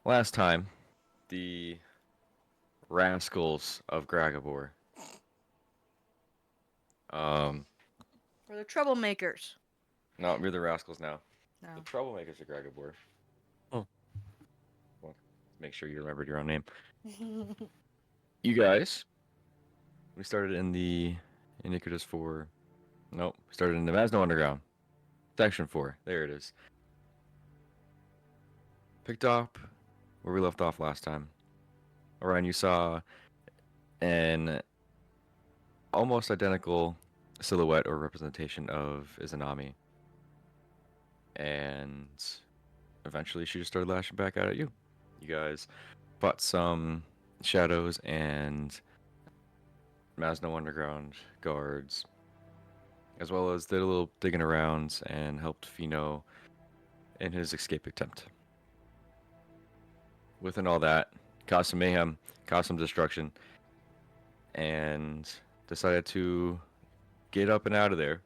Last time, the rascals of Gragabor. Um, We're the troublemakers. no, we're the rascals now. The No. troublemakers of Gragabor. Oh, Well, make sure you remembered your own name. You guys, we started in the Iniquitous 4. Nope, we started in the Masno Underground. Section 4. There it is. Picked up where we left off last time. Orion, you saw an almost identical silhouette or representation of Izanami. And eventually she just started lashing back out at you. You guys fought some shadows and Masno Underground guards, as well as did a little digging around and helped Fino in his escape attempt. Within all that, caused some mayhem, caused some destruction, and decided to get up and out of there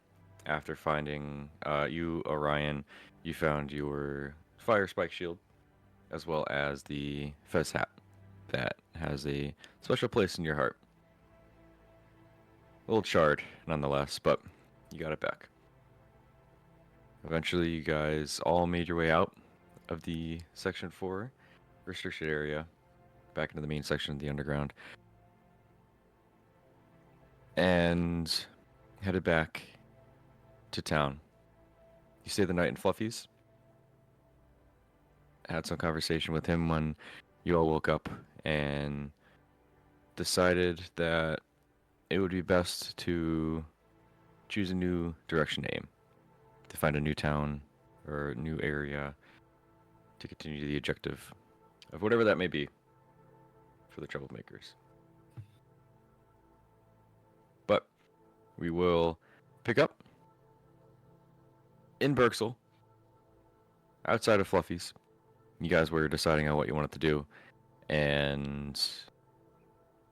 after finding you, Orion. You found your fire spike shield, as well as the fez hat that has a special place in your heart. A little charred, nonetheless, but you got it back. Eventually, you guys all made your way out of the Section 4 restricted area, back into the main section of the underground, and headed back to town. You stayed the night in Fluffy's, had some conversation with him when you all woke up, and decided that it would be best to choose a new direction to aim, to find a new town or a new area to continue the objective of whatever that may be for the troublemakers. But we will pick up in Berksel, outside of Fluffy's. You guys were deciding on what you wanted to do, and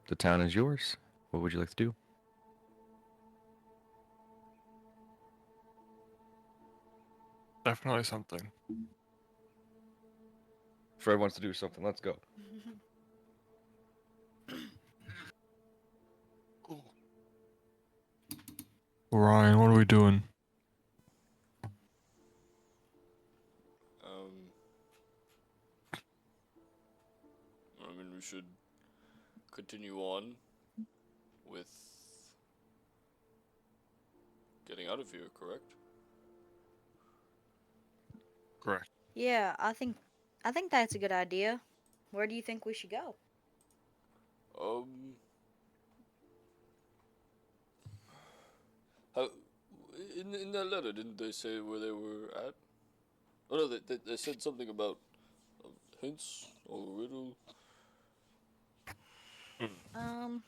the town is yours. What would you like to do? definitely something. Fred wants to do something. Let's go. Ryan, what are we doing? Um, I mean, we should continue on with getting out of here, correct? Correct. Yeah, I think that's a good idea. Where do you think we should go? Um, how, in that letter, didn't they say where they were at? Oh no, they said something about hints or riddle. Um,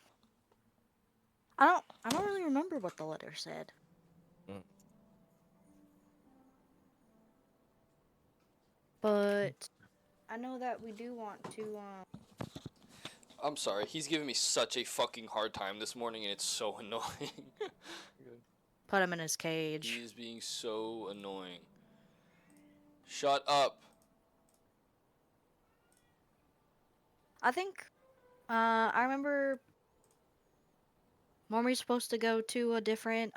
I don't really remember what the letter said. Mm. But I know that we do want to I'm sorry, he's giving me such a fucking hard time this morning, and it's so annoying. put him in his He cage. is being so annoying. Shut up. I think I remember when we were supposed to go to a different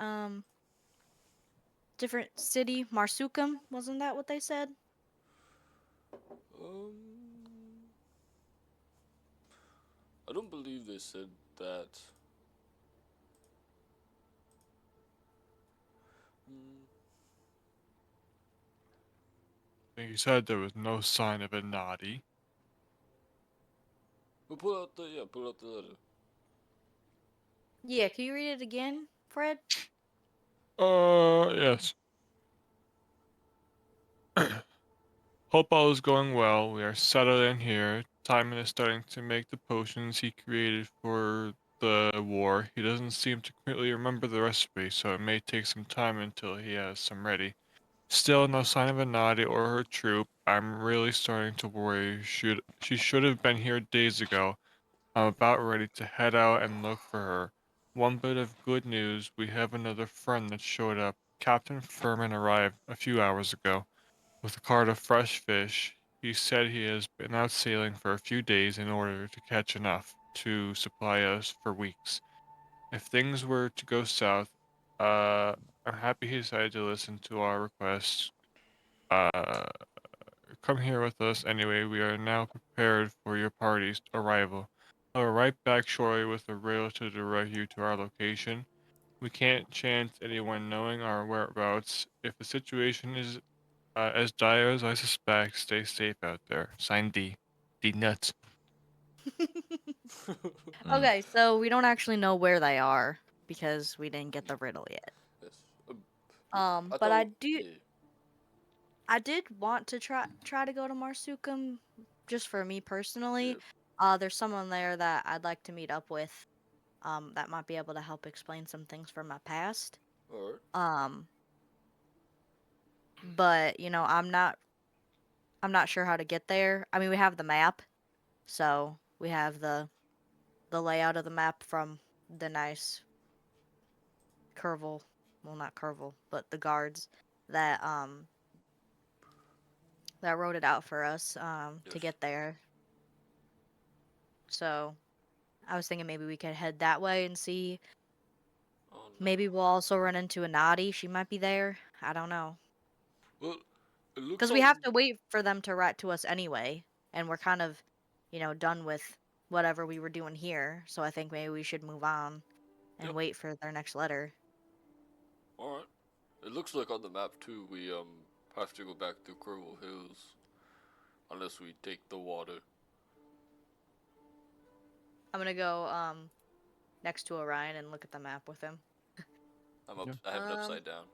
city, Marsukam, wasn't that what they said? Um, I don't believe they said that. Mm, I think you said there was no sign of a naughty. but pull out the letter. Yeah, can you read it again, Fred? Yes. Hope all is going well. We are settled in here. Timon is starting to make the potions he created for the war. He doesn't seem to completely remember the recipe, so it may take some time until he has some ready. Still no sign of Anadi or her troop. I'm really starting to worry. She should have been here days ago. I'm about ready to head out and look for her. One bit of good news, we have another friend that showed up. Captain Furman arrived a few hours ago with a cart of fresh fish. He said he has been out sailing for a few days in order to catch enough to supply us for weeks. If things were to go south, I'm happy he decided to listen to our request. Uh, Come here with us anyway. We are now prepared for your party's arrival. I'll right back shortly with a rail to direct you to our location. We can't chance anyone knowing our whereabouts. If the situation is as dire as I suspect, stay safe out there. Signed D. D nuts. Mm. Okay, so we don't actually know where they are because we didn't get the riddle yet. Yes. I But thought. Yeah. I did want to try to go to Marsukam, just for me personally. Yeah. There's someone there that I'd like to meet up with. That might be able to help explain some things from my past. All right. Um, but I'm not sure how to get there. I mean, we have the map, so we have the layout of the map from the nice Curval, well, not Curval, but the guards that that wrote it out for us to Yes. get there. So I was thinking maybe we could head that way and see. Oh no. Maybe we'll also run into a Nadi. She might be there. I don't know. Well, it looks Because we on. have to wait for them to write to us anyway, and we're kind of, done with whatever we were doing here. So I think maybe we should move on and Yep. wait for their next letter. All right. It looks like on the map too. We have to go back to Curval Hills, unless we take the water. I'm gonna go next to Orion and look at the map with him. I'm up. Yeah. I have it upside down.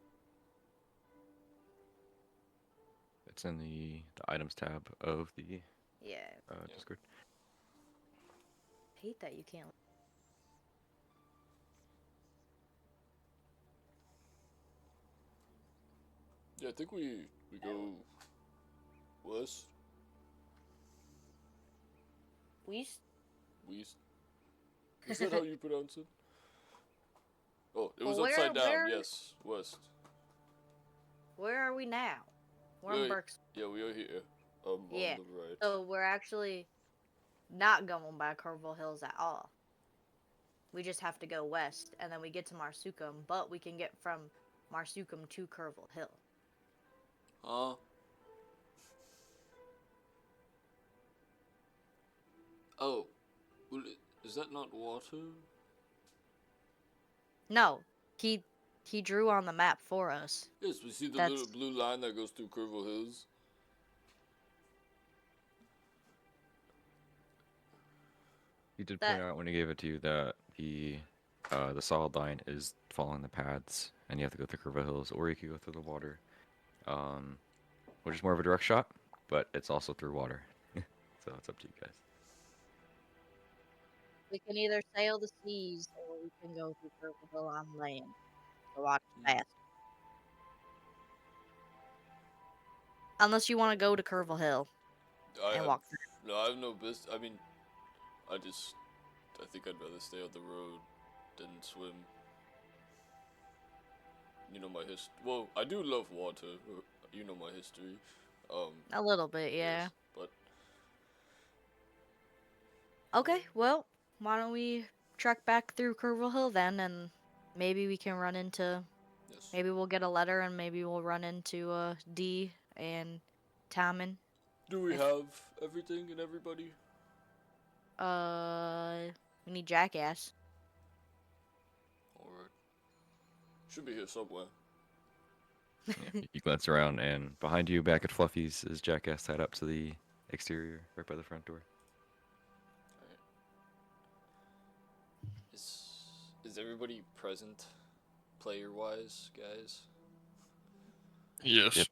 It's in the items tab of the Yeah, Discord. hate that you can't. Yeah, I think we go west. West? West. Is that how you pronounce it? Oh, it was Well, upside down. where- Yes, west. Where are we now? We're in Wait. Berks. Yeah, we are here. Yeah. On the right. So we're actually not going by Curville Hills at all. We just have to go west, and then we get to Marsukam, but we can get from Marsukam to Curville Hill. Huh? Oh, well, is that not water? No, he drew on the map for us. Yes, we see the That's- little blue line that goes through Curval Hills. He did That- point out when he gave it to you that the solid line is following the paths, and you have to go through Curva Hills, or you could go through the water, which is more of a direct shot, but it's also through water, so it's up to you guys. We can either sail the seas or we can go through Curville Hill on land. The water's fast. Unless you want to go to Curville Hill and walk through. No, I have no business. I mean, I think I'd rather stay on the road than swim. You know my history. Well, I do love water. You know my history. A little bit, yeah. Yes, but Okay, well, why don't we trek back through Curville Hill then, and maybe we can run into. yes. Maybe we'll get a letter, and maybe we'll run into D and Tommen. Do we if- have everything and everybody? We need Jackass. All right. Should be here somewhere. Yeah, you glance around, and behind you, back at Fluffy's, is Jackass tied up to the exterior, right by the front door. Alright. Is everybody present, player wise, guys? Yes. Yep.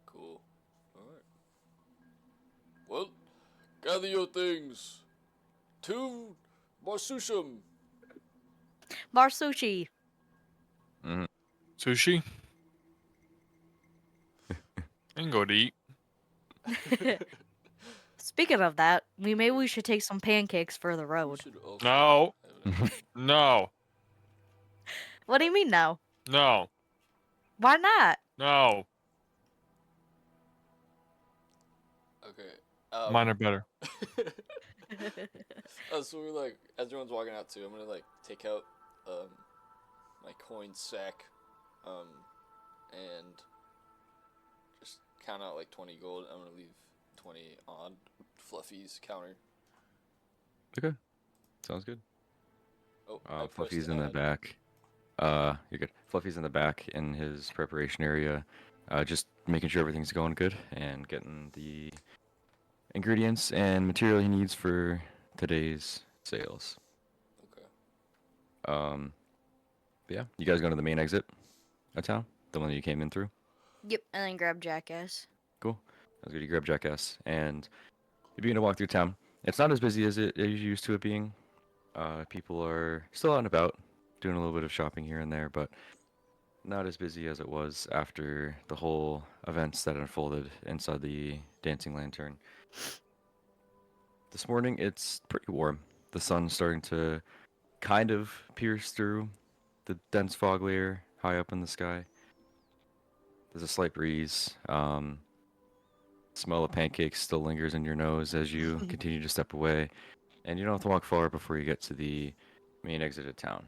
Cool. Alright. Well, gather your things. To Marsusham. Marsucci. Mm-hmm. Sushi? I can go to eat. Speaking of that, maybe we should take some pancakes for the We road. should also No. have it. No. What do you mean no? No. Why not? No. Okay. Mine are better. So we're like, as everyone's walking out too, I'm gonna like take out my coin sack, and just count out like 20 gold. I'm gonna leave 20 on Fluffy's counter. Okay, sounds good. Oh, I pressed Fluffy's in the add. back. You're good. Fluffy's in the back in his preparation area, just making sure everything's going good and getting the ingredients and material he needs for today's sales. Okay. Um, but yeah, you guys go to the main exit of town, the one that you came in through. Yep, and then grab Jackass. Cool. That's good. You grab Jackass, and you begin to walk through town. It's not as busy as it is used to it being. People are still out and about, doing a little bit of shopping here and there, but not as busy as it was after the whole events that unfolded inside the Dancing Lantern. This morning, it's pretty warm. The sun's starting to kind of pierce through the dense fog layer high up in the sky. There's a slight breeze. Smell of pancakes still lingers in your nose as you continue to step away, and you don't have to walk far before you get to the main exit of town.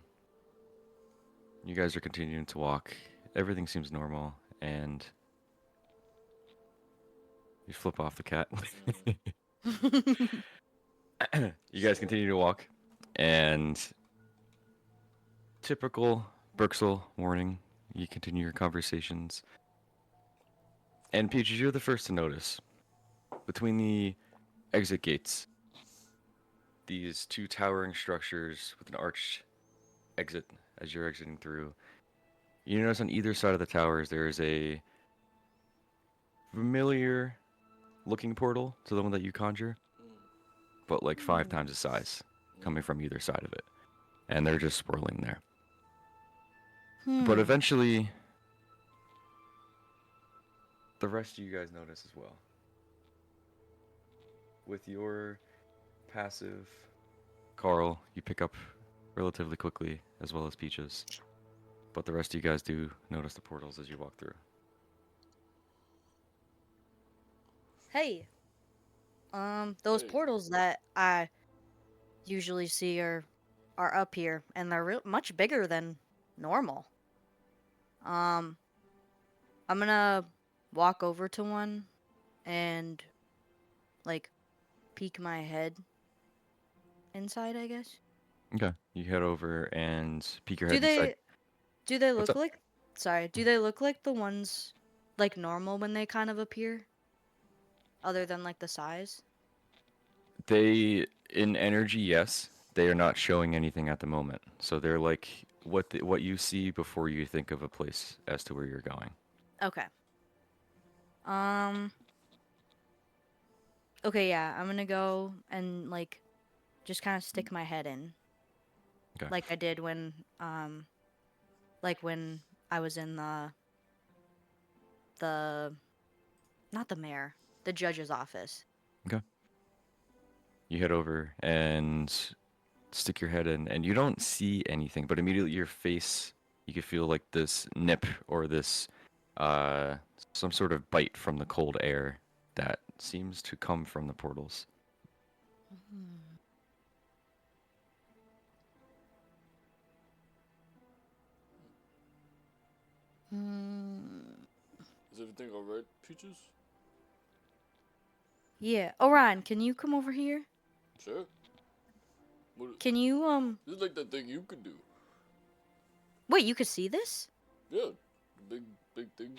You guys are continuing to walk. Everything seems normal, and you flip off the cat. You guys continue to walk, and typical Berksel morning. You continue your conversations. And Peaches, you're the first to notice. Between the exit gates, these two towering structures with an arched exit as you're exiting through, you notice on either side of the towers there is a familiar looking portal to the one that you conjure, but like 5 times the size coming from either side of it. And they're just swirling there. But eventually, the rest of you guys notice as well. With your passive, Carl, you pick up relatively quickly, as well as Peaches. But the rest of you guys do notice the portals as you walk through. Hey, those Hey. portals that I usually see are up here, and they're much bigger than normal. Um, I'm gonna walk over to one and like peek my head inside, I guess. Okay. You head over and peek your Do head inside. they What's look up? like do they look like the ones like normal when they kind of appear? Other than like the size? They, in energy, yes. They are not showing anything at the moment. So they're like what you see before you think of a place as to where you're going. Okay. Um okay, yeah, I'm gonna go and like just kind of stick my head in. Okay. Like I did when I was in the not the mayor, the judge's office. Okay. You head over and stick your head in, and you don't see anything, but immediately your face, you can feel like this nip or this, uh, some sort of bite from the cold air that seems to come from the portals. Hmm. Is everything alright, Peaches? Yeah. Orion, can you come over here? Sure. What? Can you This is like that thing you could do. wait, you could see this? Yeah. The big thing.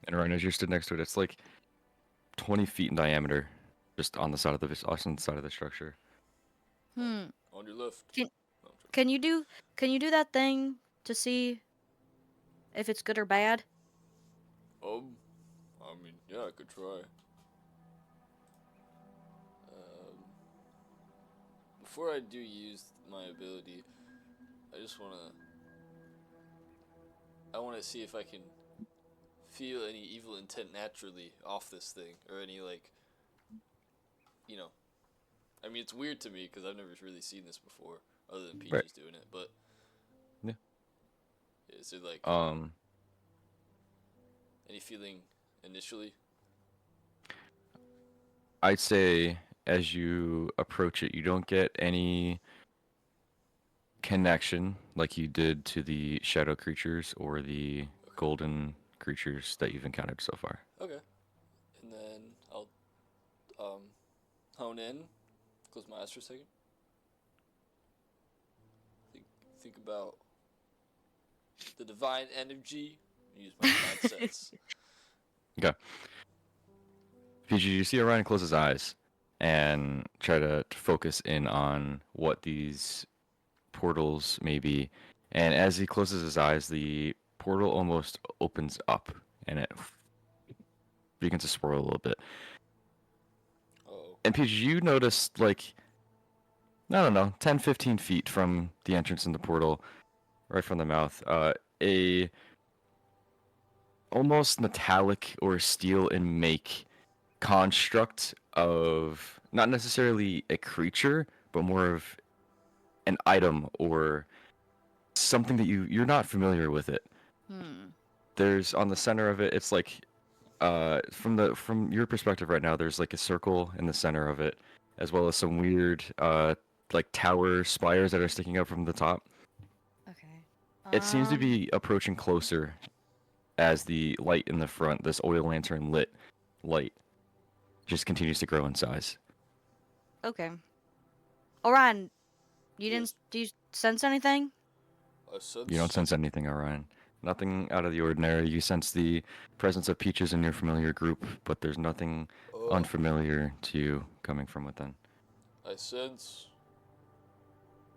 And right as you're stood next to it, it's like 20 feet in diameter, just on the side of the structure. Hmm. On your left. Can No, I'm joking. can you do that thing to see if it's good or bad? I mean, yeah, I could try. Before I do use my ability, I just wanna see if I can feel any evil intent naturally off this thing, or any like, you know. I mean, it's weird to me because I've never really seen this before, other than Right. Peaches doing it. But Yeah. is it like Um, any feeling initially? I'd say as you approach it, you don't get any connection like you did to the shadow creatures or the golden creatures that you've encountered so far. Okay. And then I'll um, hone in, close my eyes for a second. Think about the divine energy. Use my divine sense. Okay. PG, you see Orion close his eyes and try to focus in on what these portals may be. And as he closes his eyes, the portal almost opens up and it begins to swirl a little bit. Oh. And PG, you notice, like, I don't know, 10, 15 feet from the entrance in the portal, right from the mouth, a almost metallic or steel in make construct of not necessarily a creature, but more of an item or something that you're not familiar with it. There's on the center of it, it's like from your perspective right now, there's like a circle in the center of it, as well as some weird like tower spires that are sticking up from the top. Okay. It seems to be approaching closer as the light in the front, this oil lantern lit light, just continues to grow in size. Okay. Orion, you Yes. didn't. Do you sense anything? I sense. You don't sense anything, Orion. Nothing out of the ordinary. You sense the presence of Peaches in your familiar group, but there's nothing unfamiliar to you coming from within. I sense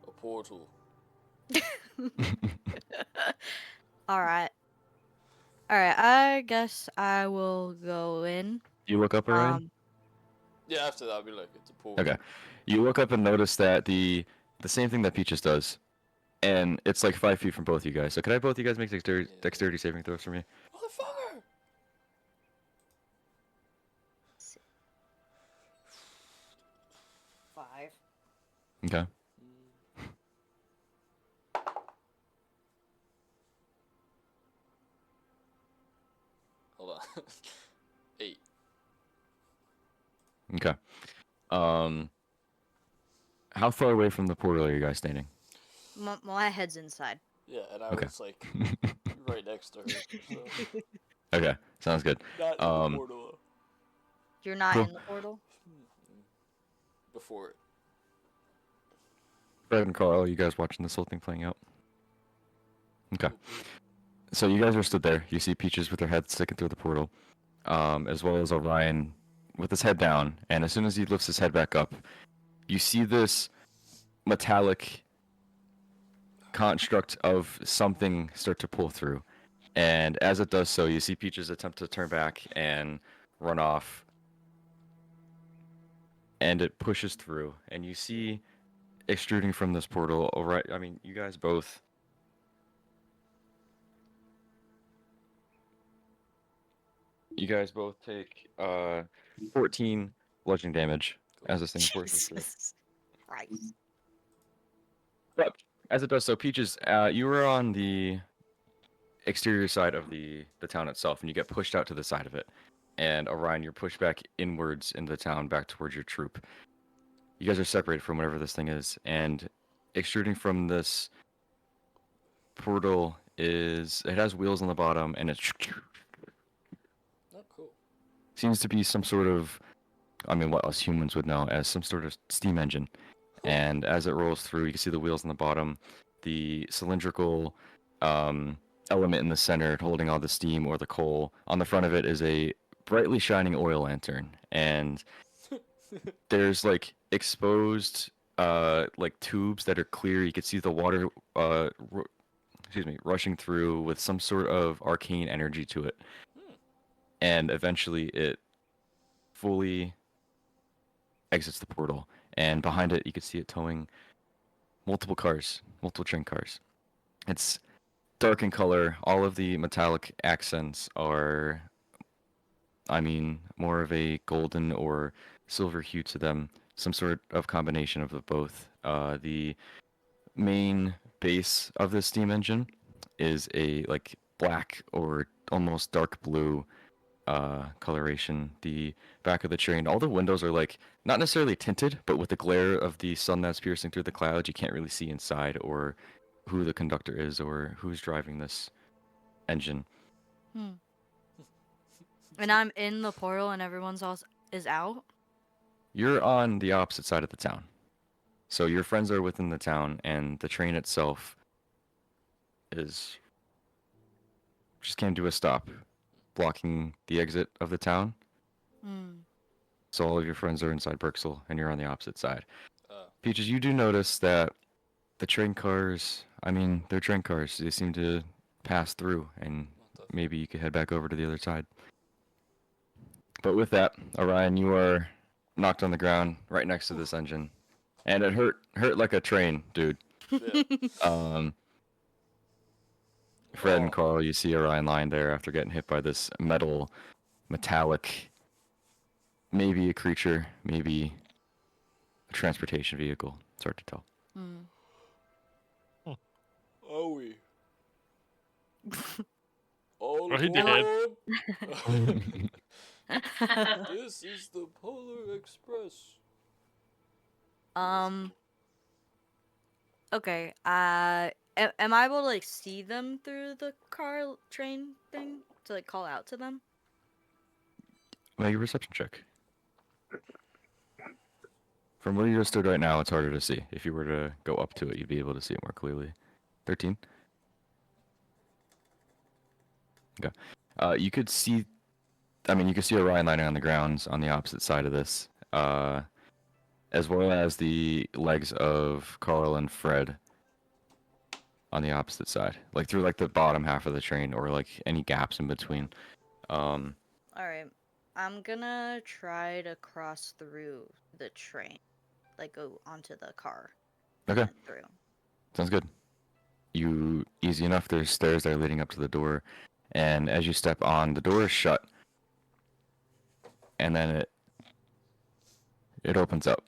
a portal. All right. All right. I guess I will go in. You look up, Orion? Yeah, after that, I'll be like, it's a portal. Okay. You look up and notice that the same thing that Peaches does, and it's like 5 feet from both you guys. So could I have both you guys make dexterity saving throws for me? Motherfucker! Five. Okay. Hold on. 8. Okay. How far away from the portal are you guys standing? My head's inside. Yeah, and I Okay. was like right next to her. So. Okay, sounds good. Not in the portal. You're not Cool. in the portal? Before it. Fred and Carl, you guys watching this whole thing playing out? Okay. So you guys are stood there. You see Peaches with her head sticking through the portal, as well as Orion with his head down. And as soon as he lifts his head back up, you see this metallic construct of something start to pull through. And as it does so, you see Peaches attempt to turn back and run off. And it pushes through. And you see extruding from this portal, I mean, you guys both... You guys both take 14 bludgeoning damage as this thing pushes through. Jesus Christ. But as it does so, Peaches, you were on the exterior side of the town itself, and you get pushed out to the side of it. And Orion, you're pushed back inwards into the town, back towards your troop. You guys are separated from whatever this thing is, and extruding from this portal it has wheels on the bottom, and it Oh, cool. seems to be some sort of, I mean, what us humans would know as some sort of steam engine. Cool. And as it rolls through, you can see the wheels on the bottom, the cylindrical element in the center holding all the steam or the coal. On the front of it is a brightly shining oil lantern, and there's like exposed like tubes that are clear. You can see the water rushing through with some sort of arcane energy to it. And eventually it fully exits the portal, and behind it you can see it towing multiple train cars. It's dark in color. All of the metallic accents are, I mean, more of a golden or silver hue to them, some sort of combination of the both. The main base of the steam engine is a like black or almost dark blue coloration. The back of the train, all the windows are like not necessarily tinted, but with the glare of the sun that's piercing through the clouds, you can't really see inside or who the conductor is or who's driving this engine. Hmm. And I'm in the portal, and everyone's else is out. You're on the opposite side of the town. So your friends are within the town, and the train itself is just came to a stop, blocking the exit of the town. Hmm. So all of your friends are inside Berksel, and you're on the opposite side. Uh, Peaches, you do notice that the train cars, I mean, they're train cars. They seem to pass through, and what the maybe you could head back over to the other side. But with that, Orion, you are knocked on the ground right next to this engine, and it hurt like a train, dude. Yeah. Um, Fred and Oh. Carl, you see Orion lying there after getting hit by this metallic, maybe a creature, maybe a transportation vehicle. It's hard to tell. Hmm. Are we? All Oh, he did. aboard! This is the Polar Express. um. Okay. Am I able to like see them through the car train thing to like call out to them? Make a perception check. From where you stood right now, it's harder to see. If you were to go up to it, you'd be able to see it more clearly. 13. Okay. You could see. I mean, you could see Orion lying on the ground on the opposite side of this, as well as the legs of Carl and Fred on the opposite side, like through like the bottom half of the train, or like any gaps in between. Um, All right. I'm gonna try to cross through the train, like go onto the car. okay, And through. sounds good. You easy enough. There's stairs there leading up to the door, and as you step on, the door is shut, and then it opens up.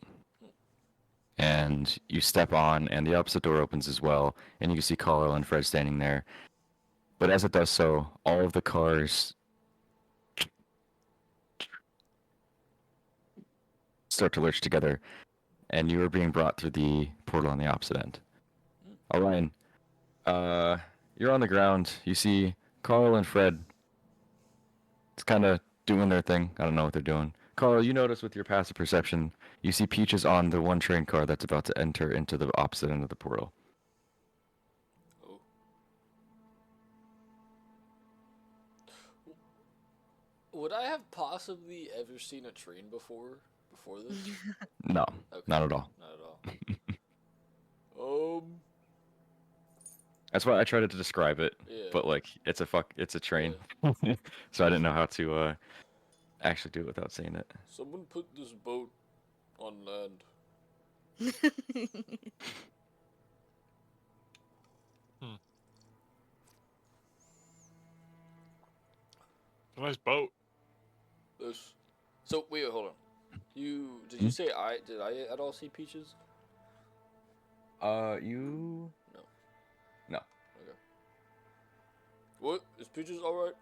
And you step on, and the opposite door opens as well, and you can see Carl and Fred standing there. But as it does so, all of the cars start to lurch together, and you are being brought through the portal on the opposite end. Orion, you're on the ground. You see Carl and Fred. It's kind of doing their thing. I don't know what they're doing. Carl, you notice with your passive perception, you see Peaches on the one train car that's about to enter into the opposite end of the portal. Oh. Would I have possibly ever seen a train before this? No, Okay. not at all. Not at all. That's why I tried to describe it, Yeah. but like it's a train, Yeah. so I didn't know how to actually do it without saying it. Someone put this boat on land. It's a nice boat. This. So wait, hold on. Did you say did I at all see Peaches? You. No. No. Okay. What is Peaches all right?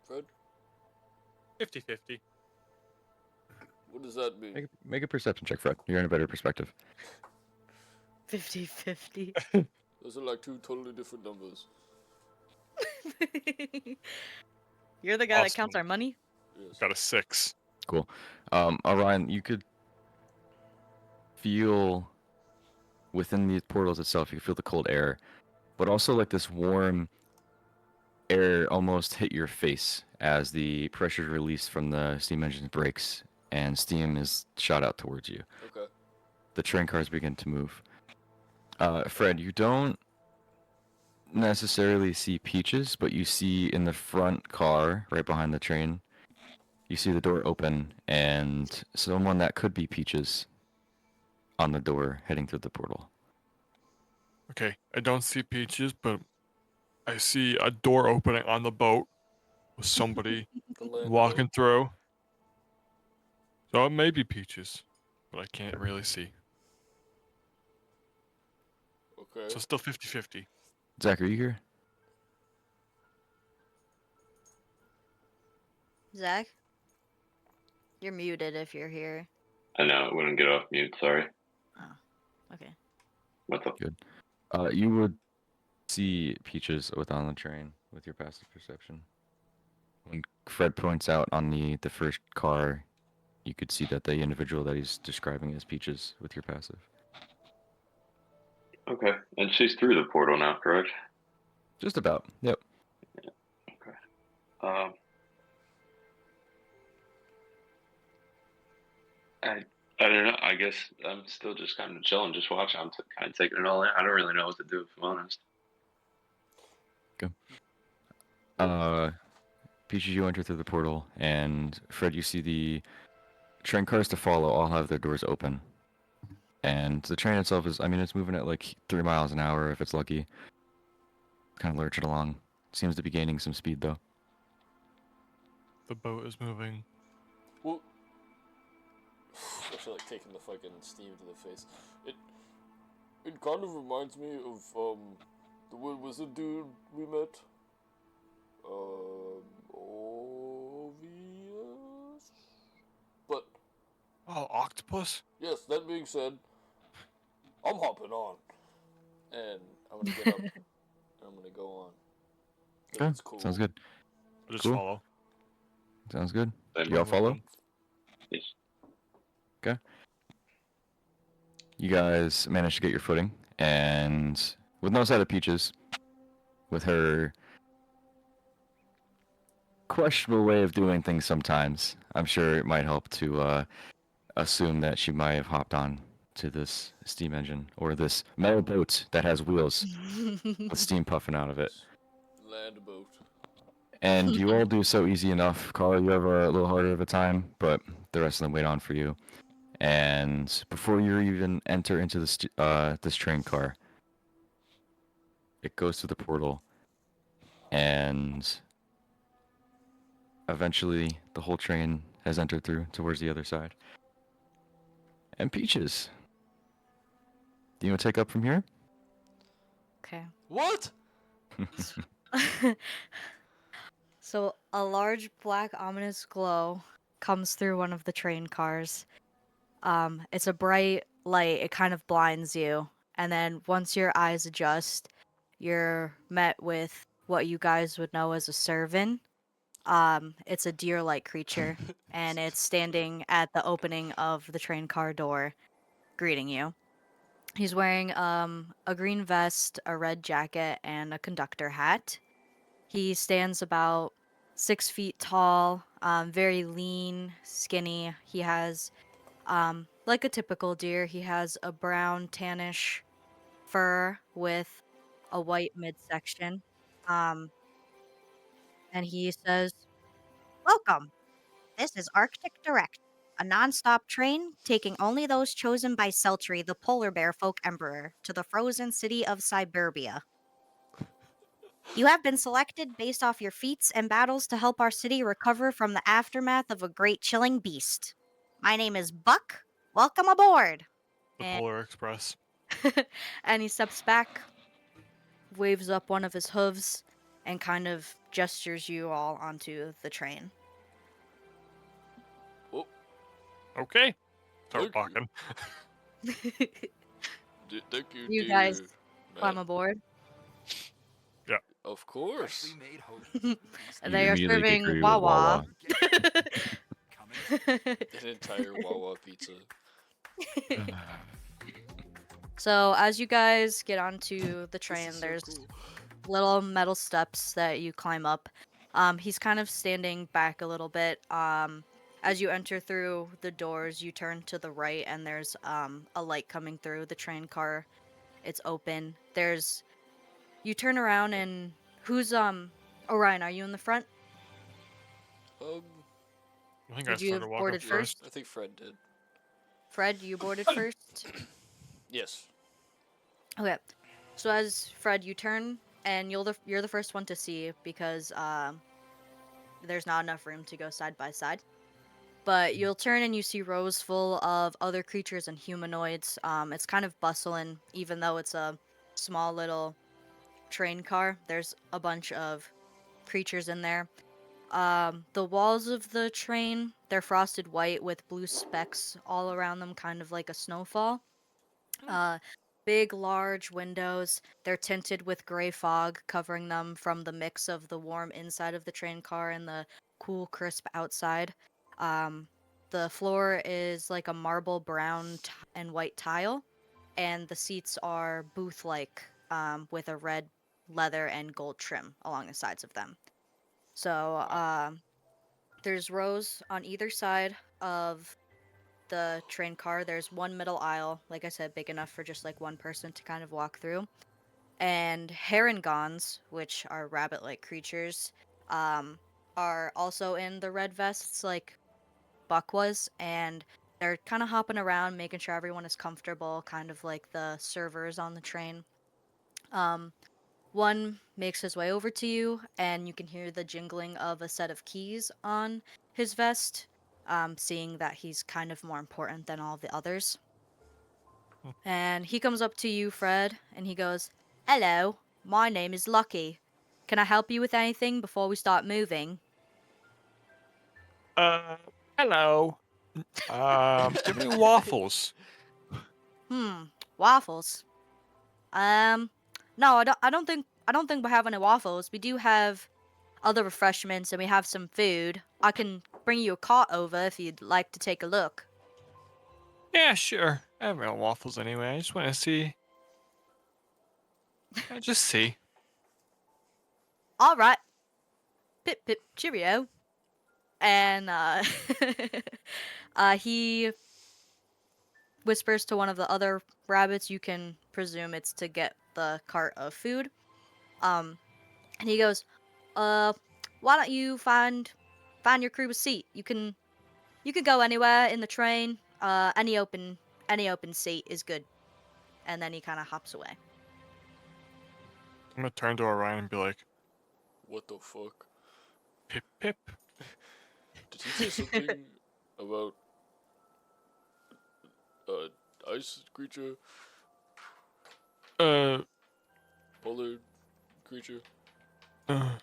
Fred, 50-50. what does that mean? Make a perception check, Fred. You're in a better perspective. 50-50. Those are like two totally different numbers. You're the guy that counts Awesome. our money? Yes. Got a 6. Cool. Orion, you could feel within the portals itself. You could feel the cold air, but also like this warm air almost hit your face as the pressure released from the steam engine's brakes and steam is shot out towards you. Okay. The train cars begin to move. Fred, you don't necessarily see Peaches, but you see in the front car, right behind the train, you see the door open and someone that could be Peaches on the door heading through the portal. Okay, I don't see Peaches, but I see a door opening on the boat with somebody The land walking boat. through. So it may be Peaches, but I can't really see. Okay. So still 50-50. Zach, are you here? Zach, you're muted if you're here. I know it wouldn't get off mute. Sorry. Oh, okay. What's up? Good. You would see Peaches on the train with your passive perception. When Fred points out on the first car, you could see that the individual that he's describing as Peaches with your passive. Okay, and she's through the portal now, correct? Just about. Yep. Okay. Um, I don't know. I guess I'm still just kind of chilling, just watching. I'm kind of taking it all in. I don't really know what to do, if I'm honest. Peaches, you enter through the portal, and Fred, you see the train cars to follow all have their doors open. And the train itself is, I mean, it's moving at like 3 miles an hour if it's lucky. Kind of lurching along. Seems to be gaining some speed though. The boat is moving. Well, I feel like taking the fucking steam to the face. It kind of reminds me of the weird wizard dude we met. Obvious. But Oh, octopus? yes, that being said, I'm hopping on, and I'm gonna get up, and I'm gonna go on. 'Cause Okay, it's cool. sounds good. I'll just Cool. follow. Sounds good. Same You all with follow? them. Yes. Okay. You guys managed to get your footing, and with no sight of Peaches, with her questionable way of doing things sometimes, I'm sure it might help to assume that she might have hopped on to this steam engine or this metal boat that has wheels with steam puffing out of it. Land boat. And you all do so easy enough. Carl, you have a little harder of a time, but the rest of them wait on for you. And before you even enter into this train car, it goes to the portal, and eventually the whole train has entered through towards the other side. And Peaches, do you want to take up from here? Okay. What? So a large black ominous glow comes through one of the train cars. It's a bright light. It kind of blinds you, and then once your eyes adjust, you're met with what you guys would know as a cervan. It's a deer-like creature, and it's standing at the opening of the train car door, greeting you. He's wearing a green vest, a red jacket, and a conductor hat. He stands about 6 feet tall, very lean, skinny. He has, like a typical deer, he has a brown, tannish fur with a white midsection. Um, and he says, "Welcome. This is Arctic Direct, a non-stop train taking only those chosen by Seltry, the polar bear folk emperor, to the frozen city of Siberia. You have been selected based off your feats and battles to help our city recover from the aftermath of a great chilling beast. My name is Buck. Welcome aboard." The And, Polar Express. and he steps back, waves up one of his hooves, and kind of gestures you all onto the train. Oh, Okay. Start Thank you. walking. thank you, You dear guys man. climb aboard. Of course. They are immediately get serving greeted with Wawa. An entire Wawa pizza. So as you guys get onto the This train, is so there's cool. little metal steps that you climb up. He's kind of standing back a little bit. As you enter through the doors, you turn to the right, and there's a light coming through the train car. It's open. You turn around, and who's Orion? Are you in the front? I think I Would you started have walking boarded first? first. I think Fred did. Fred, you boarded first. Yes. Okay. So as Fred, you turn, and you're the first one to see because there's not enough room to go side by side. But you'll turn and you see rows full of other creatures and humanoids. It's kind of bustling, even though it's a small little train car. There's a bunch of creatures in there. The walls of the train, they're frosted white with blue specks all around them, kind of like a snowfall. Uh, Big, large windows. They're tinted with gray fog, covering them from the mix of the warm inside of the train car and the cool, crisp outside. Um, the floor is like a marble brown and white tile, and the seats are booth-like, with a red leather and gold trim along the sides of them. So, there's rows on either side of the train car. There's one middle aisle, like I said, big enough for just like one person to kind of walk through. And herringons, which are rabbit-like creatures, um, are also in the red vests, like Buck was, and they're kind of hopping around, making sure everyone is comfortable, kind of like the servers on the train. Um, One makes his way over to you, and you can hear the jingling of a set of keys on his vest, seeing that he's kind of more important than all the others. And he comes up to you, Fred, and he goes, "Hello, my name is Lucky. Can I help you with anything before we start moving?" Hello. Do you have any waffles? Waffles. No, I don't think we have any waffles. We do have other refreshments and we have some food. I can bring you a cart over if you'd like to take a look. Yeah, sure. I have my own waffles anyway. I just want to see. Just see. All right. Pip pip cheerio. And he whispers to one of the other rabbits. You can presume it's to get the cart of food. Um, and he goes, "Uh, why don't you find your crew a seat? You can go anywhere in the train. Any open seat is good." And then he kind of hops away. I'm gonna turn to Orion and be like, What the fuck? pip pip. Did he say something about ice creature, Uh, polar creature? I'm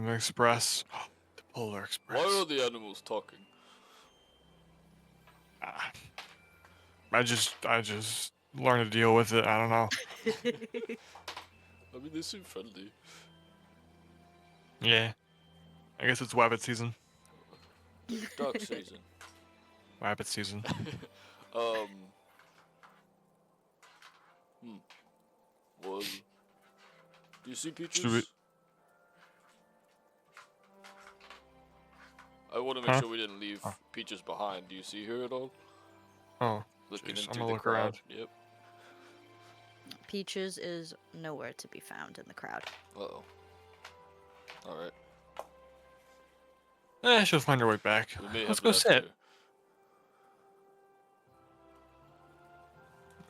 Express. The Polar Express. Why are the animals talking? Ah, I just learned to deal with it. I don't know. I mean, they seem friendly. Yeah. I guess it's wabbit season. Duck season. Wabbit season. Um. Well, do you see Peaches? Should we? I want to make Huh? sure we didn't leave Oh. Peaches behind. Do you see her at all? Oh. Looking Jeez, I'm into gonna the look crowd. around. Yep. Peaches is nowhere to be found in the crowd. Uh-oh. Alright. She'll find her way back. We may Let's have go left sit. her.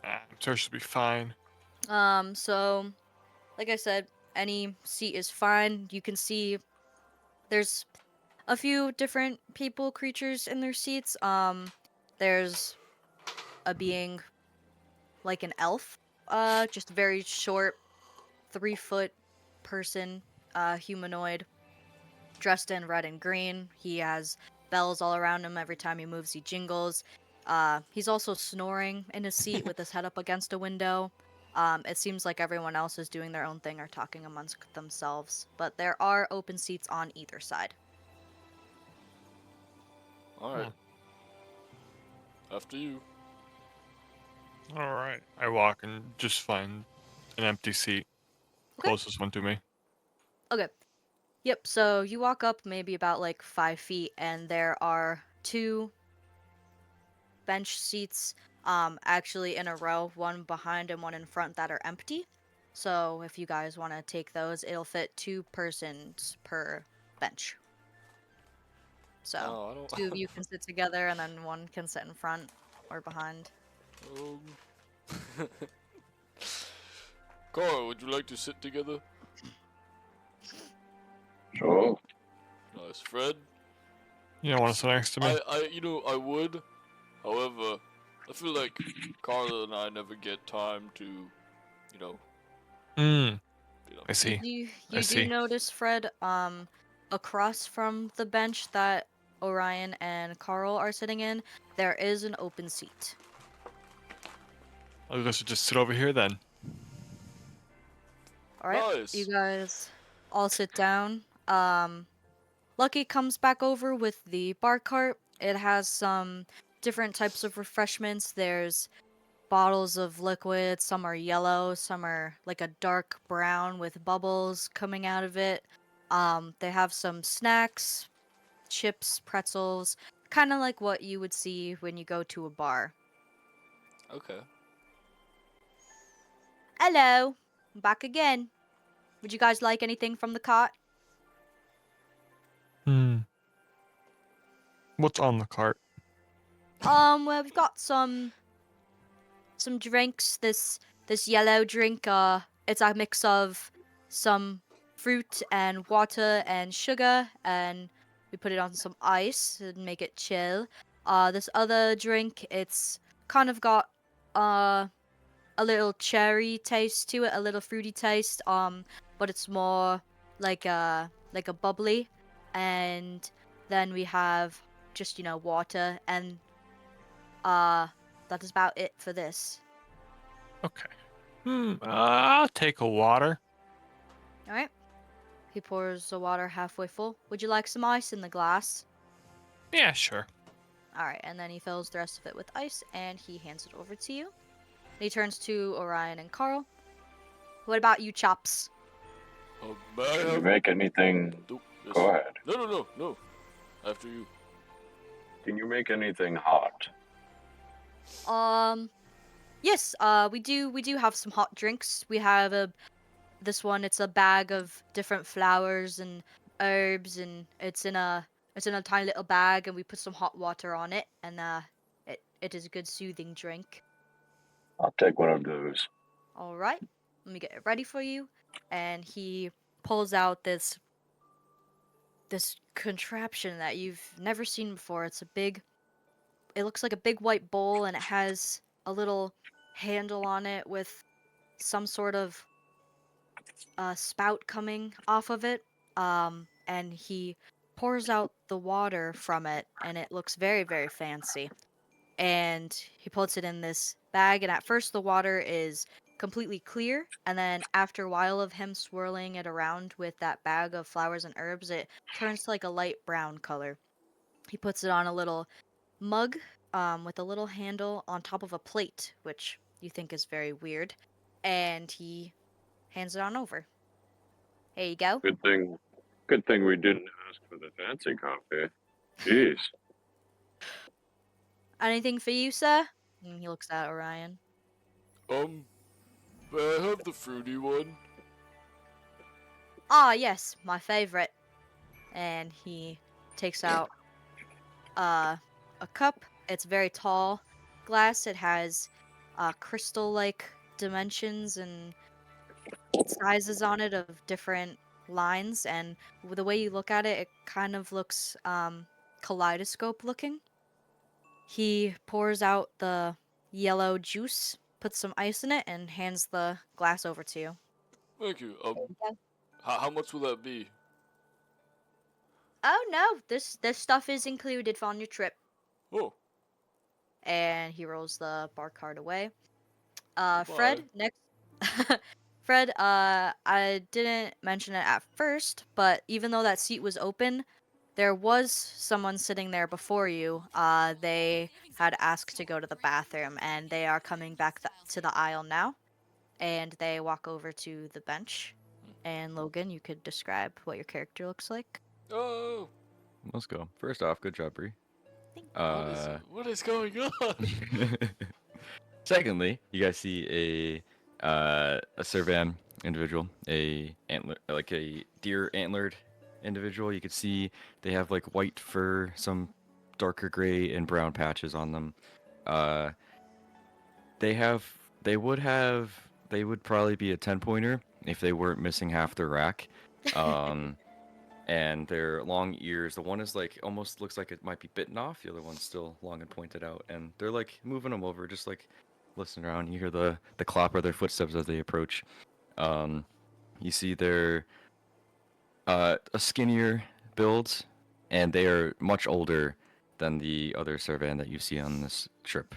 I'm sure she'll be fine. So, like I said, any seat is fine. You can see there's a few different people, creatures in their seats. There's a being like an elf, just a very short, 3 foot person, humanoid, dressed in red and green. He has bells all around him. Every time he moves, he jingles. He's also snoring in his seat with his head up against a window. It seems like everyone else is doing their own thing or talking amongst themselves, but there are open seats on either side. Alright. After you. All right. I walk and just find an empty seat. Okay. Closest one to me. Okay. Yep, so you walk up maybe about like 5 feet, and there are two bench seats actually in a row, one behind and one in front, that are empty. So if you guys want to take those, it'll fit 2 persons per bench. So Oh, I don't. 2 of you can sit together, and then one can sit in front or behind. Cora, would you like to sit together? Oh, Nice. Fred? You don't want to sit next to me? I would. However, I feel like Carla and I never get time to, Hmm. you know. I see. You I do see. notice, Fred, across from the bench that Orion and Carl are sitting in, there is an open seat. I guess we'll just sit over here then. All right, Nice. you guys all sit down. Lucky comes back over with the bar cart. It has some different types of refreshments. There's bottles of liquid. Some are yellow. Some are like a dark brown with bubbles coming out of it. They have some snacks, chips, pretzels, kind of like what you would see when you go to a bar. Okay. Hello, I'm back again. Would you guys like anything from the cart? What's on the cart? Well, we've got some drinks. This yellow drink, it's a mix of some fruit and water and sugar, and we put it on some ice and make it chill. This other drink, it's kind of got a little cherry taste to it, a little fruity taste, but it's more like a bubbly. And then we have just, water, and that is about it for this. Okay. I'll take a water. All right. He pours the water halfway full. Would you like some ice in the glass? Yeah, sure. All right, and then he fills the rest of it with ice, and he hands it over to you. And he turns to Orion and Carl. What about you, Chops? May I Can you have... make anything? Oh, yes. Go ahead. No. After you. Can you make anything hot? Yes, we do have some hot drinks. We have this one, it's a bag of different flowers and herbs, and it's in a tiny little bag, and we put some hot water on it, and it is a good soothing drink. I'll take one of those. All right, let me get it ready for you. And he pulls out this contraption that you've never seen before. It looks like a big white bowl, and it has a little handle on it with some sort of spout coming off of it. And he pours out the water from it, and it looks very, very fancy. And he puts it in this bag, and at first the water is completely clear, and then after a while of him swirling it around with that bag of flowers and herbs, it turns to like a light brown color. He puts it on a little mug, with a little handle on top of a plate, which you think is very weird, and he hands it on over. Here you go. Good thing we didn't ask for the fancy coffee. Jeez. Anything for you, sir? And he looks at Orion. May I have the fruity one? Ah, yes, my favorite. And he takes out a cup. It's very tall glass. It has crystal-like dimensions and sizes on it of different lines, and the way you look at it, it kind of looks kaleidoscope looking. He pours out the yellow juice, puts some ice in it, and hands the glass over to you. Thank you. Okay. How much will that be? Oh no, this stuff is included on your trip. Oh. And he rolls the bar card away. Bye. Fred, next. Fred, I didn't mention it at first, but even though that seat was open, there was someone sitting there before you. They had asked to go to the bathroom, and they are coming back to the aisle now. And they walk over to the bench. And Logan, you could describe what your character looks like. Oh. Let's go. First off, good job, Bree. What is going on? Secondly, you guys see a cervan individual, like a deer antlered individual. You could see they have like white fur, some darker gray and brown patches on them. They would probably be a 10-pointer if they weren't missing half their rack. And their long ears, the one is like almost looks like it might be bitten off, the other one's still long and pointed out, and they're like moving them over, just like listening around. You hear the clop of their footsteps as they approach. You see they're a skinnier build, and they are much older than the other cervan that you see on this trip.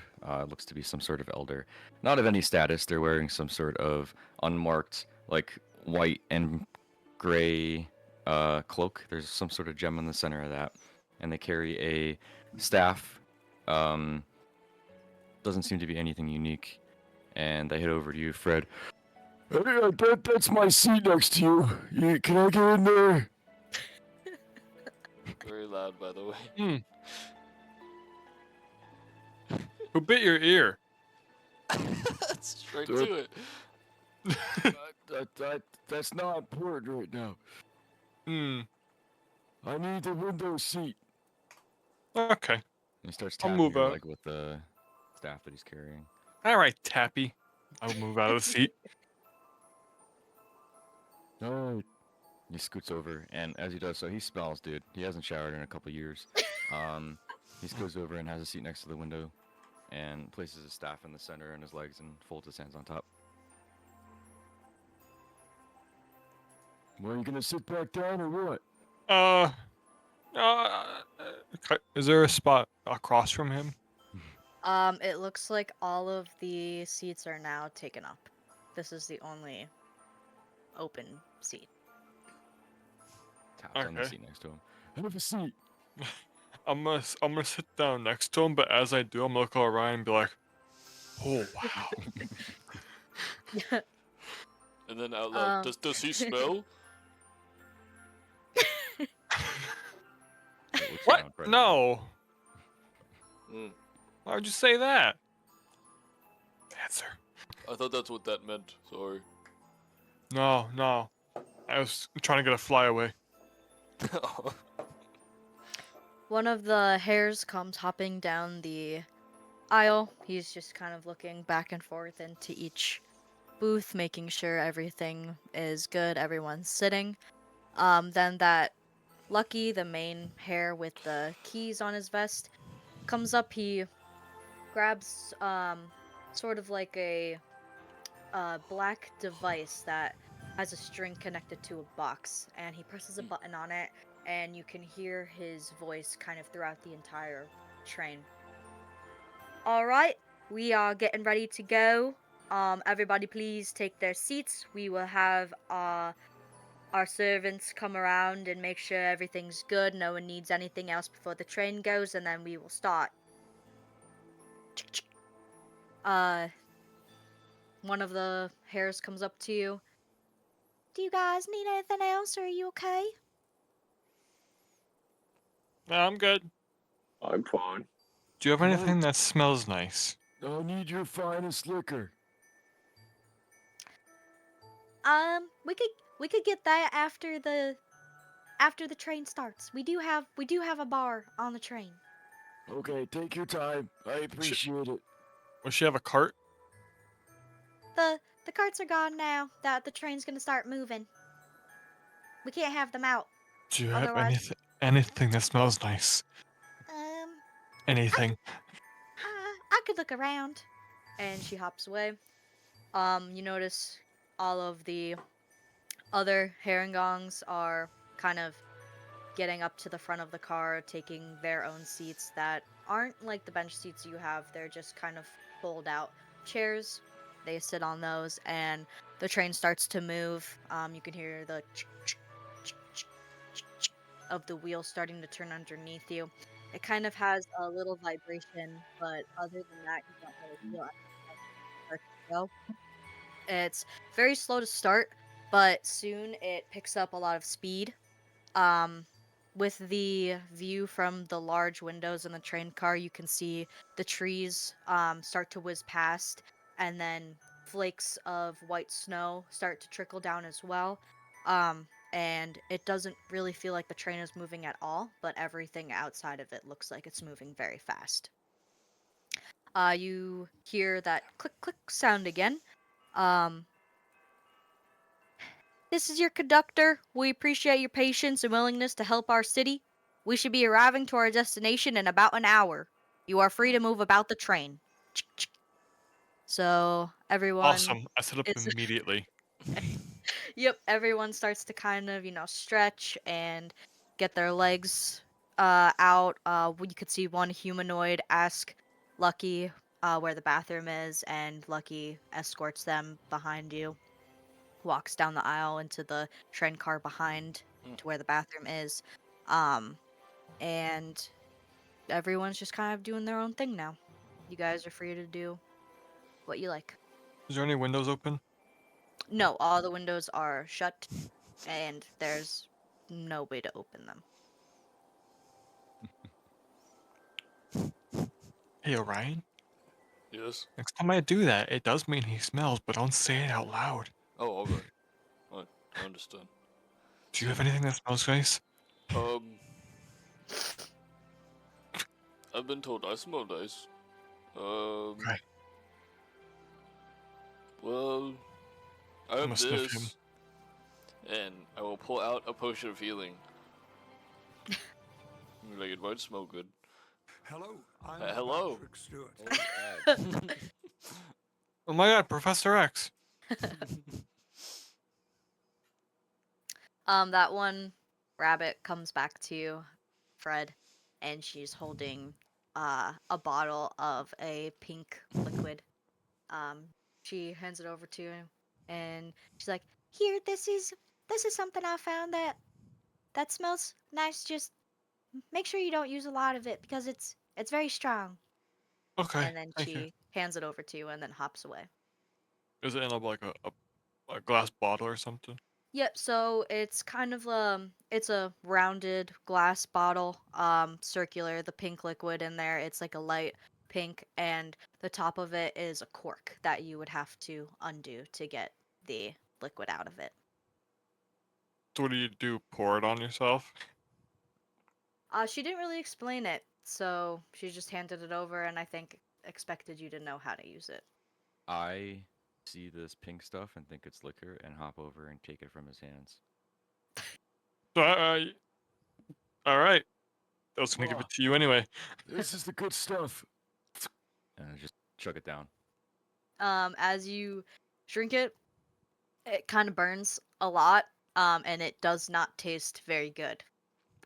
Looks to be some sort of elder. Not of any status. They're wearing some sort of unmarked, like white and gray cloak. There's some sort of gem in the center of that, and they carry a staff. Um, doesn't seem to be anything unique. And they head over to you, Fred. Hey, I bet that's my seat next to you. Can I get in there? Very loud, by the way. Hmm. Who bit your ear? Straight to it. That's not important right now. Hmm. I need the window seat. Okay. He starts I'll tapping move your out. leg with the staff that he's carrying. All right, Tappy. I'll move out of the seat. Alright. He scoots over, and as he does so, he smells, dude. He hasn't showered in a couple years. He goes over and has a seat next to the window, and places his staff in the center and his legs, and folds his hands on top. Well, you gonna sit back down or what? Okay. Is there a spot across from him? It looks like all of the seats are now taken up. This is the only open seat. Taps on the Okay. seat next to him. Have a seat. I'm gonna sit down next to him, but as I do, I'm gonna look all around and be like, "Oh wow." And then out loud, does he smell? It looks What? around Fred. No. Mm, Why would you say that? Answer. I thought that's what that meant. Sorry. No. I was trying to get a flyaway. One of the hares comes hopping down the aisle. He's just kind of looking back and forth into each booth, making sure everything is good, everyone's sitting. Then that Lucky, the main hare with the keys on his vest, comes up. He grabs sort of like a black device that has a string connected to a box, and he presses a button on it, and you can hear his voice kind of throughout the entire train. All right, we are getting ready to go. Everybody, please take their seats. We will have our servants come around and make sure everything's good. No one needs anything else before the train goes, and then we will start. One of the hares comes up to you. Do you guys need anything else, or are you okay? No, I'm good. I'm fine. Do you have anything that smells nice? I need your finest liquor. We could get that after the train starts. We do have a bar on the train. Okay, take your time. I appreciate it. Does she have a cart? The carts are gone now. That the train's gonna start moving. We can't have them out. Do you have Otherwise- anything that smells nice? Anything? I could look around. And she hops away. You notice all of the other herringongs are kind of getting up to the front of the car, taking their own seats that aren't like the bench seats you have. They're just kind of fold out chairs. They sit on those, and the train starts to move. You can hear the of the wheel starting to turn underneath you. It kind of has a little vibration, but other than that, you don't really feel anything start to go. It's very slow to start, but soon it picks up a lot of speed. Um, with the view from the large windows in the train car, you can see the trees start to whiz past, and then flakes of white snow start to trickle down as well. And it doesn't really feel like the train is moving at all, but everything outside of it looks like it's moving very fast. You hear that click click sound again. Um, This is your conductor. We appreciate your patience and willingness to help our city. We should be arriving to our destination in about an hour. You are free to move about the train. So everyone Awesome. I set up is immediately. yep, everyone starts to kind of, stretch and get their legs out. You could see one humanoid ask Lucky where the bathroom is, and Lucky escorts them behind you. Walks down the aisle into the train car behind to where the bathroom is. And everyone's just kind of doing their own thing now. You guys are free to do what you like. Is there any windows open? No, all the windows are shut, and there's no way to open them. Hey, Orion. Yes. Next time I do that, it does mean he smells, but don't say it out loud. Oh, all right. I understand. Do you have anything that smells nice? I've been told I smell nice. Okay. Well, I I'm have gonna sniff him. this, and I will pull out a potion of healing. Like, it might smell good. Hello, I'm Hello. Patrick Stewart. Oh my god, Professor X. That one rabbit comes back to you, Fred, and she's holding a bottle of a pink liquid. She hands it over to you, and she's like, "Here, this is something I found that smells nice. Just make sure you don't use a lot of it because it's very strong." Okay, And then thank you. she hands it over to you and then hops away. Is it in like a glass bottle or something? Yep, so it's kind of it's a rounded glass bottle, circular, the pink liquid in there. It's like a light pink, and the top of it is a cork that you would have to undo to get the liquid out of it. So what do? Pour it on yourself? She didn't really explain it, so she just handed it over and I think expected you to know how to use it. I see this pink stuff and think it's liquor and hop over and take it from his hands. So, all right. I was gonna give Oh, it to you anyway. this is the good stuff. And I just chug it down. As you drink it, it kind of burns a lot, and it does not taste very good.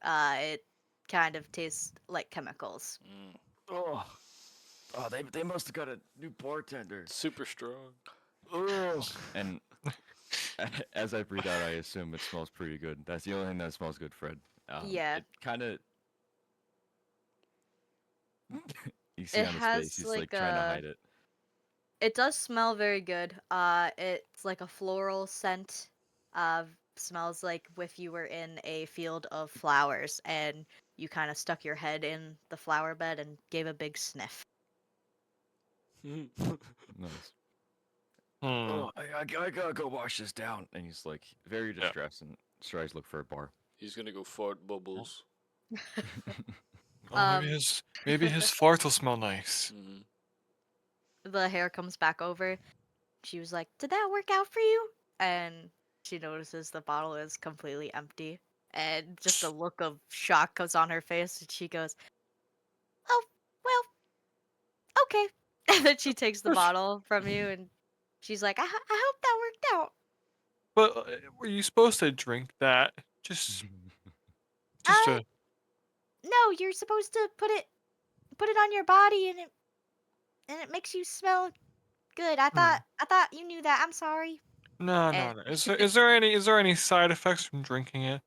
It kind of tastes like chemicals. Oh, they must have got a new bartender. Super strong. Oh, and as I breathe out, I assume it smells pretty good. That's the only thing that smells good, Fred. Yeah. It kind of. You see It on his face, has he's like like trying to a. hide it. It does smell very good. It's like a floral scent. Smells like if you were in a field of flowers and you kind of stuck your head in the flower bed and gave a big sniff. Nice. Hmm. Oh, I gotta go wash this down. And he's like very distressed and tries to look for a bar. He's gonna go fart bubbles. Oh, Um, maybe his fart will smell nice. the hair comes back over. She was like, "Did that work out for you?" And she notices the bottle is completely empty. And just a look of shock comes on her face, and she goes, "Oh, well, okay." And then she takes the bottle from you, and she's like, I hope that worked out." But were you supposed to drink that? Just Uh, a. no, you're supposed to put it on your body, and it makes you smell good. I thought you knew that. I'm sorry. No, no, And no. Is there any side effects from drinking it?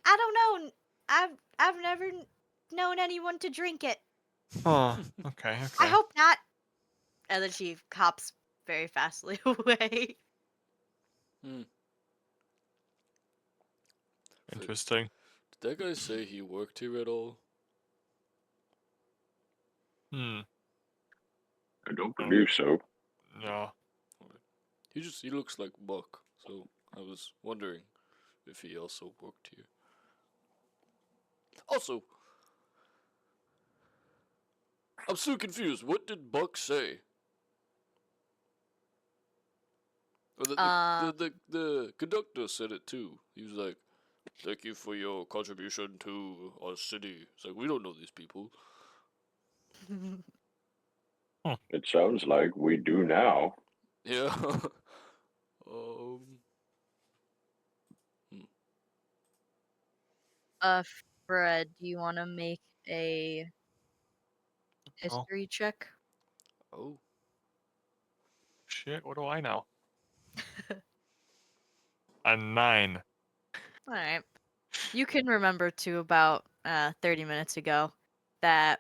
I don't know. I've never known anyone to drink it. Huh. Okay. I Okay. hope not. And then she hops very fastly away. Interesting. Did that guy say he worked here at all? Hmm. I don't believe so. No. He looks like Buck, so I was wondering if he also worked here. Also, I'm so confused. What did Buck say? Or the conductor said it too. He was like, "Thank you for your contribution to our city." It's like, we don't know these people. It sounds like we do now. Yeah. um. Fred, do you want to make a Oh, history check? Oh. shit. What do I know? A 9. All right. You can remember to about 30 minutes ago that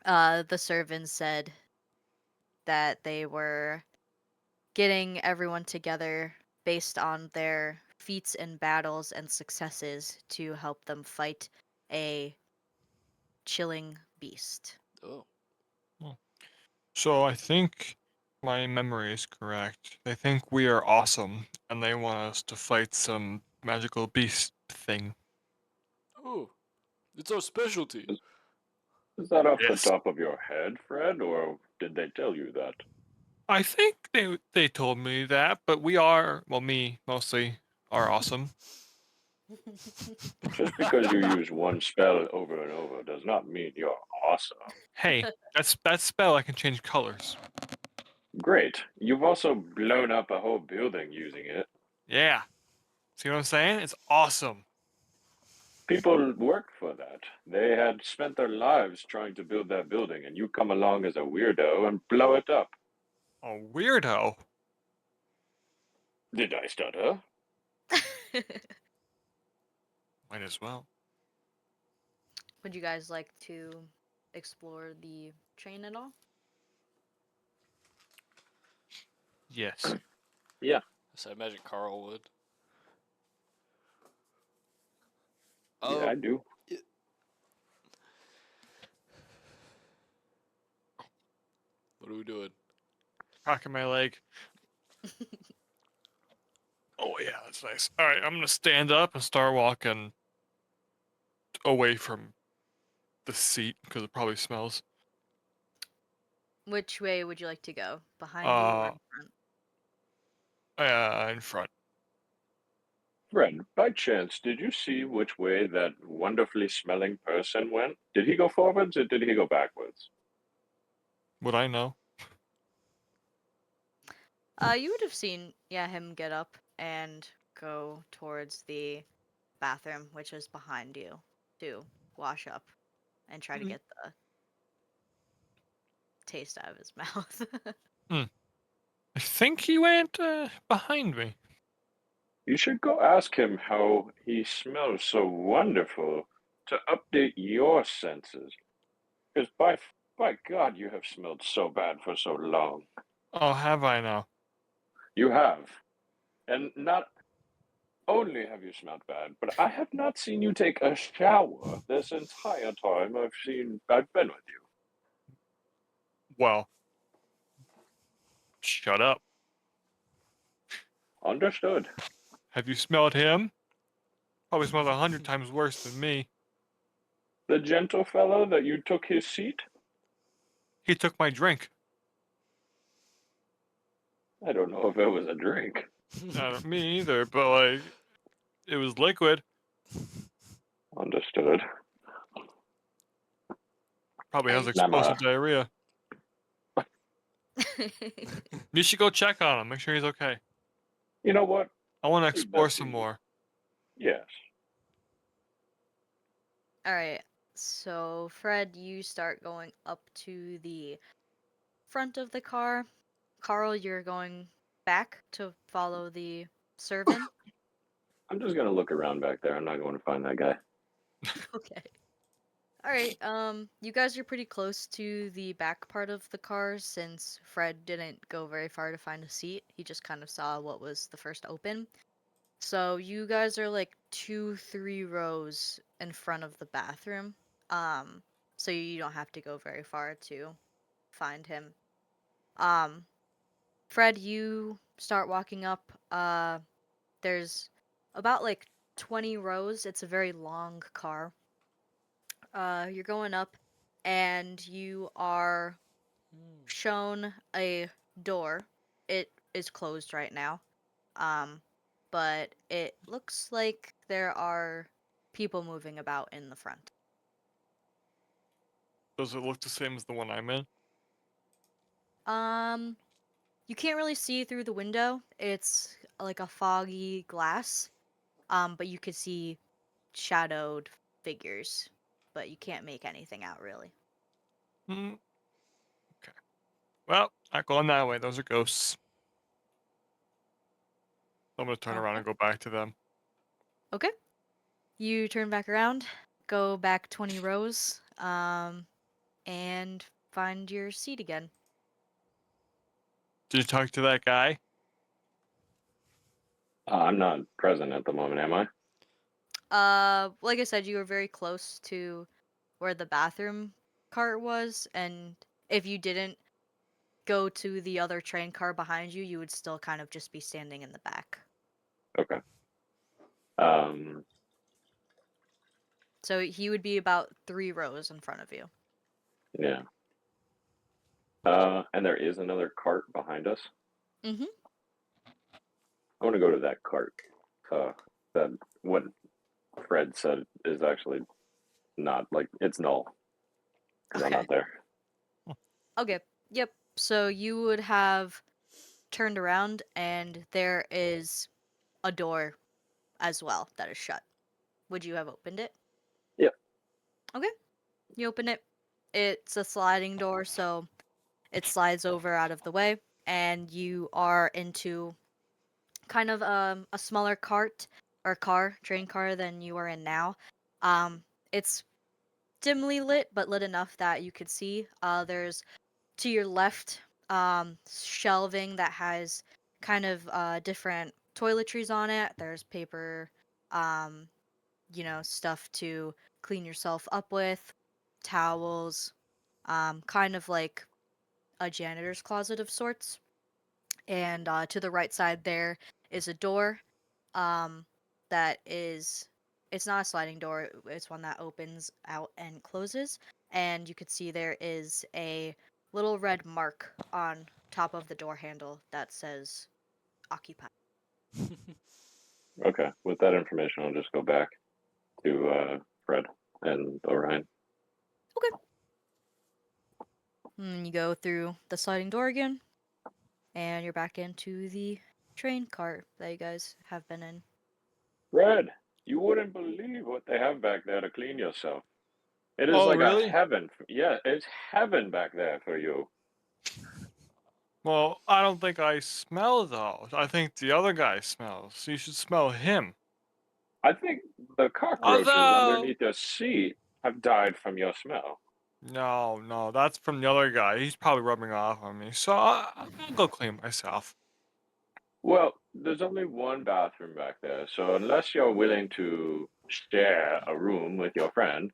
the servants said that they were getting everyone together based on their feats in battles and successes to help them fight a chilling beast. Oh. So I think my memory is correct. They think we are awesome, and they want us to fight some magical beast thing. Oh. It's our specialty. Is that off the Yes. top of your head, Fred, or did they tell you that? I think they told me that, but we are, well, me mostly, are awesome. Just because you use one spell over and over does not mean you're awesome. Hey, that spell I can change colors. Great. You've also blown up a whole building using it. Yeah. See what I'm saying? It's awesome. People worked for that. They had spent their lives trying to build that building, and you come along as a weirdo and blow it up. A weirdo. Did I stutter? Might as well. Would you guys like to explore the train at all? Yes. Yeah. So I imagine Carl would. Yeah, I do. What are we doing? Cracking my leg. Oh yeah, that's nice. All right, I'm gonna stand up and start walking away from the seat because it probably smells. Which way would you like to go? Behind you or in front? In front. Fred, by chance, did you see which way that wonderfully smelling person went? Did he go forwards or did he go backwards? Would I know? You would have seen, yeah, him get up and go towards the bathroom, which is behind you, to wash up and try to Mm. get the taste out of his mouth. I think he went behind me. You should go ask him how he smells so wonderful to update your senses. Because by God, you have smelled so bad for so long. Oh, have I now? You have. And not only have you smelled bad, but I have not seen you take a shower this entire time I've been with you. Well, shut up. Understood. Have you smelled him? Probably smelled 100 times worse than me. The gentle fellow that you took his seat? He took my drink. I don't know if it was a drink. Me either, but like, it was liquid. Understood. Probably has Hey. explosive diarrhea. You should go check on him. Make sure he's okay. You know what? I want to Leave explore that to some you. more. Yes. All right. So, Fred, you start going up to the front of the car. Carl, you're going back to follow the servant. I'm just gonna look around back there. I'm not going to find that guy. Okay. All right. You guys are pretty close to the back part of the car since Fred didn't go very far to find a seat. He just kind of saw what was the first open. So you guys are like 2, 3 rows in front of the bathroom. Um, so you don't have to go very far to find him. Um, Fred, you start walking up. There's about like 20 rows. It's a very long car. You're going up, and you are shown a door. It is closed right now. Um, but it looks like there are people moving about in the front. Does it look the same as the one I'm in? Um, you can't really see through the window. It's like a foggy glass. But you could see shadowed figures, but you can't make anything out really. Okay. Well, not going that way. Those are ghosts. I'm gonna turn around and go back to them. Okay. You turn back around, go back 20 rows, and find your seat again. Did you talk to that guy? I'm not present at the moment, am I? Like I said, you were very close to where the bathroom cart was, and if you didn't go to the other train car behind you, you would still kind of just be standing in the back. Okay. Um, So he would be about 3 rows in front of you. yeah. And there is another cart behind us. Mm-hmm. I want to go to that cart. That what Fred said is actually not like it's null because I'm Okay. not there. Okay. Yep. So you would have turned around, and there is a door as well that is shut. Would you have opened it? Yep. Okay. You open it. It's a sliding door, so it slides over out of the way, and you are into kind of a smaller train car than you are in now. It's dimly lit, but lit enough that you could see. There's to your left shelving that has kind of different toiletries on it. There's paper, um, stuff to clean yourself up with, towels, kind of like a janitor's closet of sorts. And to the right side there is a door um, that is, it's not a sliding door, it's one that opens out and closes. And you could see there is a little red mark on top of the door handle that says occupied. Okay. With that information, I'll just go back to Fred and Orion. Okay. And you go through the sliding door again, and you're back into the train cart that you guys have been in. Fred, you wouldn't believe what they have back there to clean yourself. It is Oh, like a really? heaven. Yeah, it's heaven back there for you. Well, I don't think I smell those. I think the other guy smells. You should smell him. I think the cockroaches Although, underneath your seat have died from your smell. no, that's from the other guy. He's probably rubbing off on me. So I'll go clean myself. Well, there's only one bathroom back there, so unless you're willing to share a room with your friend,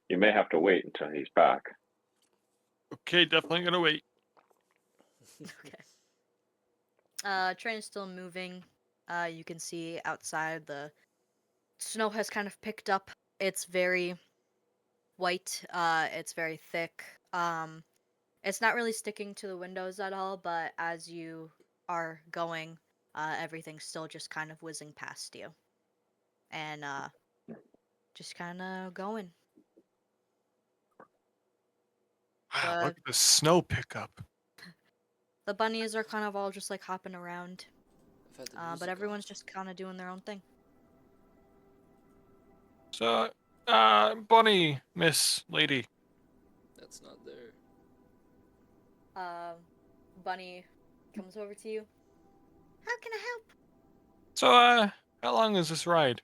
you may have to wait until he's back. Okay, definitely gonna wait. Okay. Train is still moving. You can see outside the snow has kind of picked up. It's very white. It's very thick. It's not really sticking to the windows at all, but as you are going, everything's still just kind of whizzing past you, and just kind of going. Wow, The look at the snow pickup. the bunnies are kind of all just like hopping around, I've had the but music everyone's off. just kind of doing their own thing. So, bunny, miss, lady. That's not there. Um, Bunny comes over to you. How can I help? So, how long is this ride?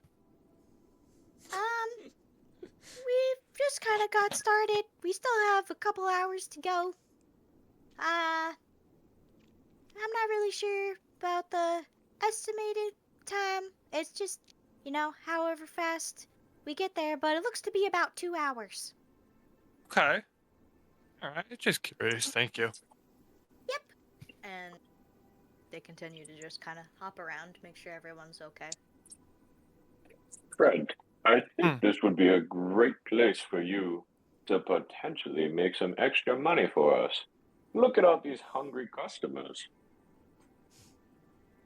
We've just kind of got started. We still have a couple hours to go. I'm not really sure about the estimated time. It's just, however fast we get there, but it looks to be about 2 hours. Okay. All right, just curious. Thank you. Yep. And they continue to just kind of hop around, make sure everyone's okay. Fred, I think Hmm. this would be a great place for you to potentially make some extra money for us. Look at all these hungry customers.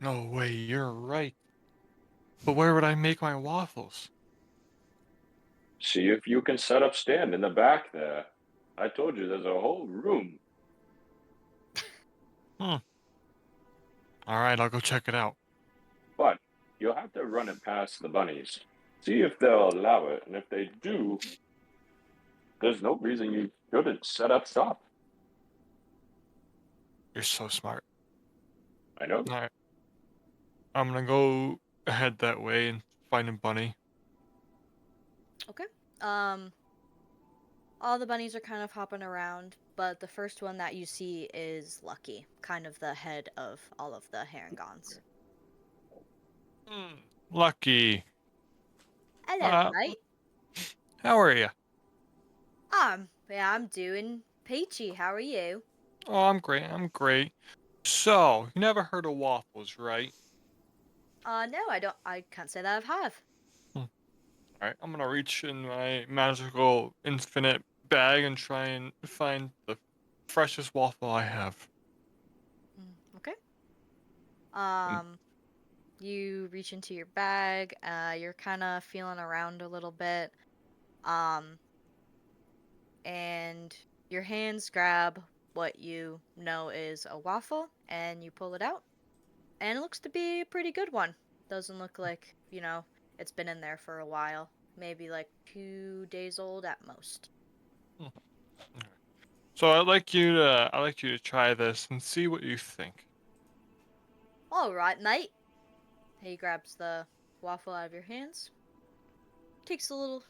No way, you're right. But where would I make my waffles? See if you can set up stand in the back there. I told you there's a whole room. Hmm. All right, I'll go check it out. But you'll have to run it past the bunnies. See if they'll allow it, and if they do, there's no reason you shouldn't set up shop. You're so smart. I know. All right. I'm gonna go ahead that way and find a bunny. Okay. Um, all the bunnies are kind of hopping around, but the first one that you see is Lucky, kind of the head of all of the herringons. Lucky. Hello, mate. How are you? Yeah, I'm doing peachy. How are you? Oh, I'm great. I'm great. So, you never heard of waffles, right? No, I don't. I can't say that I have. All right. I'm gonna reach in my magical infinite bag and try and find the freshest waffle I have. Okay. Mm. You reach into your bag. You're kind of feeling around a little bit. Um, and your hands grab what you know is a waffle, and you pull it out, and it looks to be a pretty good one. Doesn't look like, it's been in there for a while. Maybe like 2 days old at most. So I'd like you to try this and see what you think. All right, mate. He grabs the waffle out of your hands, takes a little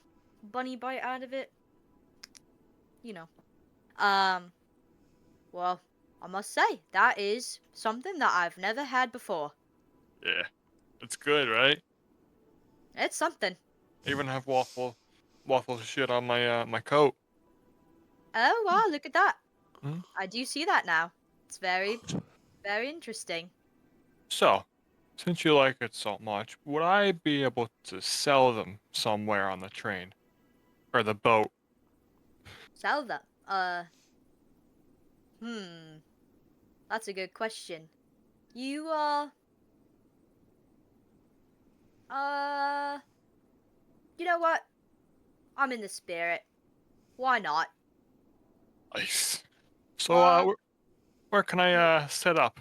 bunny bite out of it. You know. Um, well, I must say, that is something that I've never had before. Yeah, it's good, right? It's something. I even have waffle shit on my coat. Oh, wow, look at that. Hmm? I do see that now. It's very, very interesting. So, since you like it so much, would I be able to sell them somewhere on the train or the boat? Sell them. Hmm. That's a good question. You, uh, you know what? I'm in the spirit. Why not? Nice. So, Well, where can I set up?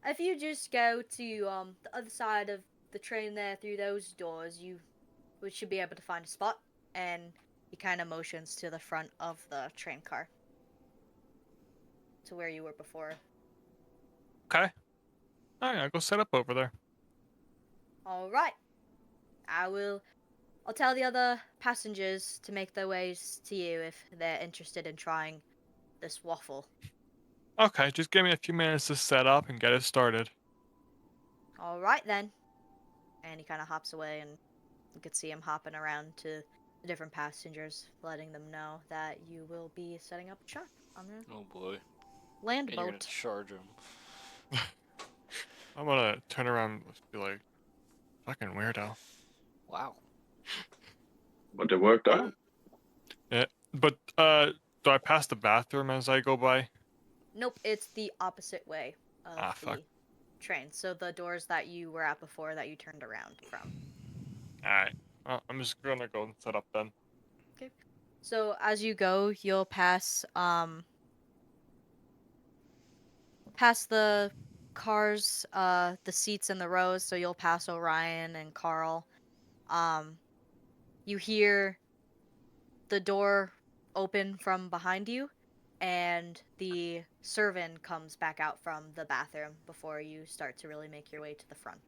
if you just go to, the other side of the train there through those doors, we should be able to find a spot. And he kind of motions to the front of the train car. To where you were before. Okay. All right, I'll go set up over there. Alright. I'll tell the other passengers to make their ways to you if they're interested in trying this waffle. Okay, just give me a few minutes to set up and get it started. Alright then. And he kind of hops away, and you could see him hopping around to the different passengers, letting them know that you will be setting up shop on the Oh boy. land And you're gonna boat. charge him. I'm gonna turn around and be like, fucking weirdo. Wow. But it worked But, out. yeah, but do I pass the bathroom as I go by? Nope, it's the opposite way of Ah, the fuck. train. So the doors that you were at before that you turned around from. Alright. Well, I'm just gonna go and set up then. Okay. So as you go, you'll pass the cars, the seats in the rows, so you'll pass Orion and Carl. Um, you hear the door open from behind you, and the cervan comes back out from the bathroom before you start to really make your way to the front.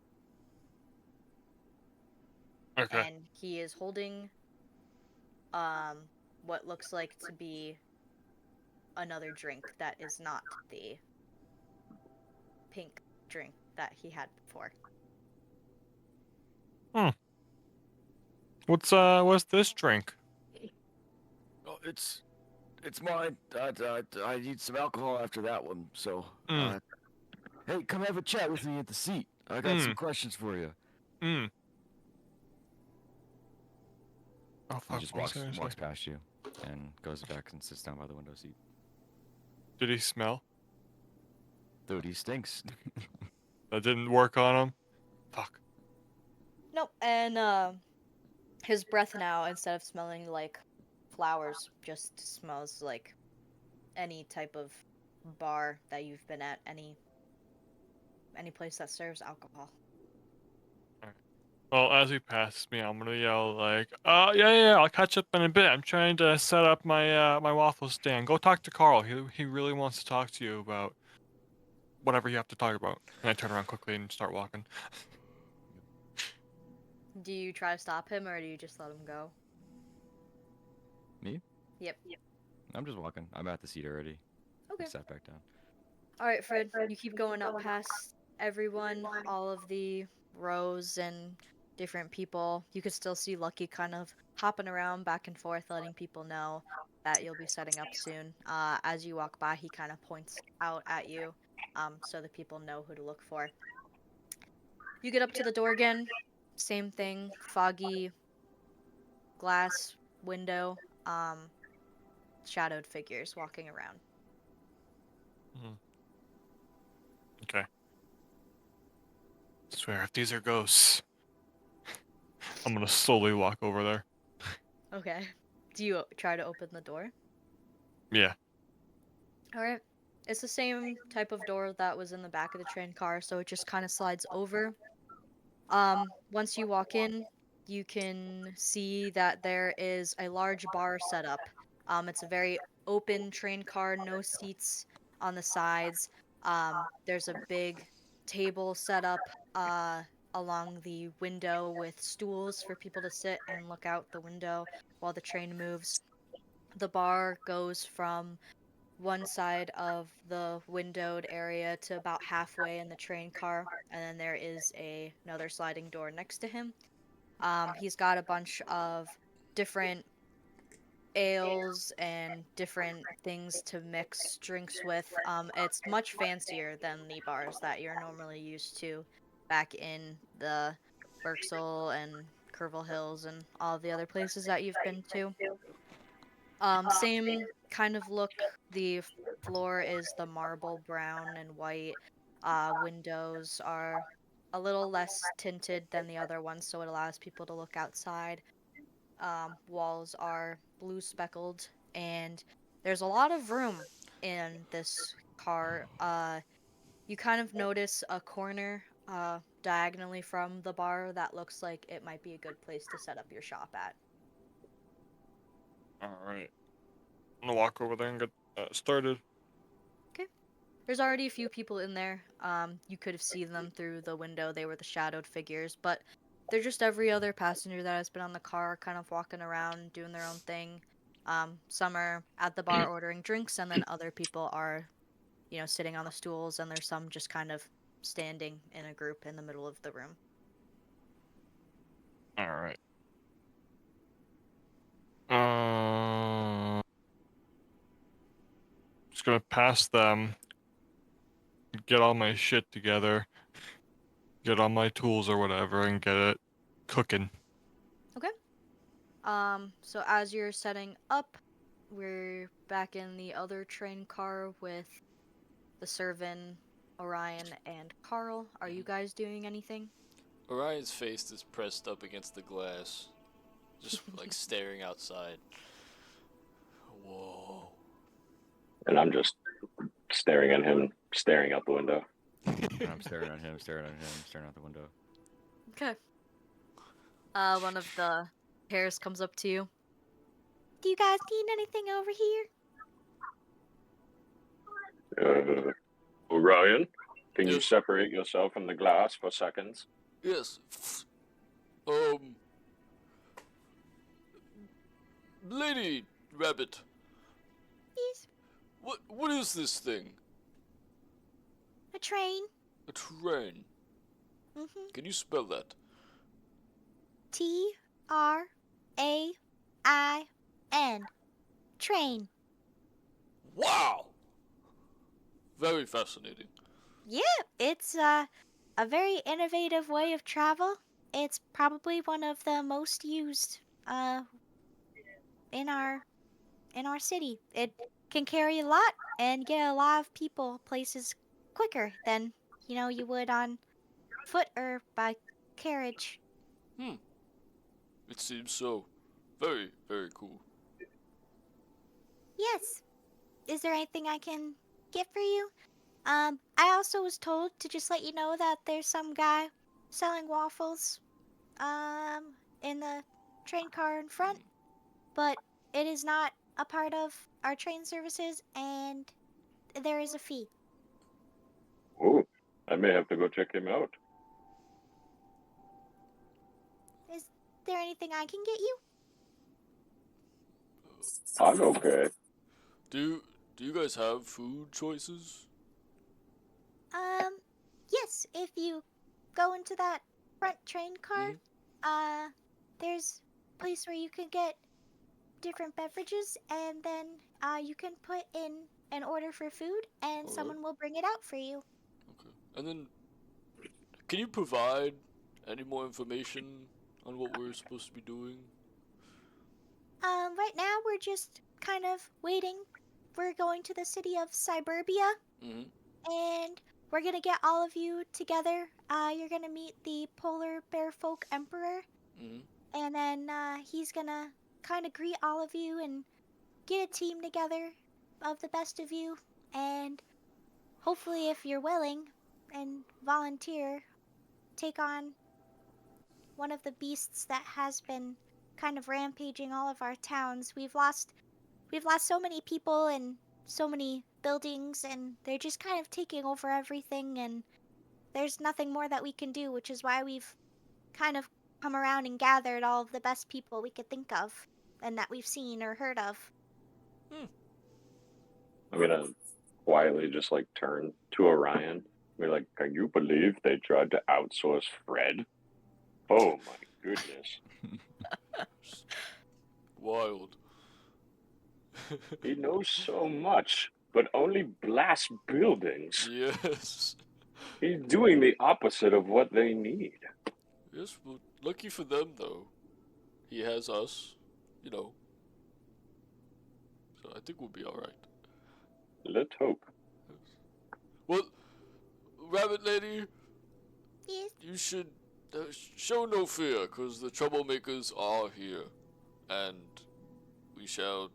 Okay. And he is holding um what looks like to be another drink that is not the pink drink that he had before. Hmm. What's this drink? Oh, it's mine. I need some alcohol after that one. So, Hmm. hey, come have a chat with me at the seat. I got some questions for you. Hmm. Oh He fuck, just what was I gonna say? walks past you and goes back and sits down by the window seat. Did he smell? Dude, he stinks. That didn't work on him? Fuck. Nope, and his breath now, instead of smelling like flowers, just smells like any type of bar that you've been at, any place that serves alcohol. Alright. Well, as he passes me, I'm gonna yell like, yeah, I'll catch up in a bit. I'm trying to set up my my waffle stand. Go talk to Carl. He really wants to talk to you about whatever you have to talk about." And I turn around quickly and start walking. Do you try to stop him or do you just let him go? Me? Yep. I'm just walking. I'm at the seat already. Okay. I sat back down. All right, Fred. You keep going up past everyone, all of the rows and different people. You could still see Lucky kind of hopping around back and forth, letting people know that you'll be setting up soon. As you walk by, he kind of points out at you, so that people know who to look for. You get up to the door again. Same thing. Foggy glass window. Shadowed figures walking around. Okay. Swear, if these are ghosts, I'm gonna slowly walk over there. Okay. Do you try to open the door? Yeah. Alright. It's the same type of door that was in the back of the train car, so it just kind of slides over. Once you walk in, you can see that there is a large bar set up. It's a very open train car, no seats on the sides. There's a big table set up along the window with stools for people to sit and look out the window while the train moves. The bar goes from one side of the windowed area to about halfway in the train car, and then there is another sliding door next to him. He's got a bunch of different ales and different things to mix drinks with. It's much fancier than the bars that you're normally used to back in the Berksel and Curville Hills and all the other places that you've been to. Same kind of look. The floor is the marble brown and white. Windows are a little less tinted than the other ones, so it allows people to look outside. Walls are blue speckled, and there's a lot of room in this car. You kind of notice a corner diagonally from the bar that looks like it might be a good place to set up your shop at. Alright. I'm gonna walk over there and get started. Okay. There's already a few people in there. You could have seen them through the window. They were the shadowed figures, but they're just every other passenger that has been on the car, kind of walking around, doing their own thing. Some are at the bar ordering drinks, and then other people are, sitting on the stools, and there's some just kind of standing in a group in the middle of the room. Alright. Just gonna pass them, get all my shit together, get all my tools or whatever, and get it cooking. Okay. So as you're setting up, we're back in the other train car with the cervan, Orion, and Carl. Are you guys doing anything? Orion's face is pressed up against the glass, just like staring outside. Whoa. And I'm just staring at him, staring out the window. And I'm staring at him, staring at him, staring out the window. Okay. One of the pairs comes up to you. Do you guys need anything over here? Orion, can you Yes. separate yourself from the glass for seconds? Yes. Lady Rabbit, Yes. what is this thing? A train. A train. Mm-hmm. Can you spell that? Train. Train. Wow! Very fascinating. Yeah, it's a very innovative way of travel. It's probably one of the most used in our city. It can carry a lot and get a lot of people places quicker than you would on foot or by carriage. It seems so. Very, very cool. Yes. Is there anything I can get for you? I also was told to just let you know that there's some guy selling waffles in the train car in front, but it is not a part of our train services, and there is a fee. Oh, I may have to go check him out. Is there anything I can get you? I'm okay. Do you guys have food choices? Yes, if you go into that front train car, Mhm. there's a place where you can get different beverages, and then you can put in an order for food, and Alright. someone will bring it out for you. Okay. And then, can you provide any more information on what we're supposed to be doing? Right now we're just kind of waiting. We're going to the city of Cyberbia, Mm-hmm. and we're gonna get all of you together. You're gonna meet the Polar Bear Folk Emperor, Mm-hmm. and then he's gonna kind of greet all of you and get a team together of the best of you, and hopefully, if you're willing and volunteer, take on one of the beasts that has been kind of rampaging all of our towns. We've lost so many people and so many buildings, and they're just kind of taking over everything, and there's nothing more that we can do, which is why we've kind of come around and gathered all of the best people we could think of and that we've seen or heard of. I'm gonna quietly just like turn to Orion. Be like, can you believe they tried to outsource Fred? Oh my goodness. Wild. He knows so much, but only blast buildings. Yes. He's doing the opposite of what they need. Yes, well, lucky for them though. He has us, you know. So I think we'll be alright. Let's hope. Well, Rabbit Lady, Yes. you should show no fear, cause the troublemakers are here, and we shall.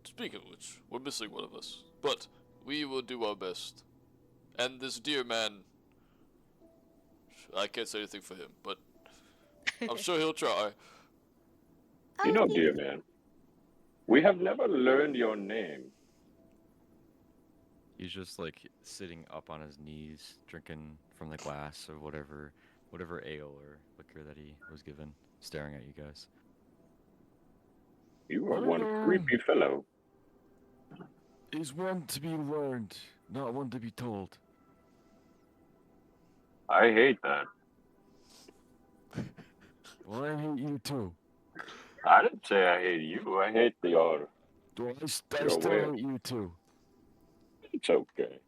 Speaking of which, we're missing one of us, but we will do our best. And this dear man, I can't say anything for him, but I'm sure he'll try. You Oh, know, thank dear you. man, we have never learned your name. He's just like sitting up on his knees, drinking from the glass of whatever ale or liquor that he was given, staring at you guys. You are My one name creepy fellow. is one to be learned, not one to be told. I hate that. Well, I hate you too. I didn't say I hate you. I hate your Well, I your still way of. hate you too. It's okay.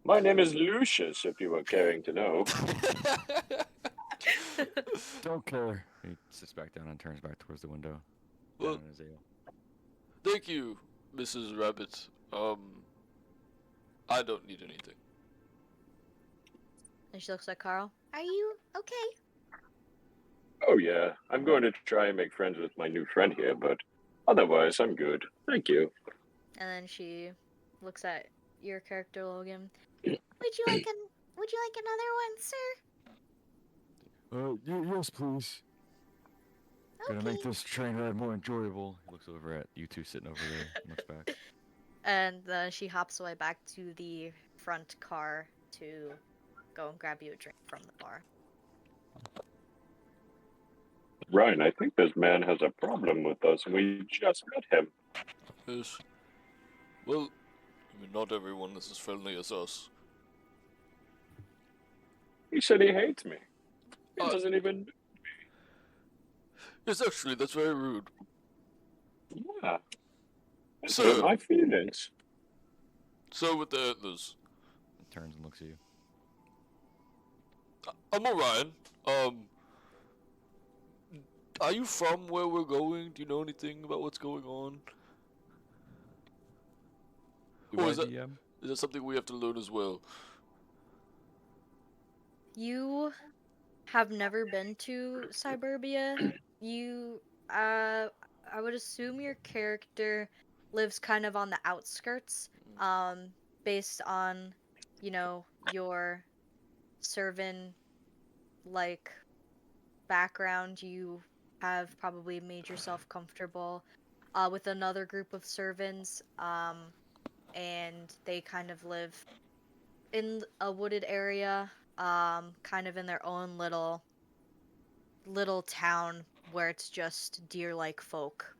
My name is Lucius, if you were caring to know. Don't care. He sits back down and turns back towards the window. Well, Down in his ale. thank you, Mrs. Rabbit. I don't need anything. And she looks at Carl. Are you okay? Oh yeah, I'm going to try and make friends with my new friend here, but otherwise I'm good. Thank you. And then she looks at your character, Logan. Would you like another one, sir? Yes, please. Gonna Okay. make this train ride more enjoyable. He looks over at you two sitting over there. And looks back. And she hops away back to the front car to go and grab you a drink from the bar. Ryan, I think this man has a problem with us, and we just met him. Yes. Well, I mean, not everyone is as friendly as us. He said he hates me. He Uh, doesn't even. Yes, actually, that's very rude. Yeah. It Sir. hurt my feelings. So with the antlers, He turns and looks at you. I'm Orion. Are you from where we're going? Do you know anything about what's going on? Or is that something we have to learn as well? You have never been to Cyberbia. You, I would assume your character lives kind of on the outskirts, based on, your cervan like background, you have probably made yourself comfortable with another group of servants, and they kind of live in a wooded area, kind of in their own little town where it's just deer-like folk.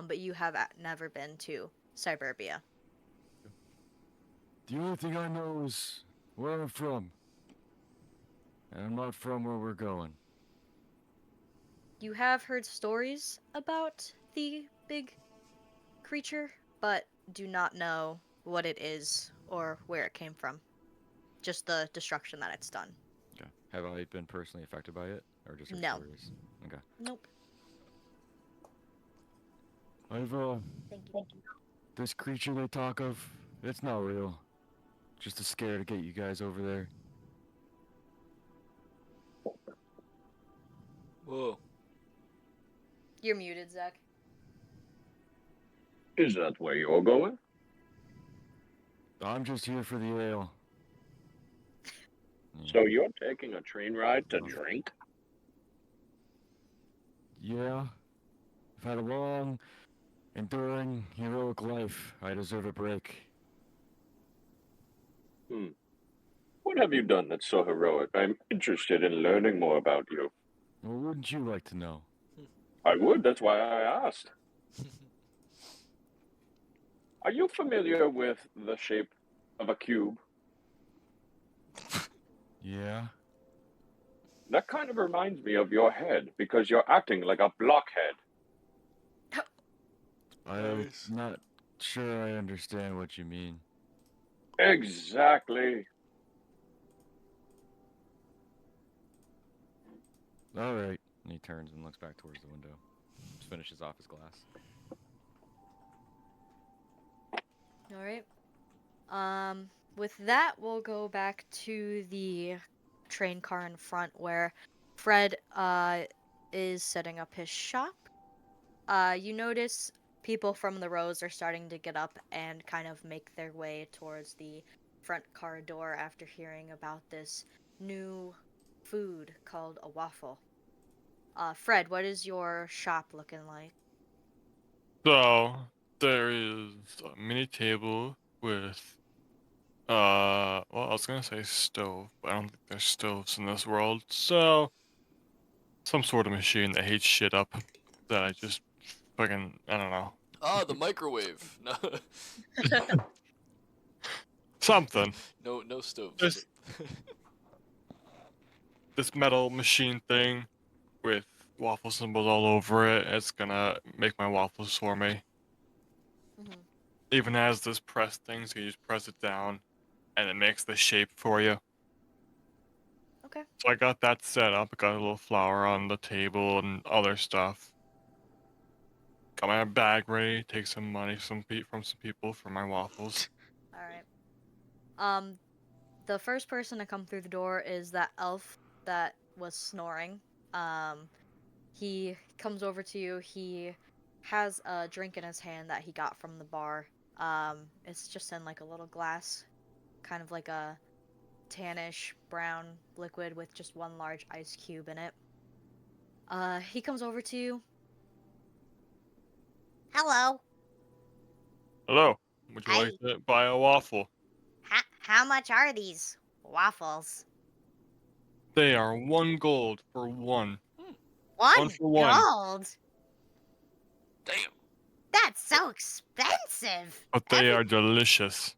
But you have never been to Suburbia. The only thing I know is where I'm from. And I'm not from where we're going. You have heard stories about the big creature, but do not know what it is or where it came from. Just the destruction that it's done. Okay. Have I been personally affected by it? Or just heard No. stories? Okay. Nope. I've, Thank you. this creature they talk of, it's not real. Just a scare to get you guys over there. Whoa. You're muted, Zach. Is that where you're going? I'm just here for the ale. So you're taking a train ride to drink? Yeah. I've had a long, enduring, heroic life. I deserve a break. What have you done that's so heroic? I'm interested in learning more about you. Well, wouldn't you like to know? I would, that's why I asked. Are you familiar with the shape of a cube? Yeah? That kind of reminds me of your head, because you're acting like a blockhead. I'm Nice. not sure I understand what you mean. Exactly. Alright. And he turns and looks back towards the window. Just finishes off his glass. Alright. With that, we'll go back to the train car in front where Fred, is setting up his shop. You notice people from the rows are starting to get up and kind of make their way towards the front car door after hearing about this new food called a waffle. Fred, what is your shop looking like? So there is a mini table with well, I was gonna say stove, but I don't think there's stoves in this world. So some sort of machine that heats shit up that I just fucking I don't know. Ah, the microwave. No, Something. no stoves. Just this metal machine thing with waffle symbols all over it. It's gonna make my waffles for me. Mhm. Even has this press thing, so you just press it down and it makes the shape for you. Okay. So I got that set up. I got a little flour on the table and other stuff. Got my bag ready. Take some money from some people for my waffles. All right. The first person to come through the door is that elf that was snoring. Um, he comes over to you. He has a drink in his hand that he got from the bar. It's just in like a little glass, kind of like a tannish brown liquid with just one large ice cube in it. He comes over to you. Hello. Hello. Would you Hi. like to buy a waffle? How much are these waffles? They are 1 gold for one. One One for one. gold. Damn. That's so expensive. But they are delicious.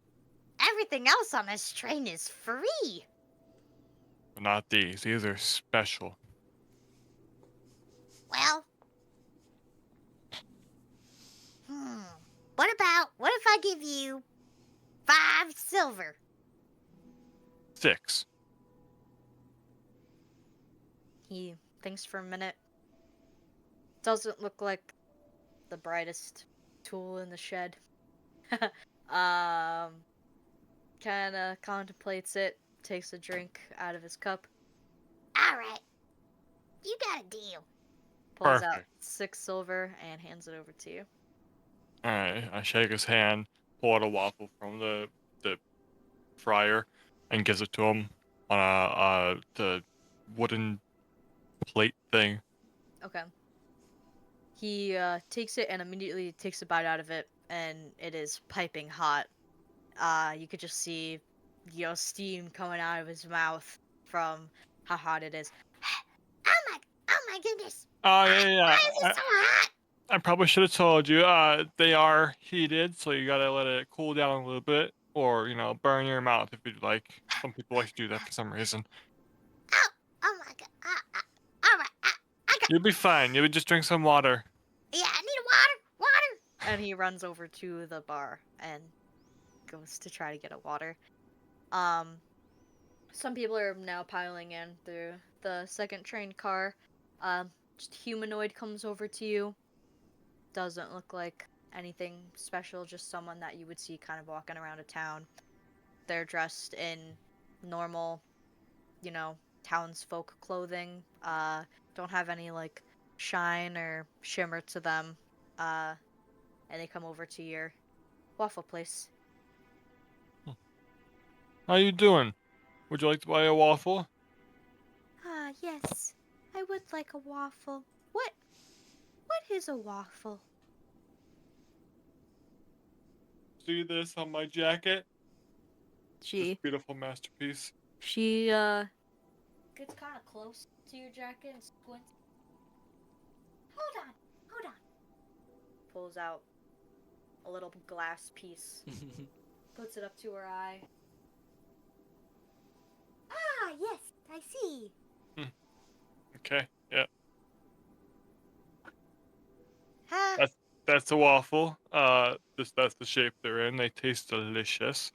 Everything else on this train is free. But not these. These are special. Well, what if I give you 5 silver? 6. He thinks for a minute. Doesn't look like the brightest tool in the shed. Kinda contemplates it, takes a drink out of his cup. Alright, you got a deal. Pulls out Perfect. 6 silver and hands it over to you. Alright. I shake his hand, pull out a waffle from the fryer, and gives it to him on the wooden plate thing. Okay. He takes it and immediately takes a bite out of it, and it is piping hot. You could just see, steam coming out of his mouth from how hot it is. Oh my goodness! Oh yeah. Why is it so hot? I probably should have told you. They are heated, so you gotta let it cool down a little bit, or burn your mouth if you'd like. Some people like to do that for some reason. Oh my god! All right, I got. You'll be fine. You'll just drink some water. Yeah, I need water. And he runs over to the bar and goes to try to get a water. Some people are now piling in through the second train car. Just humanoid comes over to you. Doesn't look like anything special, just someone that you would see kind of walking around a town. They're dressed in normal, townsfolk clothing. Don't have any like shine or shimmer to them. And they come over to your waffle place. How you doing? Would you like to buy a waffle? Yes. I would like a waffle. What is a waffle? See this on my jacket? This She beautiful masterpiece. gets kind of close to your jacket and squints. Hold on. Pulls out a little glass piece. Puts it up to her eye. Ah, yes, I see. Okay, yeah. Ah, That's a waffle. That's the shape they're in. They taste delicious.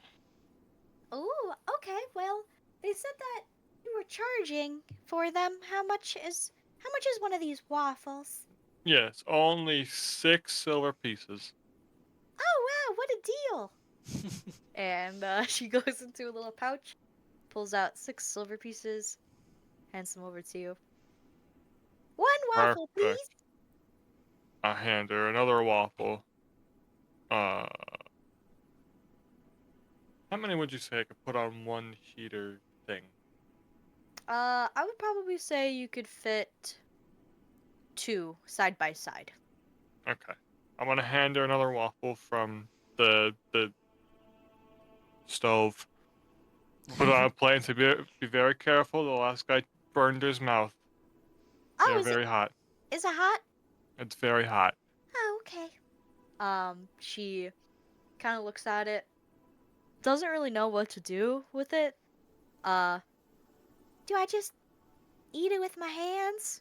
oh, okay. Well, they said that you were charging for them. How much is one of these waffles? Yes, only 6 silver pieces. Oh wow, what a deal! And she goes into a little pouch, pulls out 6 silver pieces, hands them over to you. One waffle, Perfect. please. I hand her another waffle. How many would you say I could put on one heater thing? I would probably say you could fit 2 side by side. Okay. I'm gonna hand her another waffle from the stove. Put it on a plate and say, be very careful. The last guy burned his mouth. Oh, They're very hot. is it hot? It's very hot. Oh, okay. She kind of looks at it. Doesn't really know what to do with it. Do I just eat it with my hands?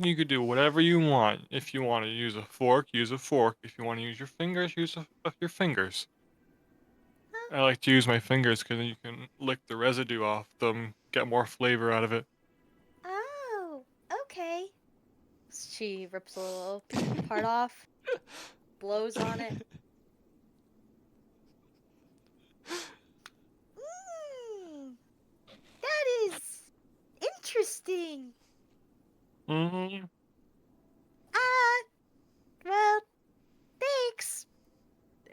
You could do whatever you want. If you want to use a fork, use a fork. If you want to use your fingers, use your fingers. I like to use my fingers because then you can lick the residue off them, get more flavor out of it. Oh, okay. She rips a little part off, blows on it. Mmm, that is interesting. Mm-hmm. Well, thanks.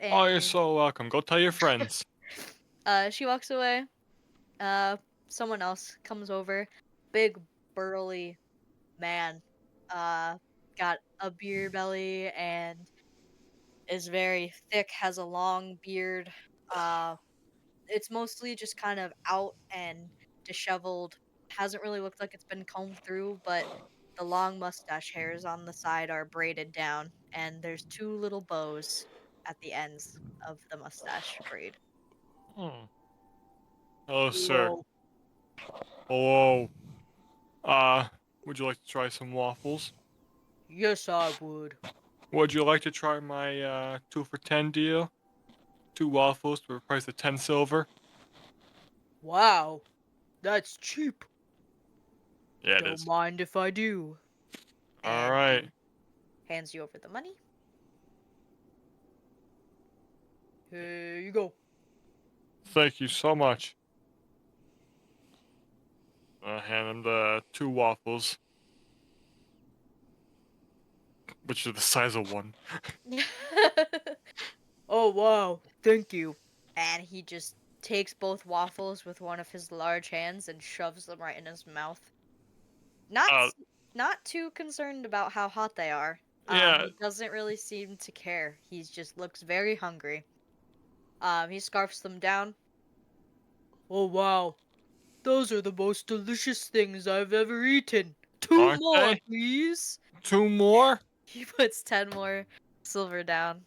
Oh, you're And so welcome. Go tell your friends. she walks away. Someone else comes over. Big, burly man. Got a beer belly and is very thick, has a long beard. Uh, it's mostly just kind of out and disheveled. Hasn't really looked like it's been combed through, but the long mustache hairs on the side are braided down, and there's 2 little bows at the ends of the mustache braid. Hmm. Hello, sir. Whoa. Hello. Would you like to try some waffles? Yes, I would. Would you like to try my 2 for 10 deal? 2 waffles for a price of 10 silver? Wow, that's cheap. Yeah, it Don't is. mind if I do. All And right. he hands you over the money. Here you go. Thank you so much. I hand him the 2 waffles, which are the size of one. Oh, wow. Thank you. And he just takes both waffles with one of his large hands and shoves them right in his mouth. Not Uh, not too concerned about how hot they are. Yeah. He doesn't really seem to care. He just looks very hungry. He scarfs them down. Oh wow, those are the most delicious things I've ever eaten. 2 Aren't more, they? please. 2 more? He puts 10 more silver down.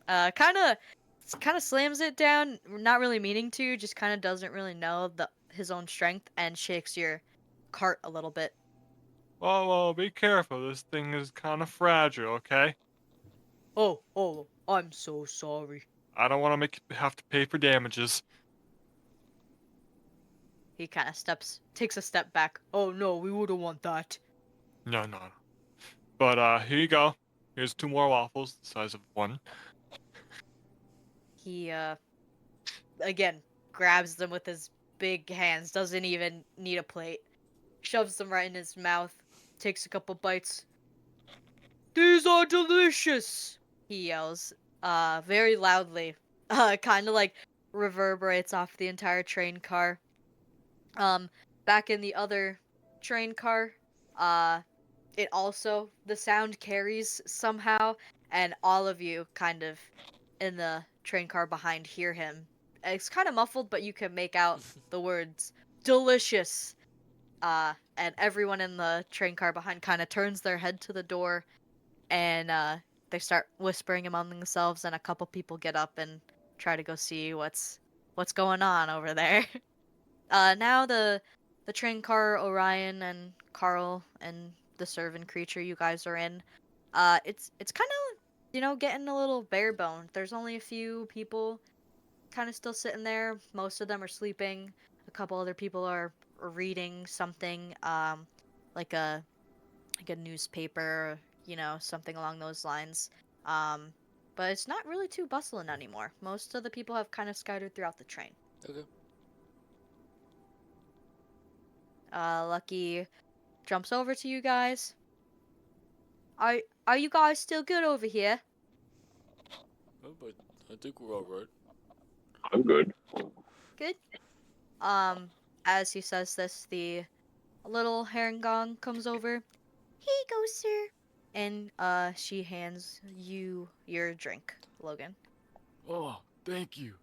Kind of slams it down, not really meaning to, just kind of doesn't really know his own strength and shakes your cart a little bit. Whoa, be careful. This thing is kind of fragile, okay? Oh, I'm so sorry. I don't want to make you have to pay for damages. He kind of takes a step back. Oh no, we wouldn't want that. No. But here you go. Here's 2 more waffles, the size of one. He again grabs them with his big hands, doesn't even need a plate. Shoves them right in his mouth, takes a couple bites. These are delicious, he yells, very loudly. Kind of like reverberates off the entire train car. Back in the other train car, it also, the sound carries somehow, and all of you kind of in the train car behind hear him. It's kind of muffled, but you can make out the words delicious. And everyone in the train car behind kind of turns their head to the door, and they start whispering among themselves, and a couple people get up and try to go see what's going on over there. Now the train car, Orion and Carl and the servant creature you guys are in, it's kind of, getting a little bare boned. There's only a few people kind of still sitting there. Most of them are sleeping. A couple other people are reading something, like a newspaper, something along those lines. Um, but it's not really too bustling anymore. Most of the people have kind of scattered throughout the train. Okay. Lucky jumps over to you guys. Are you guys still good over here? Oh, but I think we're all right. I'm good. Good. As he says this, the little herringgong comes over. Here you go, sir. And she hands you your drink, Logan. Oh, thank you.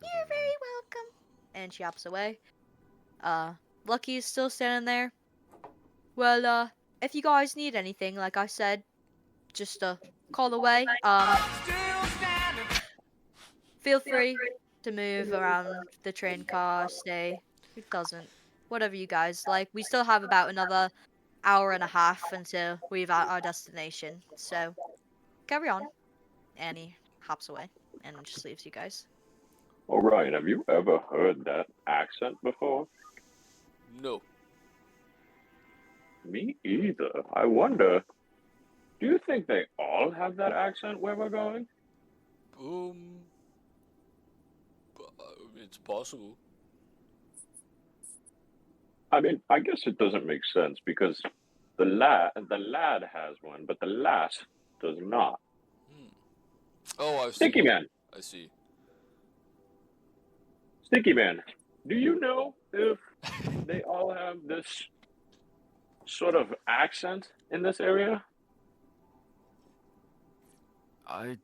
You're very welcome. And she hops away. Lucky is still standing there. Well, if you guys need anything, like I said, just call away. Feel free to move around the train car, stay. It doesn't. Whatever you guys like. We still have about another hour and a half until we've at our destination. So carry on. And he hops away and just leaves you guys. Orion, have you ever heard that accent before? No. Me either. I wonder, do you think they all have that accent where we're going? It's possible. I mean, I guess it doesn't make sense because the lad has one, but the lass does not. Oh, I see. Sticky Man, I see. Sticky Man, do you know if they all have this sort of accent in this area? I'm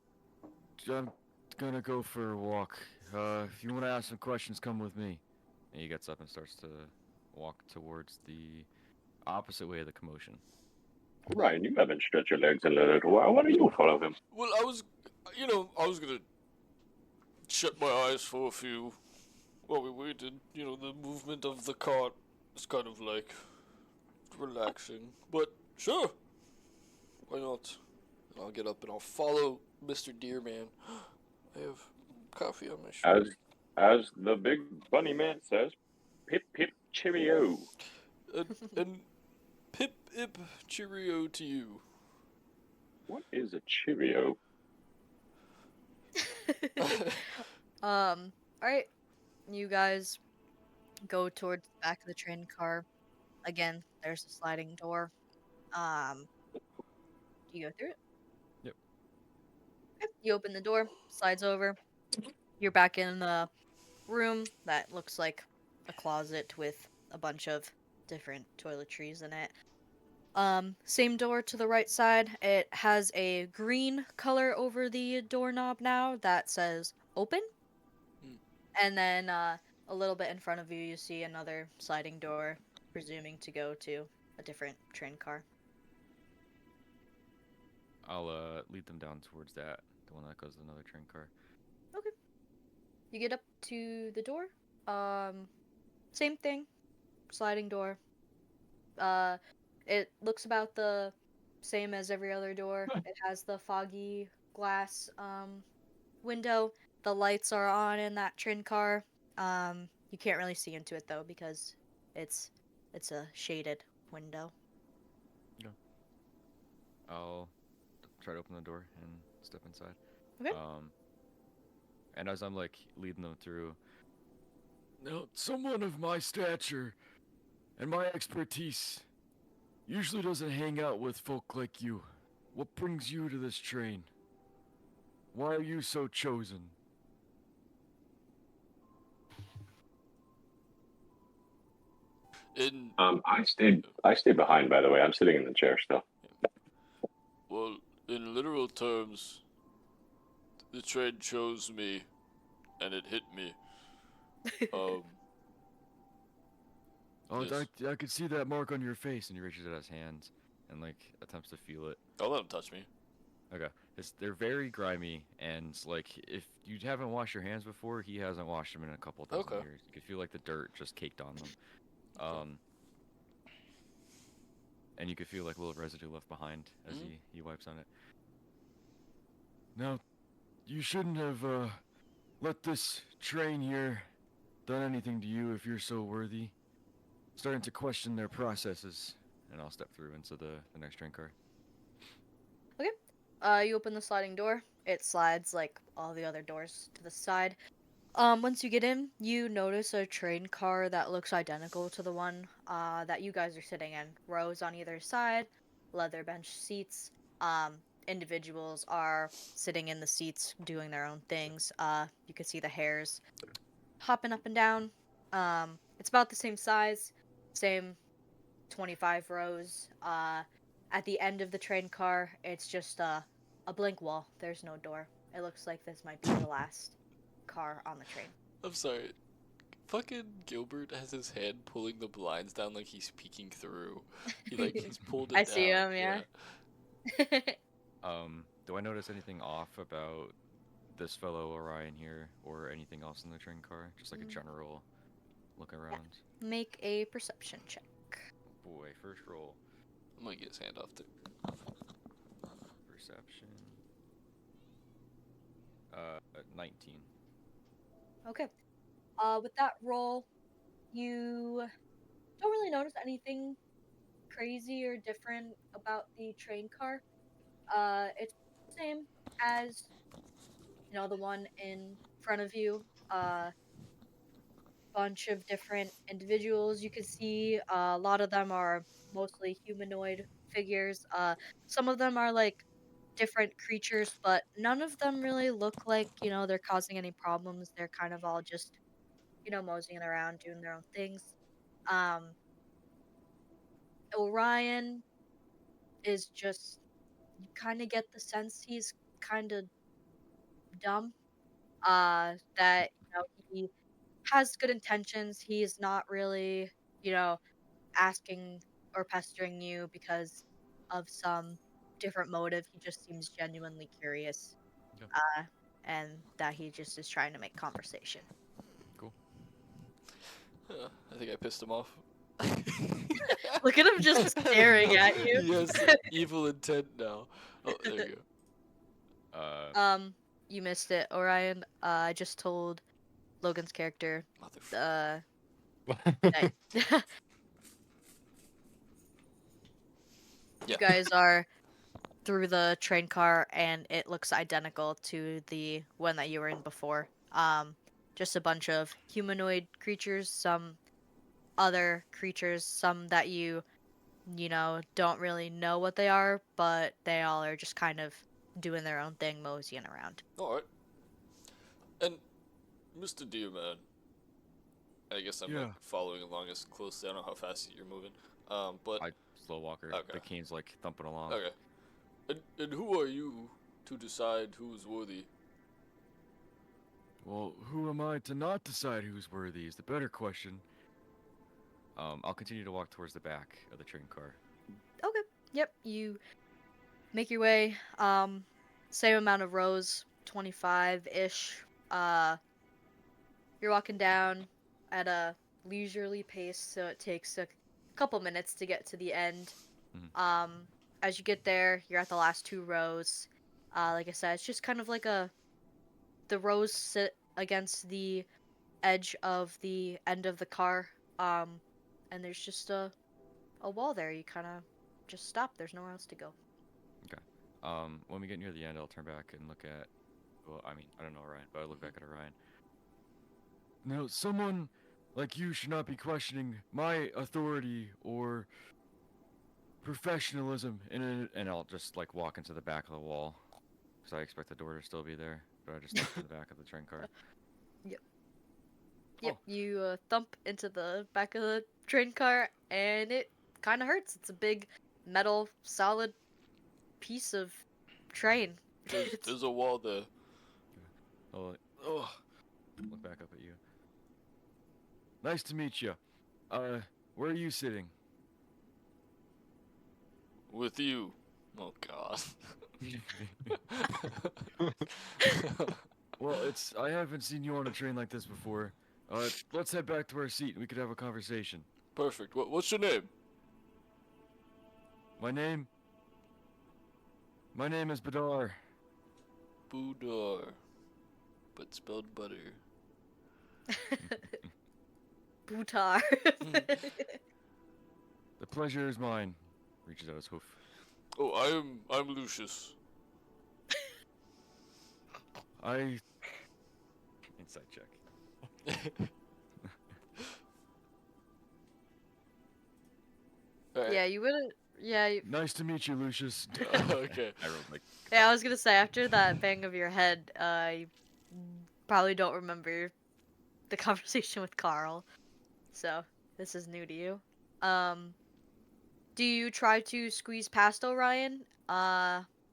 gonna go for a walk. If you want to ask some questions, come with me. And he gets up and starts to walk towards the opposite way of the commotion. Ryan, you haven't stretched your legs in a little while. Why don't you follow him? Well, I was gonna shut my eyes for a few while we waited. The movement of the cart is kind of like relaxing. But sure, why not? And I'll get up and I'll follow Mr. Deerman. I have coffee on my shirt. As the big bunny man says, pip pip cheerio. And pip ip cheerio to you. What is a cheerio? Alright. You guys go towards the back of the train car. Again, there's a sliding door. Do you go through it? Yep. Okay. You open the door, slides over. You're back in the room that looks like a closet with a bunch of different toiletries in it. Same door to the right side. It has a green color over the doorknob now that says open. Hmm. And then a little bit in front of you, you see another sliding door, presuming to go to a different train car. I'll lead them down towards that, the one that goes to another train car. Okay. You get up to the door. Same thing, sliding door. Uh, it looks about the same as every other door. It has the foggy glass window. The lights are on in that train car. You can't really see into it though because it's it's a shaded window. I'll try to open the door and step inside. Okay. And as I'm like leading them through, now someone of my stature and my expertise usually doesn't hang out with folk like you. What brings you to this train? Why are you so chosen? In I stayed behind, by the way. I'm sitting in the chair still. well, in literal terms, the train chose me, and it hit me. Um, Oh, Yes. I could see that mark on your face. And he reaches out his hands and like attempts to feel it. I'll let him touch me. Okay. They're very grimy, and like if you haven't washed your hands before, he hasn't washed them in a couple dozen Okay. years. You can feel like the dirt just caked on them. And you could feel like a little residue left behind as he wipes on it. Now, you shouldn't have let this train here done anything to you if you're so worthy. Starting to question their processes, and I'll step through into the next train car. You open the sliding door. It slides like all the other doors to the side. Once you get in, you notice a train car that looks identical to the one that you guys are sitting in. Rows on either side, leather bench seats. Individuals are sitting in the seats doing their own things. You can see the hairs hopping up and down. It's about the same size, same 25 rows. At the end of the train car, it's just a blank wall. There's no door. It looks like this might be the last car on the train. I'm sorry. Fucking Gilbert has his hand pulling the blinds down like he's peeking through. He's pulled it I down. see him, yeah. Do I notice anything off about this fellow Orion here, or anything else in the train car? Just like a general look around. Make a perception check. Boy, first roll. I'm gonna get his hand off too. Perception. 19. Okay. With that roll, you don't really notice anything crazy or different about the train car. It's the same as the one in front of you. Bunch of different individuals you can see. A lot of them are mostly humanoid figures. Some of them are like different creatures, but none of them really look like they're causing any problems. They're kind of all just moseying around, doing their own things. Um, Orion is just you kind of get the sense he's kind of dumb. That he has good intentions. He's not really asking or pestering you because of some different motive. He just seems genuinely curious, Okay. and that he just is trying to make conversation. Cool. I think I pissed him off. Look at him just staring at you. He has evil intent now. Oh, there you go. You missed it, Orion. I just told Logan's character that you Yeah. guys are through the train car, and it looks identical to the one that you were in before. Just a bunch of humanoid creatures, some other creatures, some that you don't really know what they are, but they all are just kind of doing their own thing, moseying around. Alright. And Mr. Deerman, I guess I'm Yeah. like following along as closely. I don't know how fast you're moving. But I slow walker. Okay. The cane's like thumping along. okay. And who are you to decide who's worthy? Well, who am I to not decide who's worthy is the better question. I'll continue to walk towards the back of the train car. Okay. Yep. You make your way. Same amount of rows, 25-ish. You're walking down at a leisurely pace, so it takes a couple minutes to get to the end. Mhm. As you get there, you're at the last 2 rows. Like I said, it's just kind of like the rows sit against the edge of the end of the car. And there's just a wall there. You kind of just stop. There's nowhere else to go. When we get near the end, I'll turn back and look at. Well, I mean, I don't know Orion, but I look back at Orion. Now, someone like you should not be questioning my authority or professionalism and I'll just like walk into the back of the wall because I expect the door to still be there, but I just look to the back of the train car. Yep, Oh. you thump into the back of the train car, and it kind of hurts. It's a big metal, solid piece of train. There's a wall there. Oh, look back up at you. Nice to meet you. Where are you sitting? With you. Oh God. Well, I haven't seen you on a train like this before. Let's head back to our seat and we could have a conversation. Perfect. What's your name? My name is Badar. Budar. But spelled butter. Bootar. The pleasure is mine. Reaches out his hoof. Oh, I'm Lucius. Insight check. Alright. Yeah, you wouldn't. Yeah, Nice to meet you, Lucius. Okay. I rolled like. yeah. I was gonna say after that bang of your head, you probably don't remember the conversation with Carl, so this is new to you. Do you try to squeeze past Orion?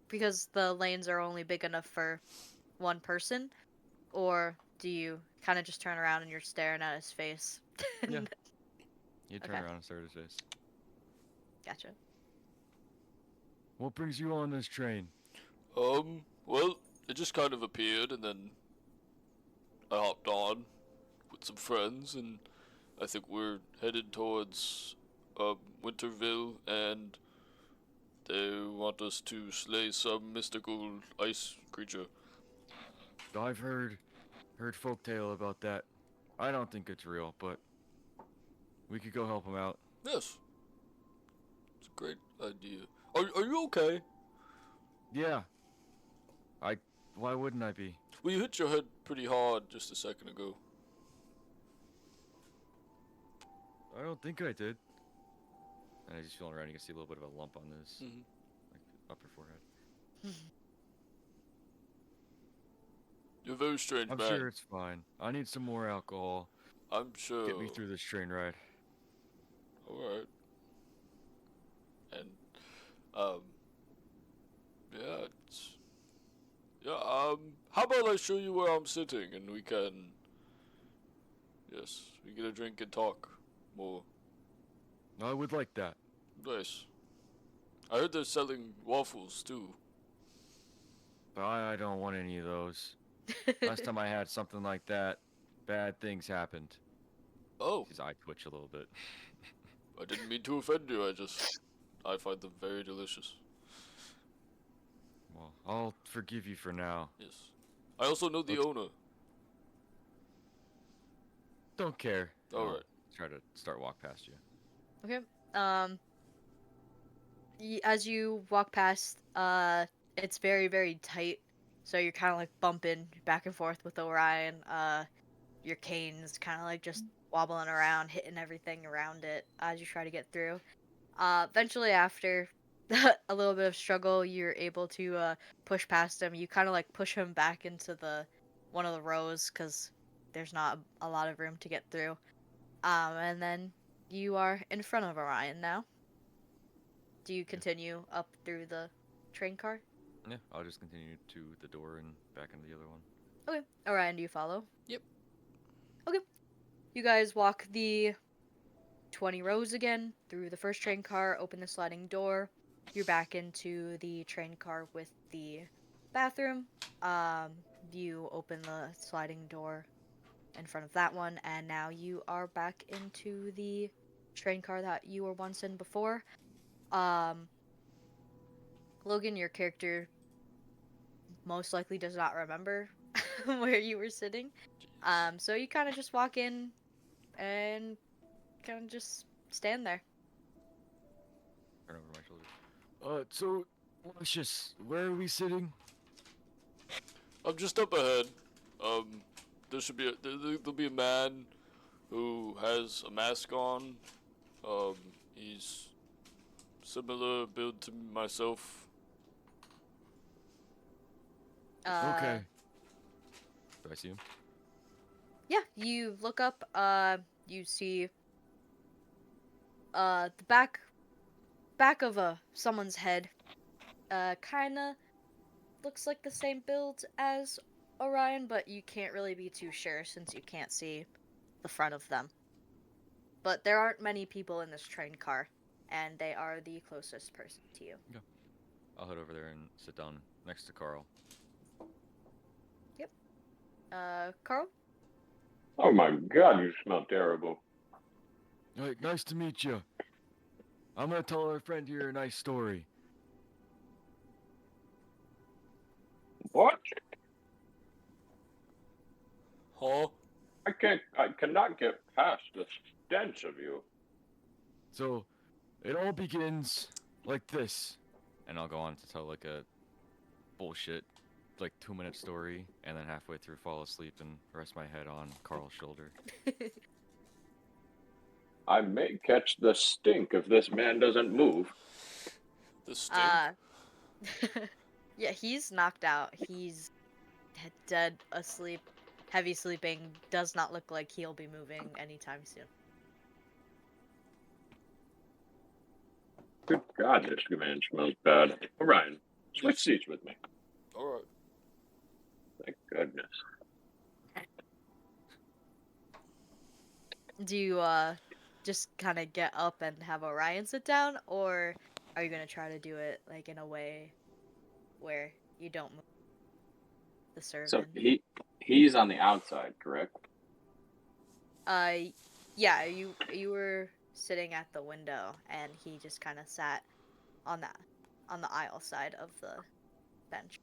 Because the lanes are only big enough for one person, or do you kind of just turn around and you're staring at his face? Yeah. You turn Okay. around and stare at his face. Gotcha. What brings you on this train? Well, it just kind of appeared, and then I hopped on with some friends, and I think we're headed towards Winterville, and they want us to slay some mystical ice creature. I've heard folktale about that. I don't think it's real, but we could go help him out. Yes, it's a great idea. Are you okay? Yeah. Why wouldn't I be? Well, you hit your head pretty hard just a second ago. I don't think I did. And as he's feeling around, you can see a little bit of a lump on his Mm-hmm. like upper forehead. You're a very strange I'm man. sure it's fine. I need some more alcohol. I'm sure. Get me through this train ride. Alright. And, yeah, how about I show you where I'm sitting and we can, yes, we get a drink and talk more. I would like that. Nice. I heard they're selling waffles too. But I don't want any of those. Last time I had something like that, bad things happened. Oh, His eye twitch a little bit. I didn't mean to offend you, I find them very delicious. Well, I'll forgive you for now. Yes. I also know the Let's- owner. Don't care. Alright. Try to start walk past you. Okay. As you walk past, it's very, very tight. So you're kind of like bumping back and forth with Orion. Your cane's kind of like just wobbling around, hitting everything around it as you try to get through. Eventually, after a little bit of struggle, you're able to push past him. You kind of like push him back into one of the rows because there's not a lot of room to get through. And then you are in front of Orion now. Do you continue up through the train car? Yeah, I'll just continue to the door and back into the other one. Okay. Orion, do you follow? Yep. Okay. You guys walk the 20 rows again through the first train car, open the sliding door. You're back into the train car with the bathroom. You open the sliding door in front of that one, and now you are back into the train car that you were once in before. Logan, your character most likely does not remember where you were sitting. Jeez. So you kind of just walk in and kind of just stand there. Turn over my shoulder. So, Lucius, where are we sitting? I'm just up ahead. There should be there'll be a man who has a mask on. He's similar build to myself. Okay. Do I see him? Yeah, you look up, you see the back of someone's head. Kinda looks like the same build as Orion, but you can't really be too sure since you can't see the front of them. But there aren't many people in this train car, and they are the closest person to you. I'll head over there and sit down next to Carl. Yep. Carl? Oh my God, you smell terrible. Alright, nice to meet you. I'm gonna tell our friend here a nice story. What? Huh? I cannot get past the stench of you. So, it all begins like this. And I'll go on to tell like a bullshit, like 2-minute story, and then halfway through fall asleep and rest my head on Carl's shoulder. I may catch the stink if this man doesn't move. The stink? Yeah, he's knocked out. He's dead asleep, heavy sleeping. Does not look like he'll be moving anytime soon. Good God, this man smells bad. Orion, switch seats with me. Alright. Thank goodness. Do you just kind of get up and have Orion sit down, or are you gonna try to do it like in a way where you don't move the servant? So he's on the outside, correct? Yeah, you were sitting at the window, and he just kind of sat on the aisle side of the bench.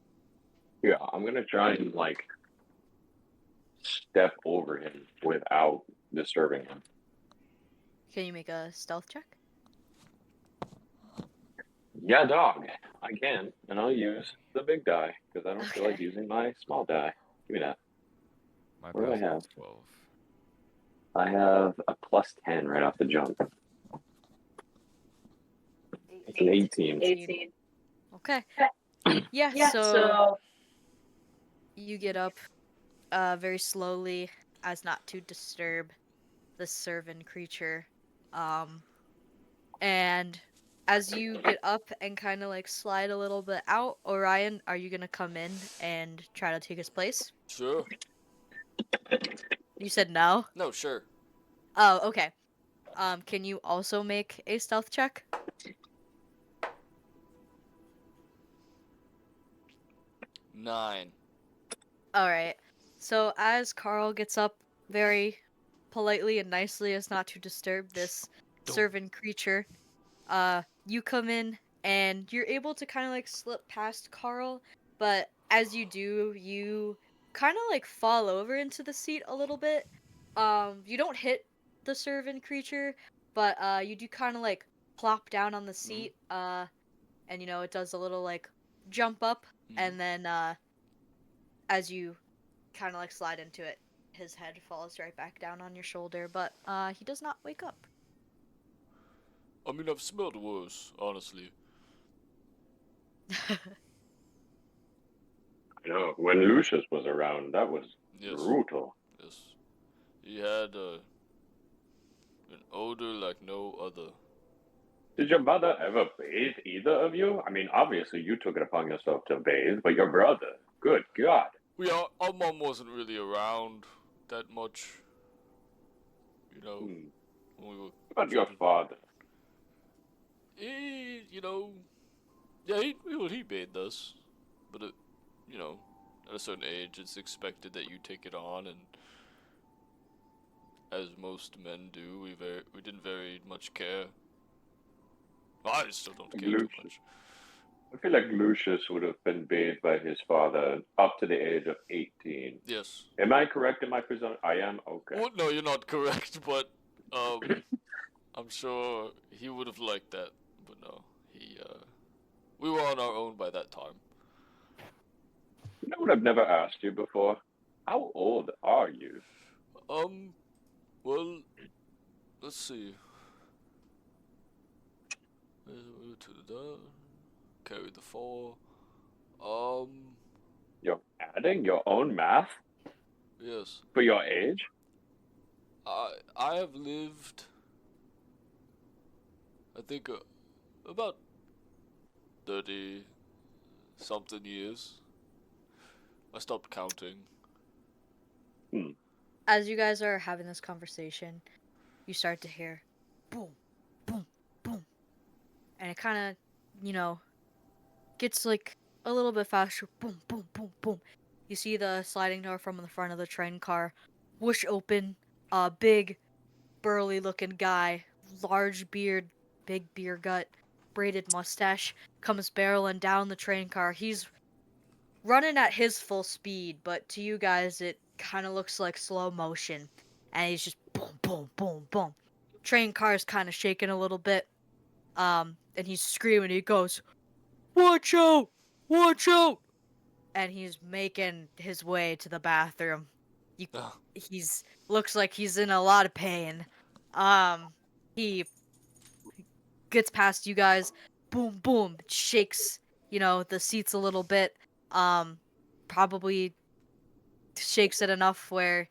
Yeah, I'm gonna try and like step over him without disturbing him. Can you make a stealth check? Yeah, dog. I can, and I'll use the big die because I don't feel like Okay. using my small die. Give me that. My What do I pass have? is 12. I have a +10 right off the jump. It's an 18. Okay. Yeah, so you get up very slowly as not to disturb the servant creature. And as you get up and kind of like slide a little bit out, Orion, are you gonna come in and try to take his place? Sure. You said no? No, sure. Oh, okay. Can you also make a stealth check? 9. Alright. So as Carl gets up very politely and nicely as not to disturb this servant creature, you come in and you're able to kind of like slip past Carl, but as you do, you kind of like fall over into the seat a little bit. You don't hit the servant creature, but you do kind of like plop down on the seat, and it does a little like jump up, and then as you kind of like slide into it, his head falls right back down on your shoulder, but he does not wake up. I mean, I've smelled worse, honestly. I know. When Lucius was around, that was Yes. brutal. Yes. He had an Odor like no other. Did your mother ever bathe either of you? I mean, obviously you took it upon yourself to bathe, but your brother, good God. Our mom wasn't really around that much. You know, when we were What about your children. father? You know, yeah, he bathed us, but you know, at a certain age, it's expected that you take it on, and as most men do, we didn't very much care. I still don't care too much. I feel like Lucius would have been bathed by his father up to the age of 18. Yes. Am I correct in my presumption? I am? Okay. Well, no, you're not correct, but I'm sure he would have liked that. But no, we were on our own by that time. You know what I've never asked you before? How old are you? Well, let's see. To the down, carry the 4. You're adding your own math Yes. for your age? I have lived, I think, about 30 something years. I stopped counting. As you guys are having this conversation, you start to hear boom, boom, boom. And it kind of, gets like a little bit faster. Boom, boom, boom, boom. You see the sliding door from the front of the train car whoosh open. A big, burly looking guy, large beard, big beer gut, braided mustache, comes barreling down the train car. He's running at his full speed, but to you guys, it kind of looks like slow motion. And he's just boom, boom, boom, boom. Train car's kind of shaking a little bit. And he's screaming. He goes, "Watch out! Watch out!" And he's making his way to the bathroom. He's looks like he's in a lot of pain. He gets past you guys. Boom, boom. Shakes, the seats a little bit. Probably shakes it enough where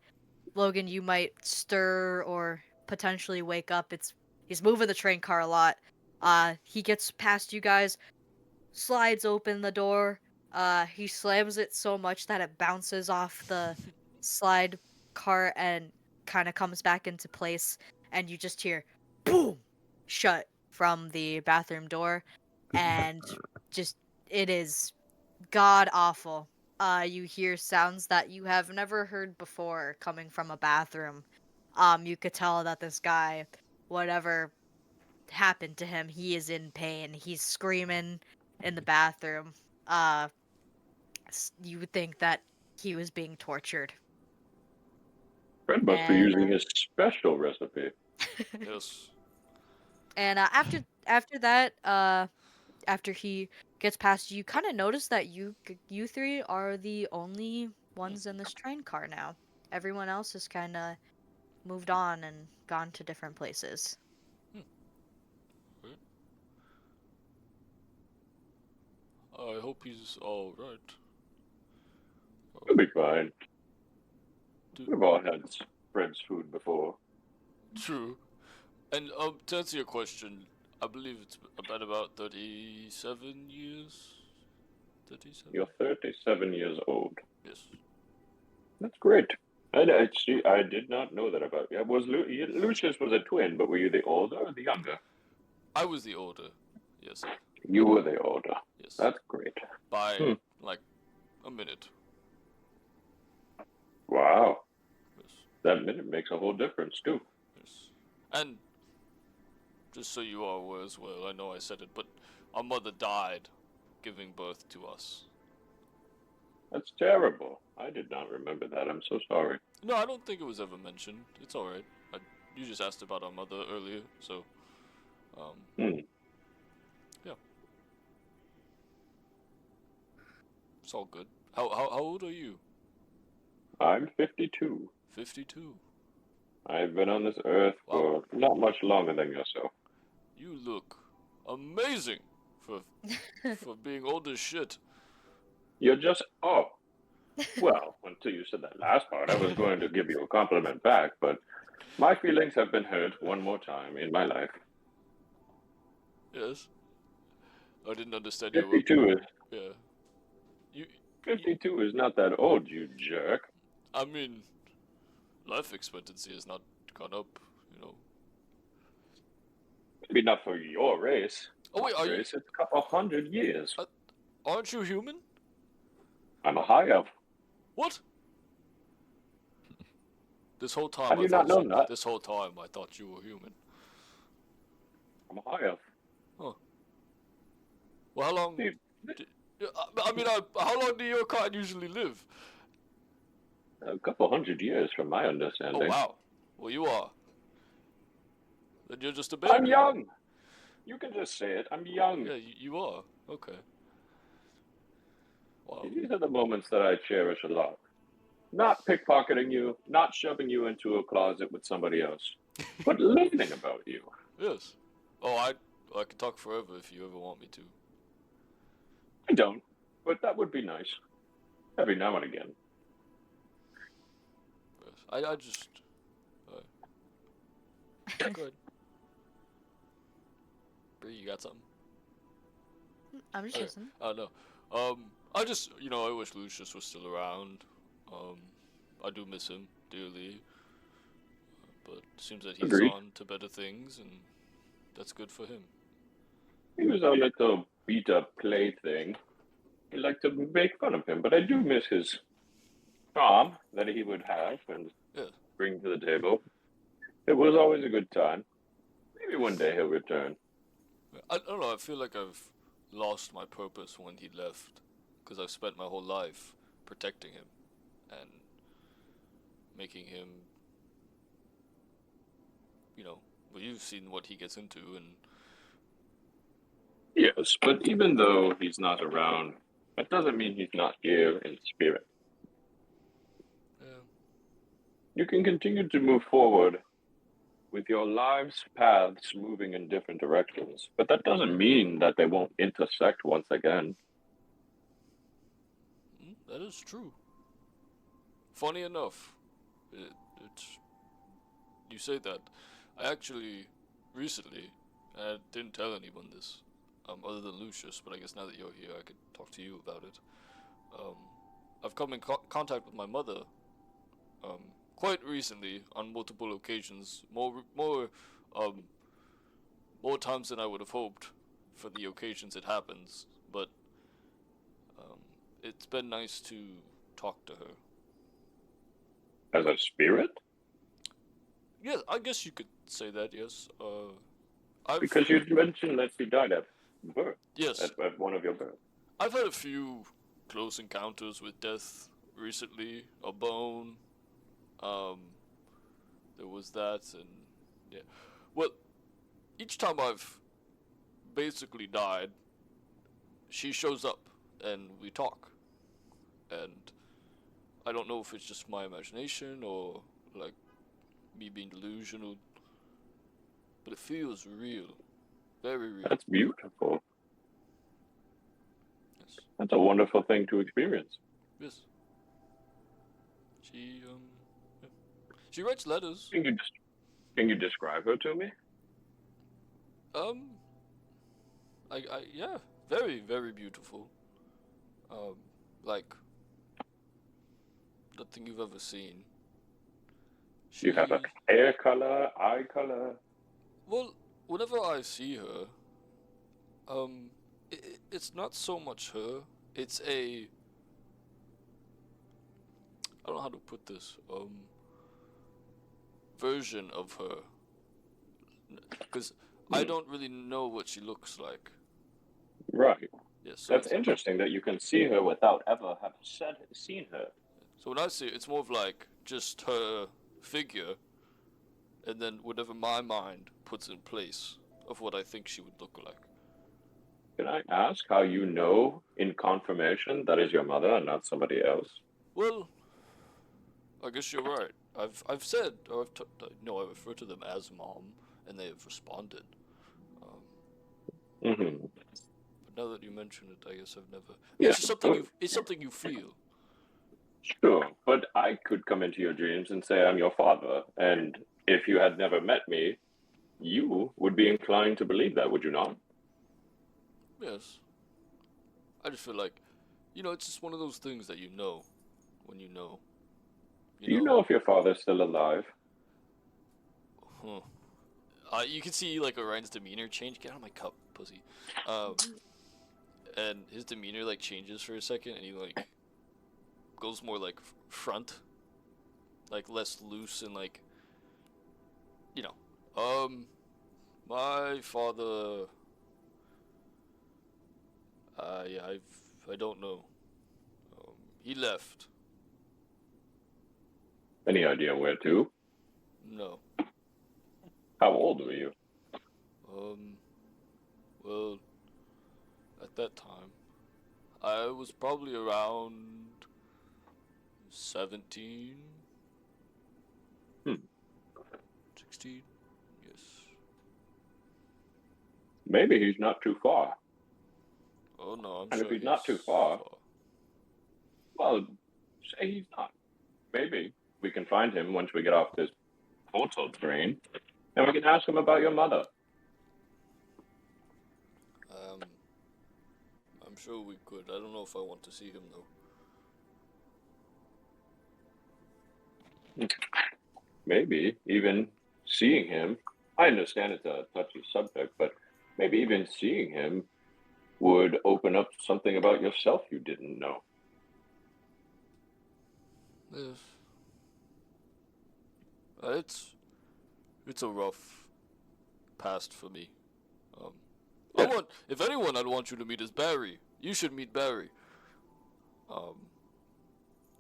Logan, you might stir or potentially wake up. He's moving the train car a lot. He gets past you guys, slides open the door. He slams it so much that it bounces off the slide car and kind of comes back into place, and you just hear boom shut from the bathroom door, and just it is god awful. You hear sounds that you have never heard before coming from a bathroom. You could tell that this guy, whatever happened to him, he is in pain. He's screaming in the bathroom. You would think that he was being tortured. Fred must be And, using his special recipe. Yes. And after that, after he gets past you, you kind of notice that you three are the only ones in this train car now. Everyone else has kind of moved on and gone to different places. I hope he's all right. He'll be fine. We've all had Fred's food before. True. And to answer your question, I believe it's about 37 years. 37. You're 37 years old. Yes. That's great. I did not know that about you. Lucius was a twin, but were you the older or the younger? I was the older. Yes. You were the older. Yes. That's great. By like a minute. Wow. Yes. That minute makes a whole difference too. Yes. And just so you are aware as well, I know I said it, but our mother died giving birth to us. That's terrible. I did not remember that. I'm so sorry. No, I don't think it was ever mentioned. It's alright. You just asked about our mother earlier, so yeah. It's all good. How old are you? I'm 52. 52. I've been on this earth for not much longer than yourself. You look amazing for being old as shit. You're just well, until you said that last part, I was going to give you a compliment back, but My feelings have been hurt one more time in my life. Yes. I didn't understand you. 52 is Yeah. You. 52 is not that old, you jerk. I mean, life expectancy has not gone up. You know. Maybe not for your race. Oh wait, My are you? race, it's a couple 100 years. Aren't you human? I'm a high elf. What? This whole time Have you not known that? This whole time I thought you were human. I'm a high elf. Huh. Well, how long? Dude. How long do your kind usually live? A couple 100 years, from my understanding. Oh wow. Well, you are. Then you're just a baby. I'm young. You can just say it. I'm young. Yeah, you are. Okay. Wow. These are the moments that I cherish a lot. Not pickpocketing you, not shoving you into a closet with somebody else, but learning about you. Yes. Oh, I could talk forever if you ever want me to. I don't, but that would be nice. Every now and again. Yes. I just. Go ahead. Bree, you got something? I'm just listening. Oh no. I just, I wish Lucius was still around. I do miss him dearly. But it seems that he's Agreed. on to better things, and that's good for him. He was our little beat-up plaything. We like to make fun of him, but I do miss his charm that he would have and bring to the table. It was always a good time. Maybe one day he'll return. I don't know, I feel like I've lost my purpose when he left, because I've spent my whole life protecting him and making him, well, you've seen what he gets into, and Yes, but even though he's not around, that doesn't mean he's not here in spirit. yeah. You can continue to move forward with your lives' paths moving in different directions, but that doesn't mean that they won't intersect once again. That is true. Funny enough, you say that. I actually, recently, and I didn't tell anyone this, other than Lucius, but I guess now that you're here, I could talk to you about it. I've come in contact with my mother, quite recently, on multiple occasions, more times than I would have hoped for the occasions it happens, but it's been nice to talk to her. As a spirit? Yeah, I guess you could say that, yes. Because you mentioned that she died at birth. Yes. At one of your births. I've had a few close encounters with death recently. A bone. There was that, and yeah. Well, each time I've basically died, she shows up and we talk. And I don't know if it's just my imagination or like me being delusional, but it feels real. Very real. That's beautiful. Yes. That's a wonderful thing to experience. Yes. She yeah. She writes letters. Can you describe her to me? Yeah, very, very beautiful. Like nothing you've ever seen. Do you have a hair color, eye color? Well, whenever I see her, it's not so much her. It's I don't know how to put this. Version of her. Because I don't really know what she looks like. Right. Yes. So That's interesting that you can see her without ever have seen her. So when I see it, it's more of like just her figure, and then whatever my mind puts in place of what I think she would look like. Can I ask how you know in confirmation that is your mother and not somebody else? Well, I guess you're right. I've said, or I refer to them as mom, and they have responded. Mm-hmm. But now that you mention it, I guess I've never. Yeah. It's something you feel. Sure, but I could come into your dreams and say I'm your father, and if you had never met me, you would be inclined to believe that, would you not? Yes. I just feel like, it's just one of those things that you know when you know. Do you know if your father's still alive? Huh. You can see like Orion's demeanor change. Get out of my cup, pussy. And his demeanor like changes for a second, and he like goes more like front, like less loose and like, my father. Yeah, I don't know. He left. Any idea where to? No. How old were you? Well, at that time, I was probably around 17. 16. Yes. Maybe he's not too far. Oh no, I'm And sure if he's not too far, well, say he's not. Maybe we can find him once we get off this portal train, and we can ask him about your mother. I'm sure we could. I don't know if I want to see him though. Maybe even seeing him, I understand it's a touchy subject, but maybe even seeing him would open up something about yourself you didn't know. Yes. It's a rough past for me. If anyone I'd want you to meet is Barry. You should meet Barry.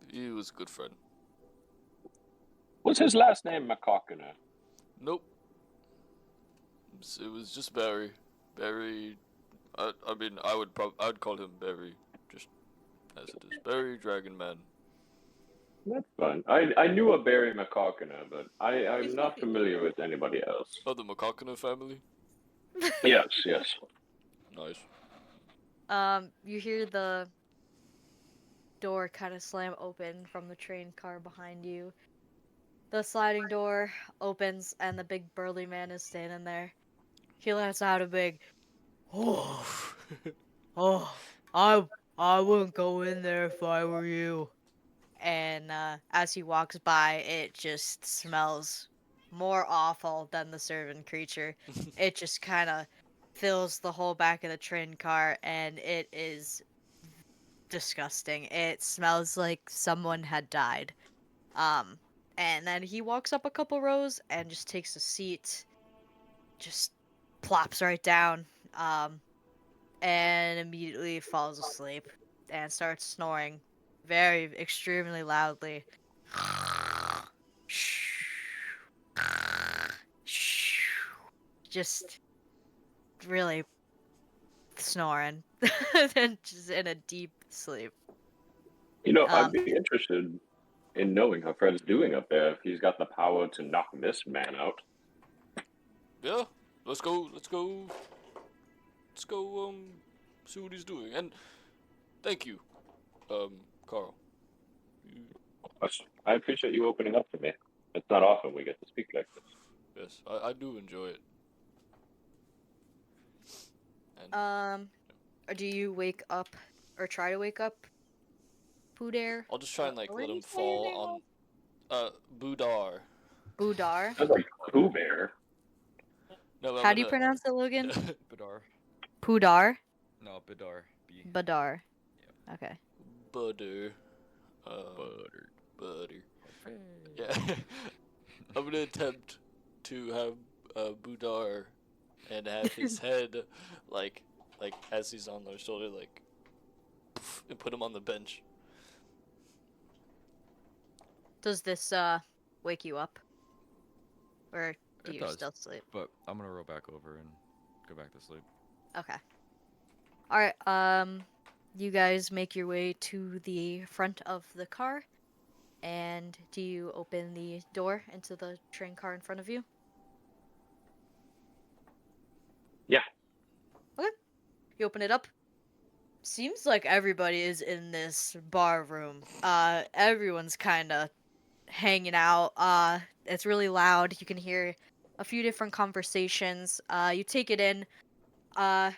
He was a good friend. Was his last name McCockiner? Nope. It was just Barry. Barry. I mean, I'd call him Barry, just as it is. Barry Dragon Man. That's fun. I knew a Barry McCockiner, but I'm not familiar with anybody else. Oh, the McCockiner family? Yes. Nice. You hear the door kind of slam open from the train car behind you. The sliding door opens, and the big burly man is standing there. He lets out a big, oh, I wouldn't go in there if I were you. And as he walks by, it just smells more awful than the servant creature. It just kind of fills the whole back of the train car, and it is disgusting. It smells like someone had died. And then he walks up a couple rows and just takes a seat, just plops right down, and immediately falls asleep and starts snoring very extremely loudly. Just really snoring and just in a deep sleep. I'd be interested in knowing how Fred's doing up there, if he's got the power to knock this man out. Yeah, let's go, see what he's doing. And thank you, Carl. I appreciate you opening up to me. It's not often we get to speak like this. Yes, I do enjoy it. And, do you wake up, or try to wake up Poohdare? I'll just try and let him fall on, Boudar. Boudar? Sounds like Pooh Bear. No, How do you pronounce it, Logan? Badar. Poohdar? No, Badar. Badar. Yeah. Okay. Butter. Butter. Yeah. I'm gonna attempt to have Boudar and have his head like as he's on their shoulder, like, and put him on the bench. Does this wake you up? Or do you still sleep? But I'm gonna roll back over and go back to sleep. Okay. Alright, you guys make your way to the front of the car. And do you open the door into the train car in front of you? Yeah. Okay. You open it up. Seems like everybody is in this bar room. Everyone's kind of hanging out. It's really loud. You can hear a few different conversations. You take it in. Uh,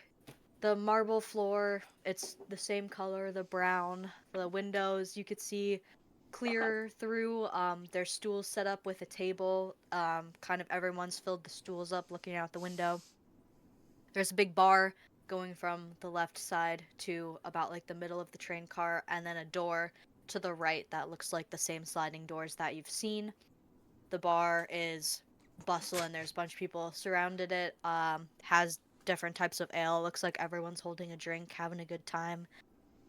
the marble floor, it's the same color, the brown. The windows, you could see clear through. There's stools set up with a table. Kind of everyone's filled the stools up looking out the window. There's a big bar going from the left side to about like the middle of the train car, and then a door to the right that looks like the same sliding doors that you've seen. The bar is bustling. There's a bunch of people surrounded it. Has different types of ale. Looks like everyone's holding a drink, having a good time.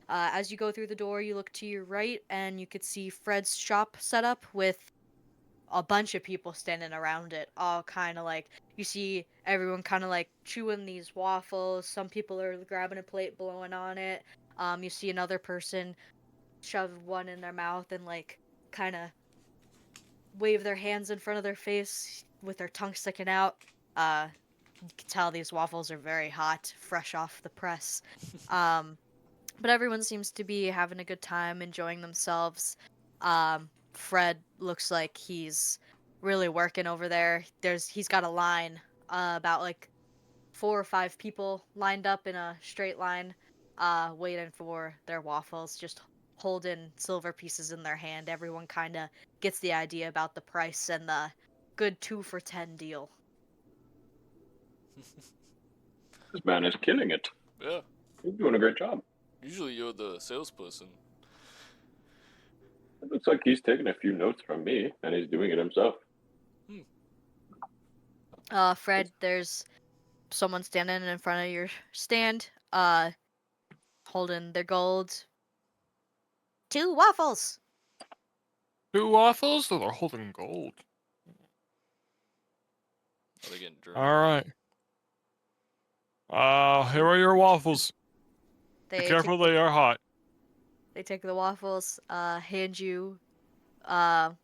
As you go through the door, you look to your right, and you could see Fred's shop set up with a bunch of people standing around it, all kind of like you see everyone kind of like chewing these waffles. Some people are grabbing a plate, blowing on it. You see another person shove one in their mouth and like kind of wave their hands in front of their face with their tongue sticking out. You can tell these waffles are very hot, fresh off the press. Um, but everyone seems to be having a good time, enjoying themselves. Fred looks like he's really working over there. He's got a line, about like 4 or 5 people lined up in a straight line, waiting for their waffles, just holding silver pieces in their hand. Everyone kind of gets the idea about the price and the good 2 for 10 deal. This man is killing it. Yeah. He's doing a great job. Usually you're the salesperson. It looks like he's taking a few notes from me, and he's doing it himself. Fred, there's someone standing in front of your stand, holding their gold. 2 waffles. 2 waffles? So they're holding gold. Are they getting drunk? All right. Here are your waffles. Be They careful, they are hot. they take the waffles, hand you a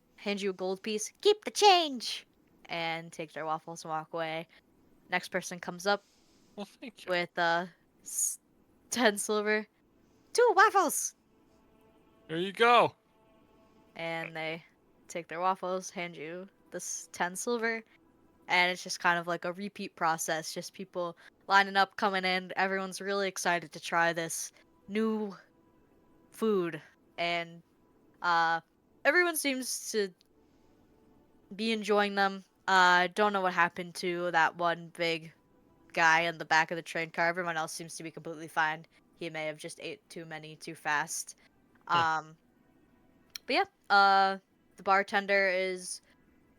gold piece. Keep the change, and take their waffles and walk away. Next person comes up Well, thank you. with 10 silver. 2 waffles, Here you go. and they take their waffles, hand you this 10 silver, and it's just kind of like a repeat process. Just people lining up, coming in. Everyone's really excited to try this new food, and everyone seems to be enjoying them. I don't know what happened to that one big guy in the back of the train car. Everyone else seems to be completely fine. He may have just ate too many too fast. Um, but yeah, the bartender is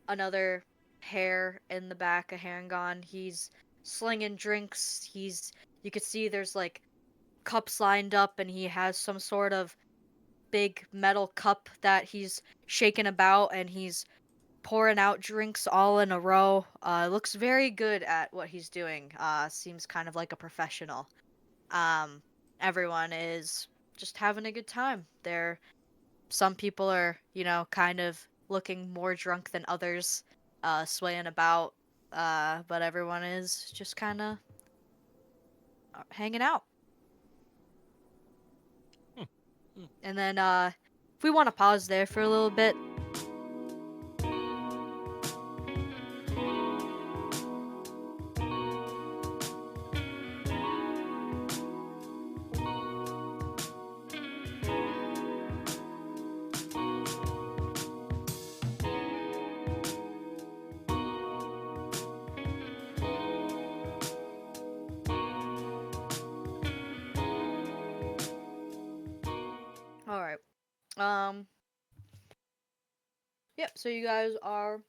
another hair in the back, a Harangon. He's slinging drinks. You could see there's like cups lined up, and he has some sort of big metal cup that he's shaking about, and he's pouring out drinks all in a row. Looks very good at what he's doing. Seems kind of like a professional. Um, Everyone is just having a good time. Some people are, kind of looking more drunk than others, swaying about. But everyone is just kind of hanging out. And then, if we want to pause there for a little bit. All right. Um. Yep. So you guys are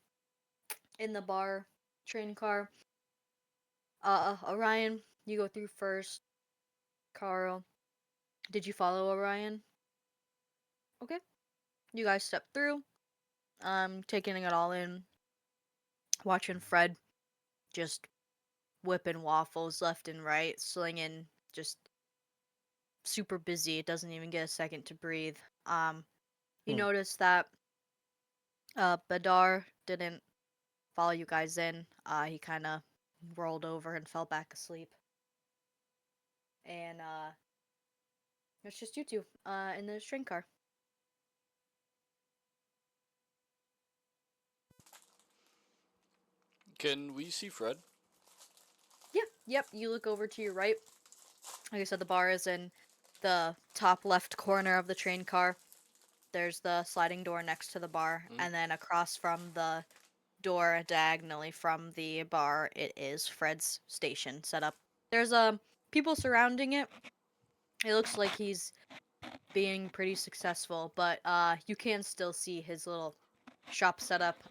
in the bar train car. Orion, you go through first. Carl, did you follow Orion? Okay. You guys step through. Taking it all in. Watching Fred just whipping waffles left and right, slinging, just super busy. It doesn't even get a second to breathe. You notice that Badar didn't follow you guys in. He kind of rolled over and fell back asleep. And it's just you two in the train car. Can we see Fred? Yeah, yep. You look over to your right. Like I said, the bar is in the top left corner of the train car. There's the sliding door next to the bar, Mhm. and then across from the door diagonally from the bar, it is Fred's station set up. There's people surrounding it. It looks like he's being pretty successful, but you can still see his little shop setup.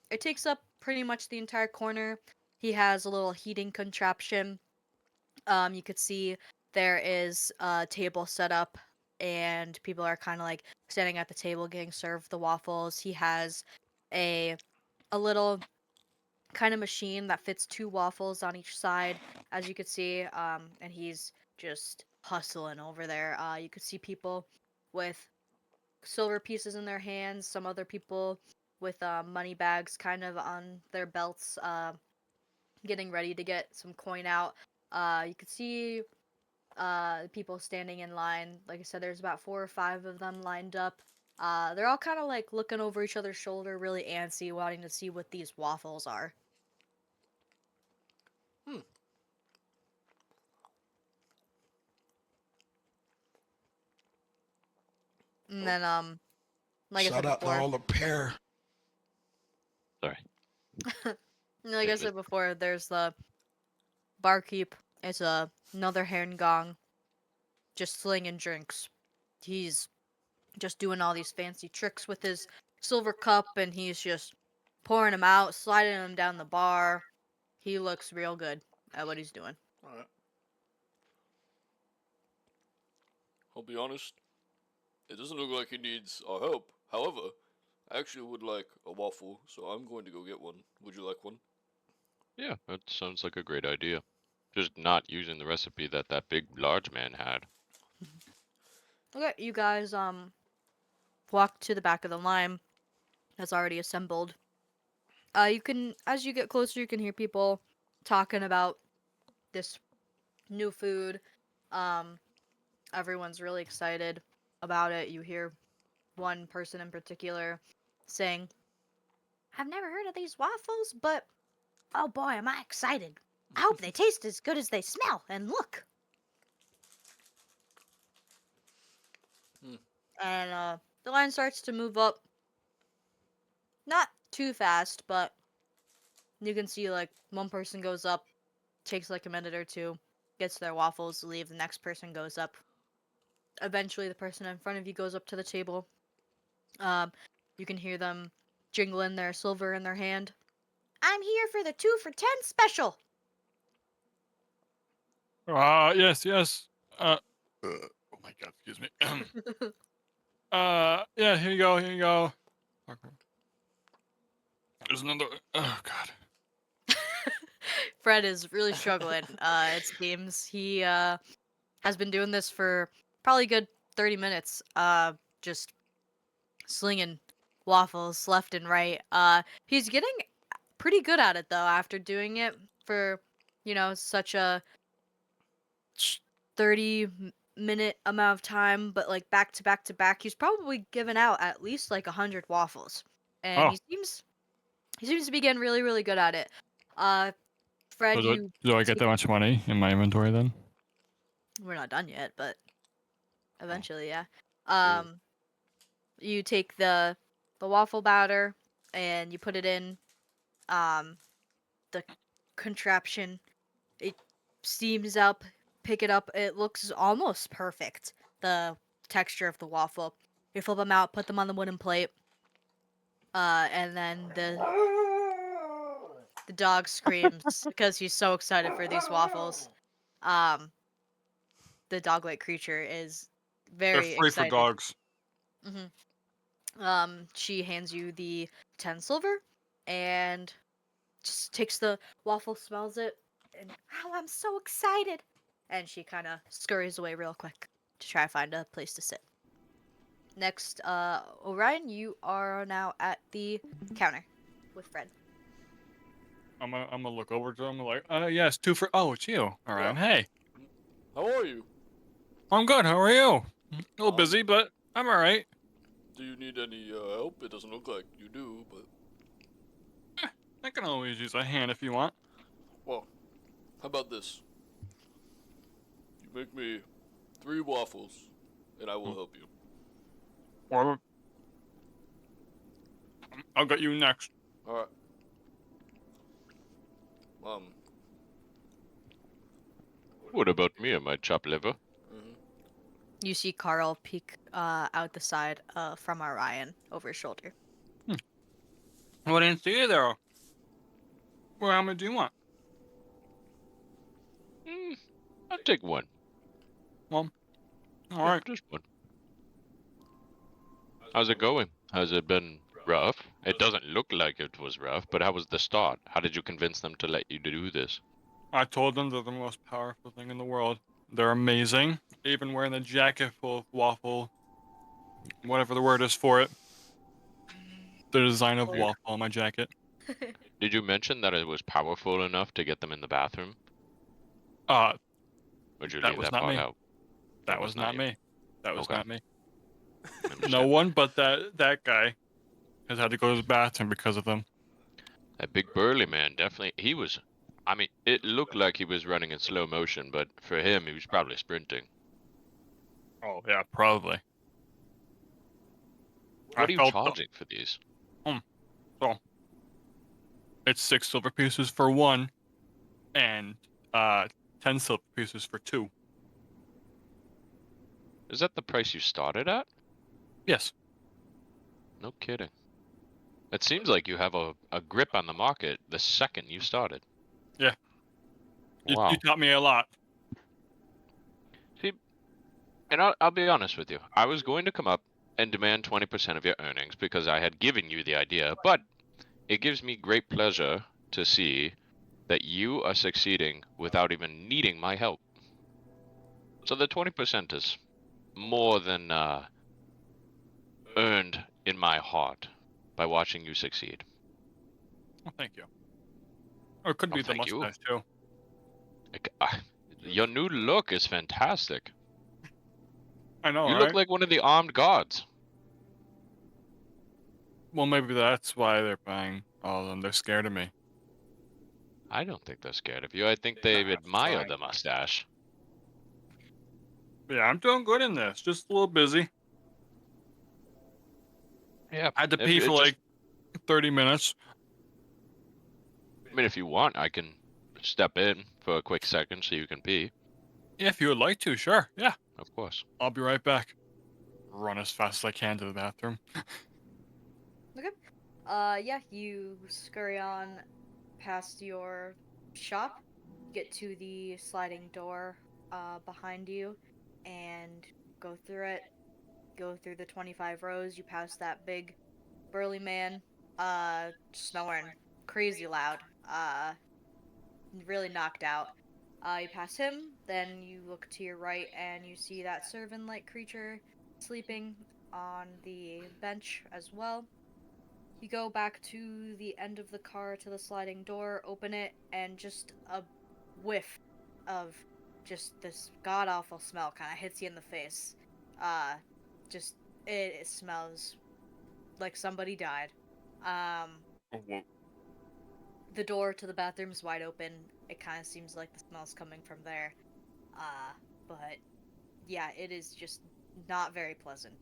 It takes up pretty much the entire corner. He has a little heating contraption. You could see there is a table set up, and people are kind of like standing at the table getting served the waffles. He has a little kind of machine that fits 2 waffles on each side, as you could see. And he's just hustling over there. You could see people with silver pieces in their hands, some other people with money bags kind of on their belts, getting ready to get some coin out. You could see people standing in line. Like I said, there's about 4 or 5 of them lined up. They're all kind of like looking over each other's shoulder, really antsy, wanting to see what these waffles are. Hmm. And then, like I Shout said out to before, all the pair. Sorry. like I said before, there's the barkeep. It's another hand gong, just slinging drinks. He's just doing all these fancy tricks with his silver cup, and he's just pouring them out, sliding them down the bar. He looks real good at what he's doing. Alright. I'll be honest. It doesn't look like he needs our help. However, I actually would like a waffle, so I'm going to go get one. Would you like one? Yeah, that sounds like a great idea. Just not using the recipe that big large man had. Okay, you guys walk to the back of the line that's already assembled. You can, as you get closer, you can hear people talking about this new food. Um, everyone's really excited about it. You hear one person in particular saying, "I've never heard of these waffles, but oh boy, am I excited. I hope they taste as good as they smell and look." Hmm. And the line starts to move up. Not too fast, but you can see like one person goes up, takes like a minute or two, gets their waffles, leave. The next person goes up. Eventually, the person in front of you goes up to the table. You can hear them jingling their silver in their hand. "I'm here for the 2 for 10 special." Yes, yes. Oh my God, excuse me. Yeah, here you go, here you go. Okay. There's another. Oh God. Fred is really struggling. It seems he has been doing this for probably a good 30 minutes. Just slinging waffles left and right. He's getting pretty good at it though after doing it for, such a 30-minute amount of time, but like back to back to back, he's probably given out at least like 100 waffles. And Oh, he seems to be getting really, really good at it. Fred, so you do I get that much money in my inventory then? we're not done yet, but eventually, yeah. Mm. You take the waffle batter and you put it in the contraption. It steams up, pick it up. It looks almost perfect. The texture of the waffle. You flip them out, put them on the wooden plate. And then the dog screams because he's so excited for these waffles. Um, the dog-like creature is They're very free for excited. dogs. She hands you the 10 silver and just takes the waffle, smells it, and "Oh, I'm so excited!" And she kind of scurries away real quick to try to find a place to sit. Next, Orion, you are now at the counter with Fred. I'm gonna look over to him like, yes, 2 for. Oh, it's you. All right. Yeah. Hey, How are you? I'm good. How are you? A little Um, busy, but I'm all right. Do you need any help? It doesn't look like you do, but I can always use a hand if you want. Well, how about this? You make me 3 waffles, and I will help you. Or I'll get you next. All right. What about me and my chopped liver? Mhm. You see Carl peek out the side from Orion over his shoulder. I didn't see you there. Well, how many do you want? I'll take one. Well, all Yeah, right. just one. How's it going? Has it been rough? It doesn't look like it was rough, but how was the start? How did you convince them to let you do this? I told them they're the most powerful thing in the world. They're amazing. Even wearing a jacket full of waffle, whatever the word is for it. The design of Well- waffle on my jacket. Did you mention that it was powerful enough to get them in the bathroom? Uh, Or did you that leave was that not part me. out? That was not you. me. That was Okay. not me. I understand. No one but that guy has had to go to the bathroom because of them. That big burly man, definitely. He was. I mean, it looked like he was running in slow motion, but for him, he was probably sprinting. Oh yeah, probably. What I are you felt charging for these? so. It's 6 silver pieces for one, and 10 silver pieces for 2. Is that the price you started at? Yes. No kidding. It seems like you have a grip on the market the second you started. Yeah. You Wow. taught me a lot. See, and I'll be honest with you. I was going to come up and demand 20% of your earnings because I had given you the idea, but it gives me great pleasure to see that you are succeeding without even needing my help. So the 20% is more than earned in my heart by watching you succeed. Well, thank you. Or it could Oh, be the thank you. mustache too. Your new look is fantastic. I know, You right? look like one of the armed guards. Well, maybe that's why they're buying all of them. They're scared of me. I don't think they're scared of you. I think they Nah, admire fine. the mustache. But yeah, I'm doing good in this. Just a little busy. Yeah. I had to If pee it for just, like 30 minutes. I mean, if you want, I can step in for a quick second so you can pee. Yeah, if you would like to, sure. Yeah. Of course. I'll be right back. Run as fast as I can to the bathroom. Okay. Yeah, you scurry on past your shop, get to the sliding door behind you, and go through it. Go through the 25 rows. You pass that big burly man, snoring crazy loud, really knocked out. You pass him, then you look to your right and you see that servant-like creature sleeping on the bench as well. You go back to the end of the car to the sliding door, open it, and just a whiff of just this god awful smell kind of hits you in the face. Uh, just it smells like somebody died. Um, the door to the bathroom's wide open. It kind of seems like the smell's coming from there. But yeah, it is just not very pleasant.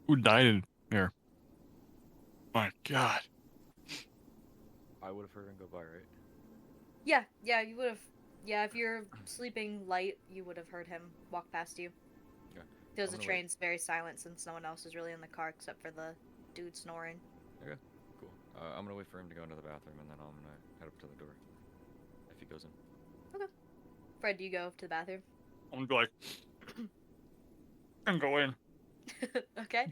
Who died in here? My God. I would have heard him go by, right? Yeah, you would have. Yeah, if you're sleeping light, you would have heard him walk past you. Yeah. Because the I'm gonna wait. train's very silent since no one else is really in the car except for the dude snoring. Okay, cool. I'm gonna wait for him to go into the bathroom, and then I'm gonna head up to the door. If he goes in. Fred, do you go to the bathroom? I'm gonna be like, and go in. Okay.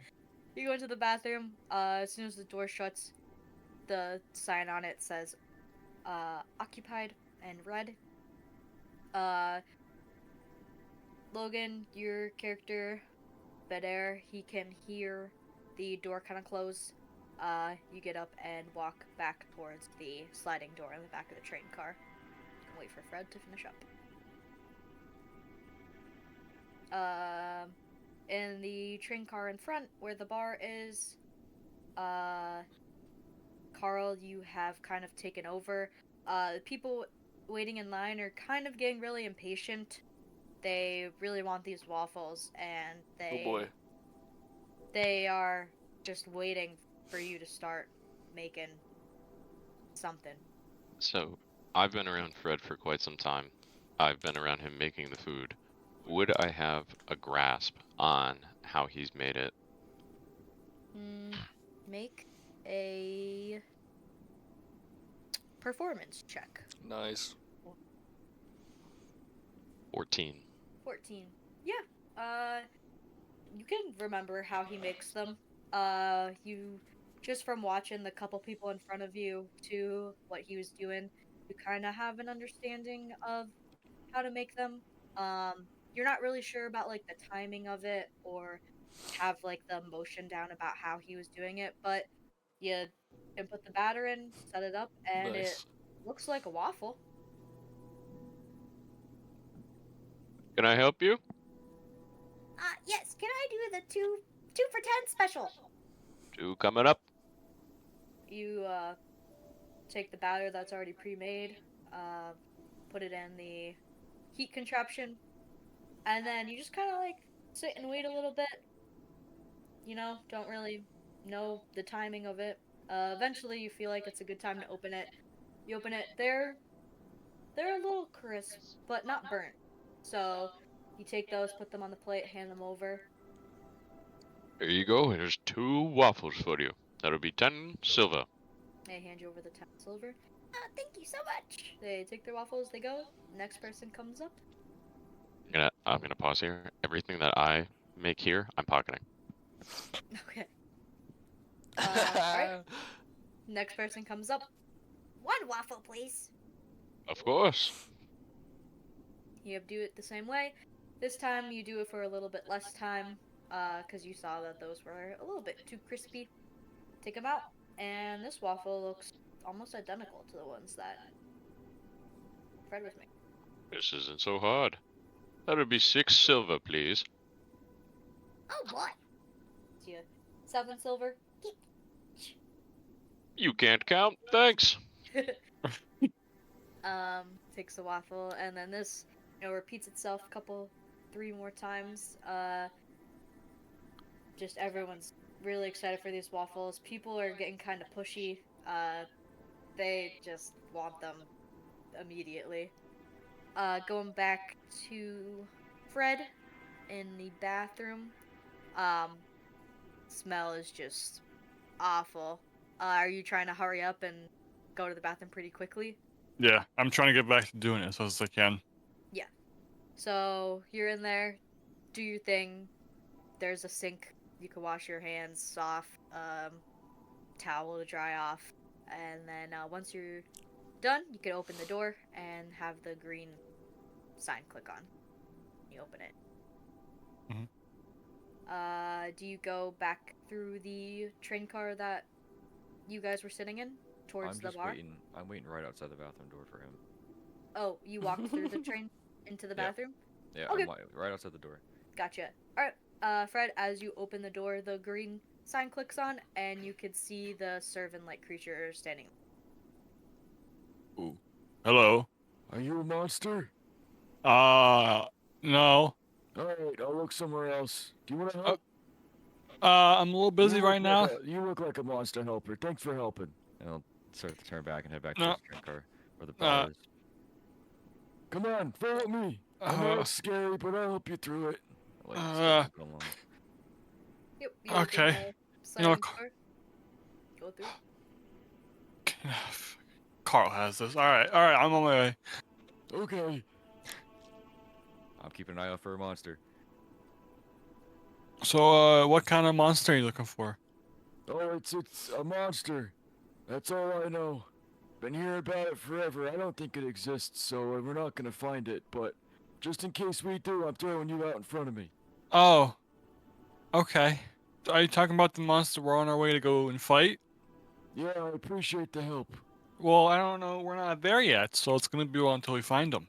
You go into the bathroom. As soon as the door shuts, the sign on it says, occupied and red. Logan, your character, Bedair, he can hear the door kind of close. You get up and walk back towards the sliding door in the back of the train car. You can wait for Fred to finish up. In the train car in front, where the bar is, Carl, you have kind of taken over. People waiting in line are kind of getting really impatient. They really want these waffles, and Oh boy. they are just waiting for you to start making something. So, I've been around Fred for quite some time. I've been around him making the food. Would I have a grasp on how he's made it? Make a performance check. Nice. 14. 14. Yeah. You can remember how he makes them. You just from watching the couple people in front of you to what he was doing, you kind of have an understanding of how to make them. You're not really sure about like the timing of it or have like the motion down about how he was doing it, but you can put the batter in, set it up, and it Nice. looks like a waffle. Can I help you? Yes, can I do the two for 10 special? 2 coming up. You take the batter that's already pre-made, put it in the heat contraption, and then you just kind of like sit and wait a little bit. You know, don't really know the timing of it. Eventually, you feel like it's a good time to open it. You open it. They're a little crisp, but not burnt. So you take those, put them on the plate, hand them over. Here you go. Here's 2 waffles for you. That'll be 10 silver. They hand you over the 10 silver. Thank you so much. They take their waffles. They go. Next person comes up. I'm gonna pause here. Everything that I make here, I'm pocketing. Okay. Alright. Next person comes up. One waffle, please. Of course. You do it the same way. This time you do it for a little bit less time, because you saw that those were a little bit too crispy. Take them out, and this waffle looks almost identical to the ones that Fred was making. This isn't so hard. That'll be 6 silver, please. Oh boy. See ya. 7 silver. You can't count. Thanks. Takes the waffle, and then this, repeats itself a couple, 3 more times. Just everyone's really excited for these waffles. People are getting kind of pushy. They just want them immediately. Going back to Fred in the bathroom. Smell is just awful. Are you trying to hurry up and go to the bathroom pretty quickly? Yeah, I'm trying to get back to doing it as fast as I can. Yeah. So you're in there, do your thing. There's a sink you can wash your hands off, towel to dry off, and then once you're done, you can open the door and have the green sign click on. You open it. Do you go back through the train car that you guys were sitting in towards the bar? I'm waiting right outside the bathroom door for him. Oh, you walked through the train into the bathroom? Yeah, Okay. I'm right outside the door. Gotcha. Alright, Fred, as you open the door, the green sign clicks on, and you can see the servant-like creature standing. Ooh. Hello. Are you a monster? No. Alright, I'll look somewhere else. Do you want to help? I'm a little busy You look right now. you look like a monster helper. Thanks for helping. And I'll start to turn back and head back No. to the train car where the bar is. Come on, follow me. I know it's scary, but I'll help you through it. Like, start to come along. Yep. You Okay. open the sliding door. Go through. Carl has this. Alright, I'm on my way. Okay. I'm keeping an eye out for a monster. So, what kind of monster are you looking for? Oh, it's a monster. That's all I know. Been hearing about it forever. I don't think it exists, so we're not gonna find it. But just in case we do, I'm throwing you out in front of me. Oh. Okay. Are you talking about the monster we're on our way to go and fight? Yeah, I appreciate the help. Well, I don't know. We're not there yet, so it's gonna be a while until we find him.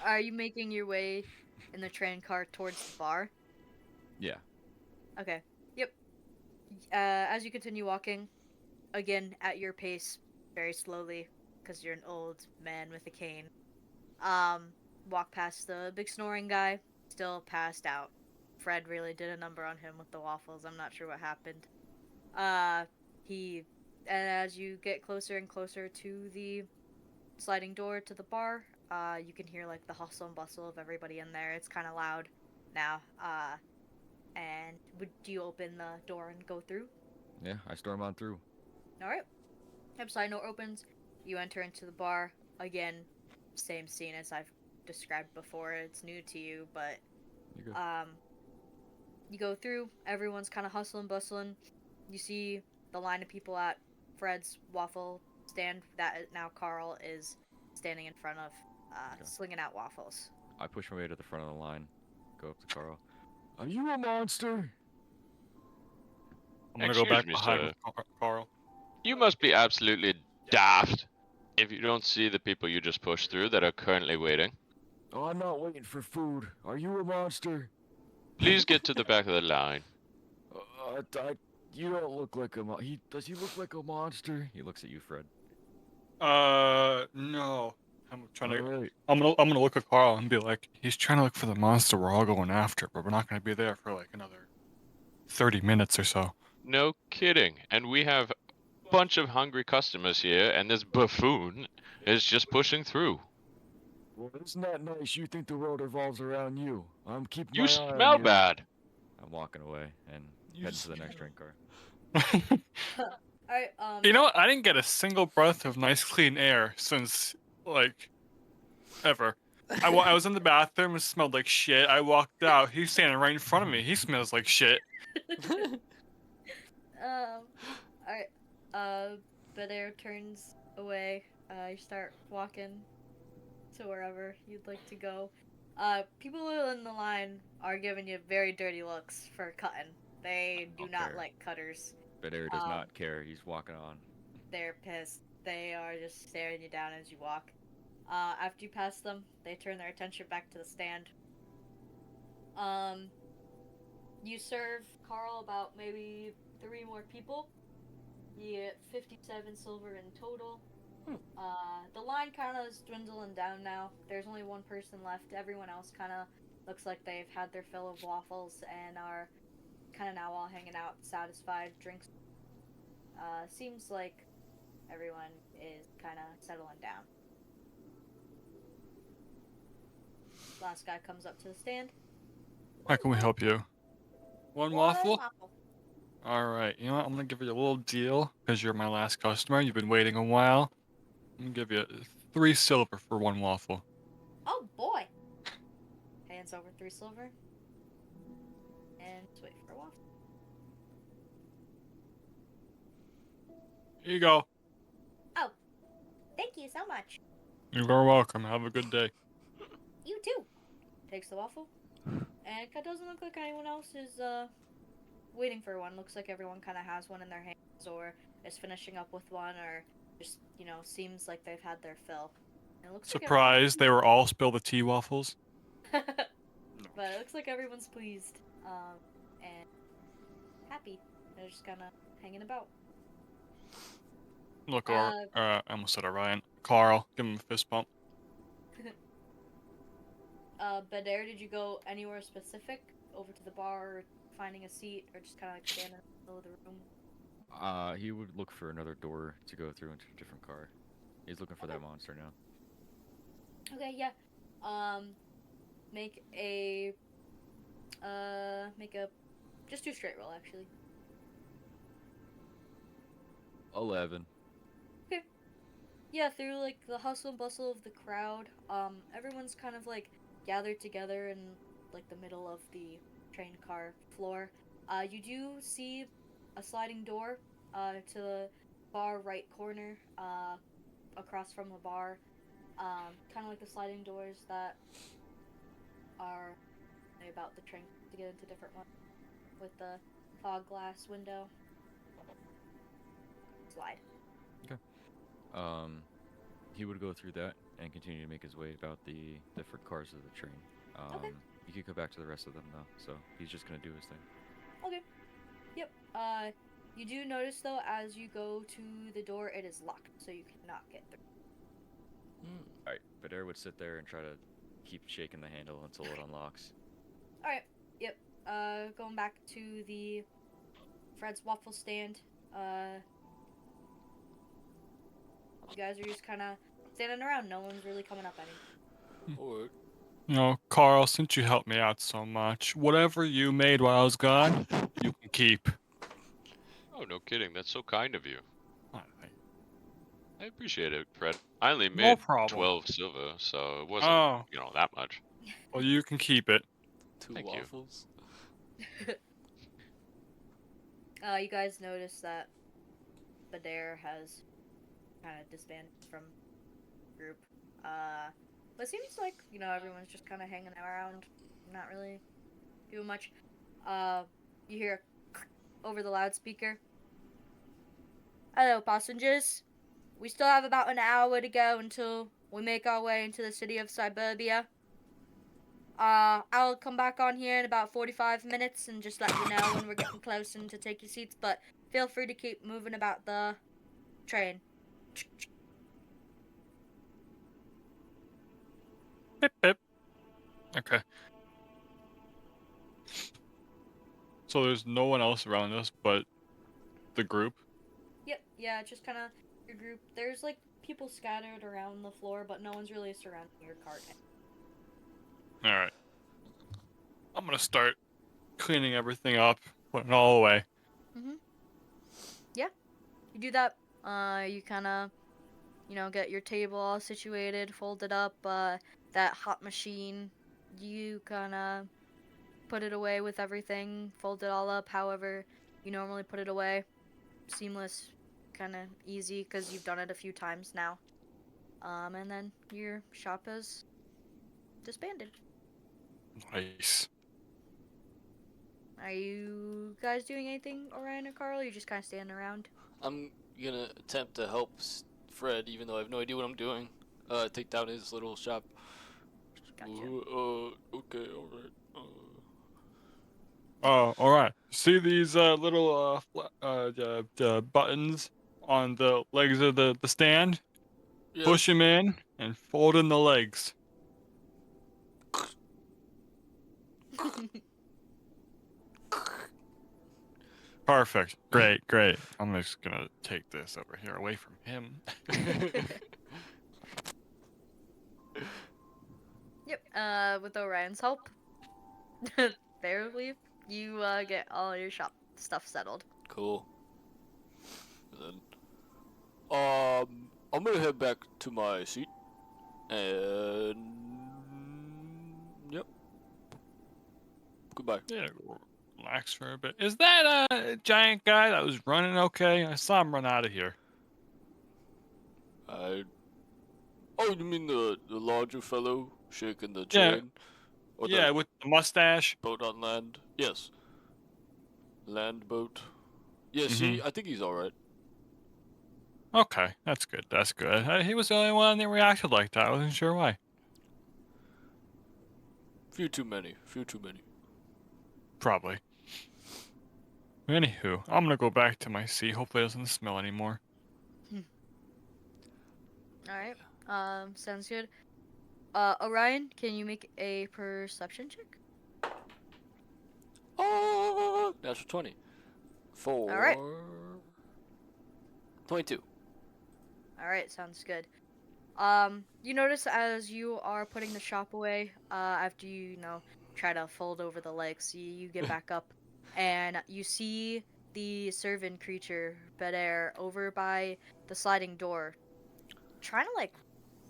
Are you making your way in the train car towards the bar? Yeah. Okay. Yep. As you continue walking, again at your pace, very slowly, because you're an old man with a cane. Walk past the big snoring guy, still passed out. Fred really did a number on him with the waffles. I'm not sure what happened. Uh, he, and as you get closer and closer to the sliding door to the bar, you can hear like the hustle and bustle of everybody in there. It's kind of loud now. And do you open the door and go through? Yeah, I storm on through. All right. Side door opens. You enter into the bar. Again, same scene as I've described before. It's new to you, but You're good. you go through. Everyone's kind of hustling, bustling. You see the line of people at Fred's waffle stand that now Carl is standing in front of, Okay. slinging out waffles. I push my way to the front of the line. Go up to Carl. Are you a monster? I'm gonna go back Excuse me, behind sir. with Carl. You must be absolutely daft if you don't see the people you just pushed through that are currently waiting. Oh, I'm not waiting for food. Are you a monster? Please get to the back of the line. You don't look like a does he look like a monster? He looks at you, Fred. No. I'm trying to. Alright. I'm gonna look at Carl and be like, he's trying to look for the monster we're all going after, but we're not gonna be there for like another 30 minutes or so. No kidding. And we have a bunch of hungry customers here, and this buffoon is just pushing through. Well, isn't that nice? You think the world revolves around you. I'm keeping You my eye on smell you. bad. I'm walking away and heading to the next train car. Alright, You know what? I didn't get a single breath of nice clean air since, like, ever. I was in the bathroom, it smelled like shit. I walked out, he's standing right in front of me. He smells like shit. Alright, Badair turns away. You start walking to wherever you'd like to go. People in the line are giving you very dirty looks for cutting. They do don't not care. like cutters. But Air does not care. He's walking on. They're pissed. They are just staring you down as you walk. After you pass them, they turn their attention back to the stand. You serve Carl about maybe 3 more people. You get 57 silver in total. The line kind of is dwindling down now. There's only one person left. Everyone else kind of looks like they've had their fill of waffles and are kind of now all hanging out, satisfied, drinks. Seems like everyone is kind of settling down. Last guy comes up to the stand. How can we help you? One waffle? Alright, you know what? I'm gonna give you a little deal because you're my last customer. You've been waiting a while. I'm gonna give you 3 silver for 1 waffle. Oh boy! Hands over 3 silver. And just wait for a waffle. Here you go. Oh, thank you so much. You're very welcome. Have a good day. You too. Takes the waffle. And it doesn't look like anyone else is waiting for one. Looks like everyone kind of has one in their hands or is finishing up with one or just, seems like they've had their fill. And it looks Surprised they were all spill the tea waffles. but it looks like everyone's pleased and happy. They're just kind of hanging about. Look, I almost said Orion. Carl, give him a fist bump. Badair, did you go anywhere specific? Over to the bar, or finding a seat, or just kind of like standing in the middle of the room? He would look for another door to go through into a different car. He's looking for that monster now. Okay, yeah. Make a just do straight roll actually. 11. Okay. Yeah, through like the hustle and bustle of the crowd, everyone's kind of like gathered together in like the middle of the train car floor. You do see a sliding door to the far right corner across from the bar. Kind of like the sliding doors that are about the train to get into different ones with the fog glass window. Slide. Okay. He would go through that and continue to make his way about the different cars of the train. Okay. You could go back to the rest of them though, so he's just gonna do his thing. Okay. Yep. You do notice though, as you go to the door, it is locked, so you cannot get through. Alright, Badar would sit there and try to keep shaking the handle until it unlocks. All right. Yep. Going back to the Fred's waffle stand. You guys are just kind of standing around. No one's really coming up any. Alright. You know, Carl, since you helped me out so much, whatever you made while I was gone, you can keep. Oh, no kidding. That's so kind of you. Alright. I appreciate it, Fred. I only No made problem. 12 silver, so it wasn't, Oh, that much. well, you can keep it. 2 Thank you. waffles. You guys notice that Badar has kind of disbanded from the group. But it seems like, everyone's just kind of hanging around, not really doing much. You hear over the loudspeaker. Hello, passengers. We still have about an hour to go until we make our way into the city of Suburbia. I'll come back on here in about 45 minutes and just let you know when we're getting close and to take your seats, but feel free to keep moving about the train. Pip, pip. Okay. So there's no one else around us but the group? Yep, yeah, just kind of your group. There's, people scattered around the floor, but no one's really surrounding your cart. Alright. I'm gonna start cleaning everything up, putting it all away. Mm-hmm. Yeah, you do that. You kind of, get your table all situated, folded up. That hot machine, you kind of put it away with everything, fold it all up however you normally put it away. Seamless, kind of easy because you've done it a few times now. And then your shop is disbanded. Nice. Are you guys doing anything, Orion or Carl? Or you just kind of standing around? I'm gonna attempt to help Fred, even though I have no idea what I'm doing. Take down his little shop. Gotcha. Okay, alright. Oh, alright. See these little buttons on the legs of the stand? Yes. Push them in and fold in the legs. Perfect. Great, great. I'm just gonna take this over here away from him. Yep, with Orion's help, barely, you get all your shop stuff settled. Cool. Then, I'm gonna head back to my seat, and yep. Goodbye. Yeah, relax for a bit. Is that a giant guy that was running okay? I saw him run out of here. Oh, you mean the larger fellow shaking the Yeah. chain? Or Yeah, the with the mustache. boat on land? Yes. Land boat. Yeah, see, I think he's alright. Okay, that's good. That's good. He was the only one that reacted like that. I wasn't sure why. Few too many. Probably. Anywho, I'm gonna go back to my seat. Hopefully it doesn't smell anymore. Alright, sounds good. Orion, can you make a perception check? Oh, natural 20. For Alright. 22. Alright, sounds good. You notice as you are putting the shop away, after you, try to fold over the legs, you get back up, and you see the servant creature, Bedair, over by the sliding door, trying to,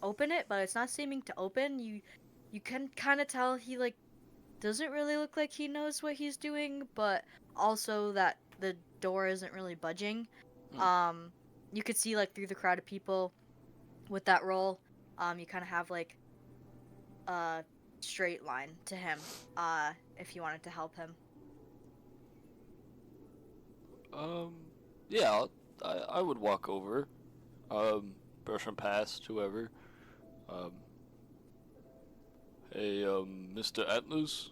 open it, but it's not seeming to open. You can kind of tell he, doesn't really look like he knows what he's doing, but also that the door isn't really budging. You could see, through the crowd of people with that roll, you kind of have, a straight line to him, if you wanted to help him. Yeah, I would walk over, brush him past whoever. Hey, Mr. Atlas?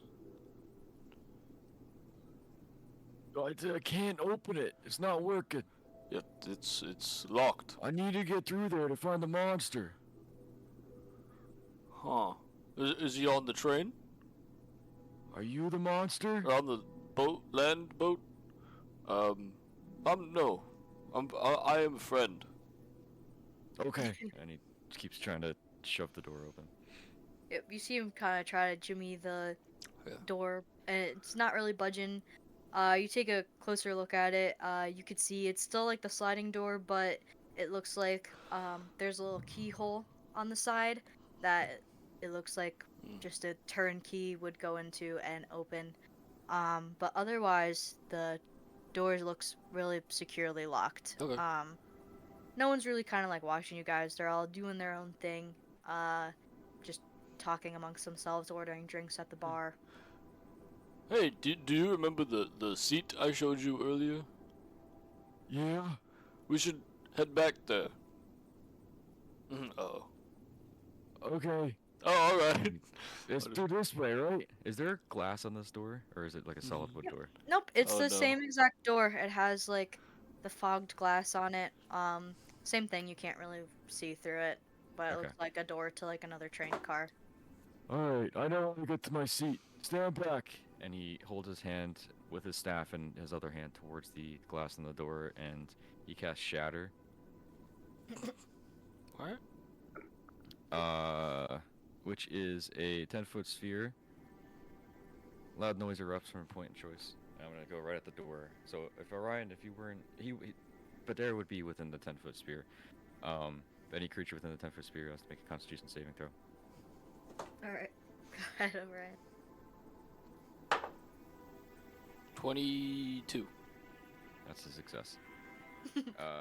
I can't open it. It's not working. Yeah, it's locked. I need to get through there to find the monster. Huh. Is he on the train? Are you the monster? Or on the boat, land boat? No. I am a friend. Okay. And he keeps trying to shove the door open. Yep, you see him kind of try to jimmy the Yeah. door, and it's not really budging. You take a closer look at it. You could see it's still like the sliding door, but it looks like there's a little keyhole on the side that it looks like just a turn key would go into and open. But otherwise, the door looks really securely locked. Okay. No one's really kind of like watching you guys. They're all doing their own thing. Just talking amongst themselves, ordering drinks at the bar. Hey, do you remember the seat I showed you earlier? Yeah. We should head back there. Oh. Okay. Oh, alright. Let's do this way, right? Is there glass on this door, or is it like a solid wood door? Nope, it's Oh, the no. same exact door. It has like the fogged glass on it. Same thing. You can't really see through it, but it Okay. looks like a door to like another train car. Alright, I know how to get to my seat. Stand back. And he holds his hand with his staff and his other hand towards the glass on the door, and he casts Shatter. What? Which is a 10-foot sphere. Loud noise erupts from a point in choice. I'm gonna go right at the door. So if Orion, if you weren't, Badare would be within the 10-foot sphere. Any creature within the 10-foot sphere has to make a Constitution saving throw. All right, go ahead, Orion. 22. That's a success.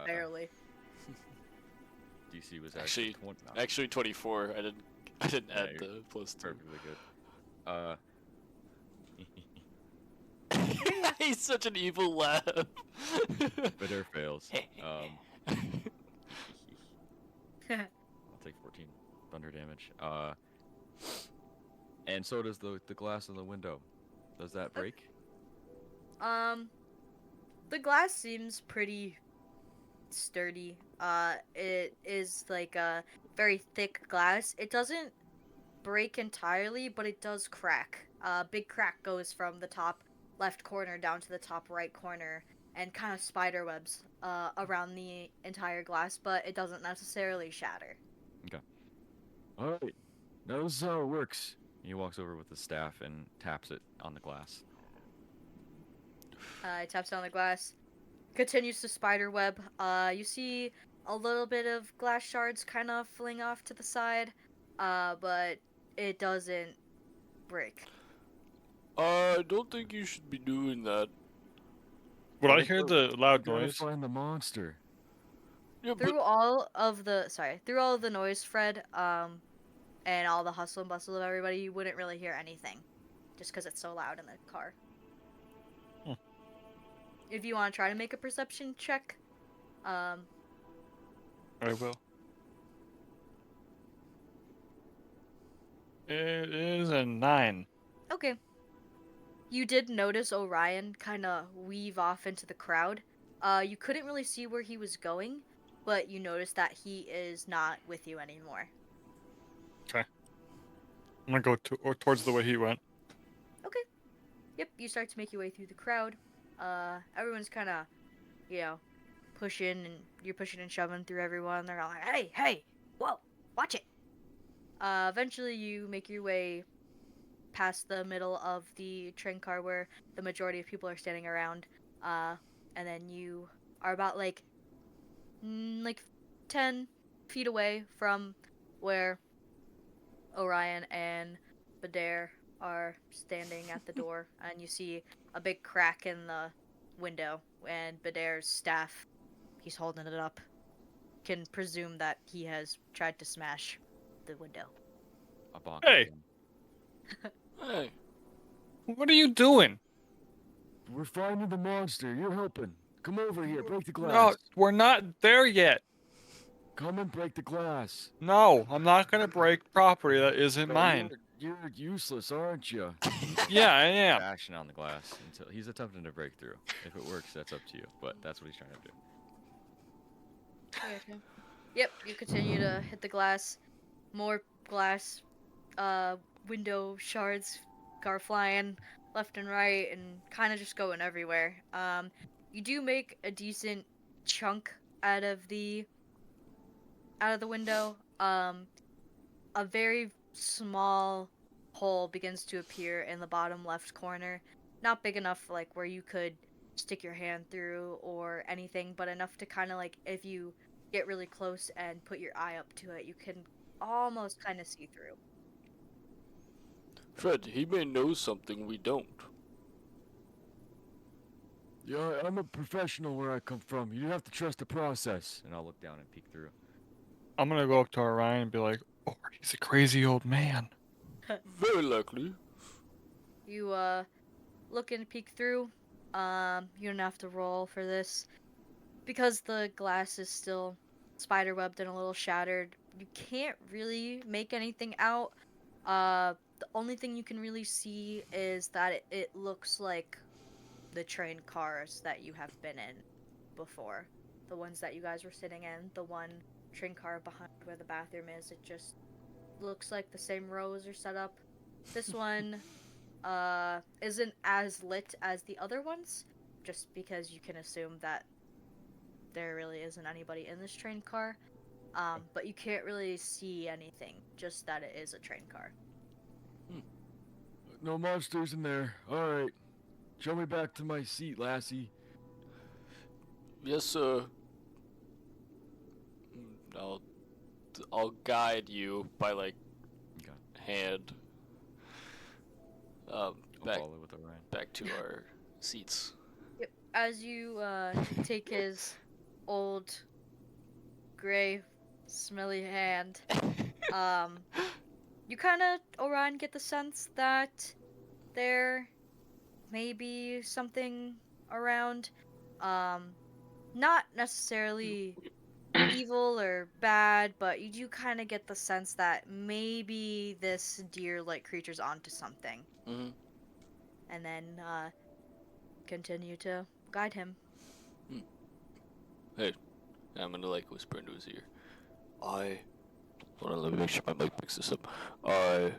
Barely. DC was Actually, 20. Actually 24. I didn't Yeah, add you're the plus 2. Perfectly good. He's such an evil laugh. Badare fails. I'll take 14 thunder damage. And so does the glass in the window. Does that break? The glass seems pretty sturdy. It is like a very thick glass. It doesn't break entirely, but it does crack. Big crack goes from the top left corner down to the top right corner, and kind of spider webs around the entire glass, but it doesn't necessarily shatter. Okay. Alright. Now this is how it works. He walks over with his staff and taps it on the glass. It taps on the glass, continues to spider web. You see a little bit of glass shards kind of fling off to the side, but it doesn't break. I don't think you should be doing that. Would I hear the loud Gotta noise? find the monster. Yeah, but Through all of the noise, Fred, and all the hustle and bustle of everybody, you wouldn't really hear anything, just because it's so loud in the car. Hmm. If you want to try to make a perception check, I will. It is a 9. okay. You did notice Orion kind of weave off into the crowd. You couldn't really see where he was going, but you noticed that he is not with you anymore. Okay. I'm gonna go towards the way he went. Okay. Yep, you start to make your way through the crowd. Everyone's kind of, pushing, and you're pushing and shoving through everyone. They're all like, hey, whoa, watch it. Eventually you make your way past the middle of the train car where the majority of people are standing around. And then you are about like 10 feet away from where Orion and Badare are standing at the door, and you see a big crack in the window, and Badare's staff, he's holding it up, can presume that he has tried to smash the window. A bonk. Hey! hey, What are you doing? We're finding the monster. You're helping. Come over here. Break the glass. No, we're not there yet. Come and break the glass. No, I'm not gonna break property that isn't mine. you're useless, aren't you? Yeah, I am. Bashing on the glass until he's attempting to break through. If it works, that's up to you. But that's what he's trying to do. I gotcha. Yep, you continue to hit the glass. More glass, window shards are flying left and right and kind of just going everywhere. You do make a decent chunk out of the window. A very small hole begins to appear in the bottom left corner. Not big enough like where you could stick your hand through or anything, but enough to kind of like if you get really close and put your eye up to it, you can almost kind of see through. Fred, he may know something we don't. Yeah, I'm a professional where I come from. You have to trust the process. And I'll look down and peek through. I'm gonna go up to Orion and be like, "Oh, he's a crazy old man." Very likely. You look and peek through. You don't have to roll for this because the glass is still spiderwebbed and a little shattered. You can't really make anything out. The only thing you can really see is that it looks like the train cars that you have been in before. The ones that you guys were sitting in, the one train car behind where the bathroom is, it just looks like the same rows are set up. This one isn't as lit as the other ones, just because you can assume that there really isn't anybody in this train car. But you can't really see anything, just that it is a train car. No monsters in there. Alright. Show me back to my seat, lassie. Yes, sir. I'll guide you by like Okay. hand. I'll Back follow with Orion. back to our seats. Yep. As you take his old, gray, smelly hand, you kind of, Orion, get the sense that there may be something around. Not necessarily evil or bad, but you do kind of get the sense that maybe this deer-like creature's onto something. Mm-hmm. And then continue to guide him. Hey, I'm gonna like whisper into his ear. Hold on, let me make sure my mic picks this up. I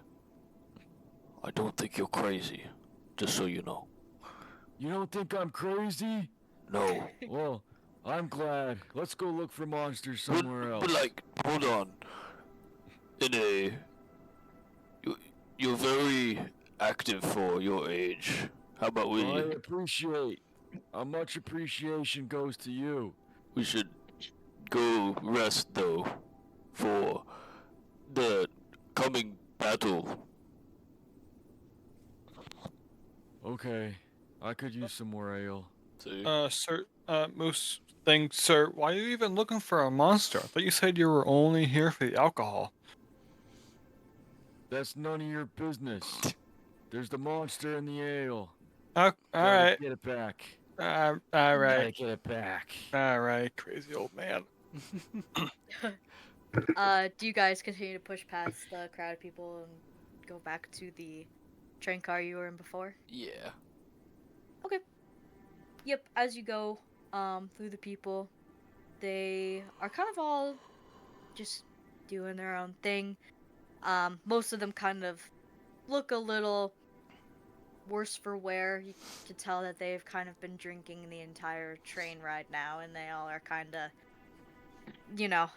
don't think you're crazy, just so you know. You don't think I'm crazy? No. Well, I'm glad. Let's go look for monsters somewhere else. But like, hold on. You're very active for your age. How about we I appreciate. How much appreciation goes to you? we should go rest though for the coming battle. Okay. I could use some more ale. See? Sir, Moose thing, sir, why are you even looking for a monster? I thought you said you were only here for the alcohol. That's none of your business. There's the monster in the ale. All Gotta right, get it back. all Gotta right, get it back. all right, crazy old man. Do you guys continue to push past the crowd of people and go back to the train car you were in before? Yeah. Okay. Yep, as you go through the people, they are kind of all just doing their own thing. Most of them kind of look a little worse for wear. You can tell that they've kind of been drinking the entire train ride now, and they all are kind of,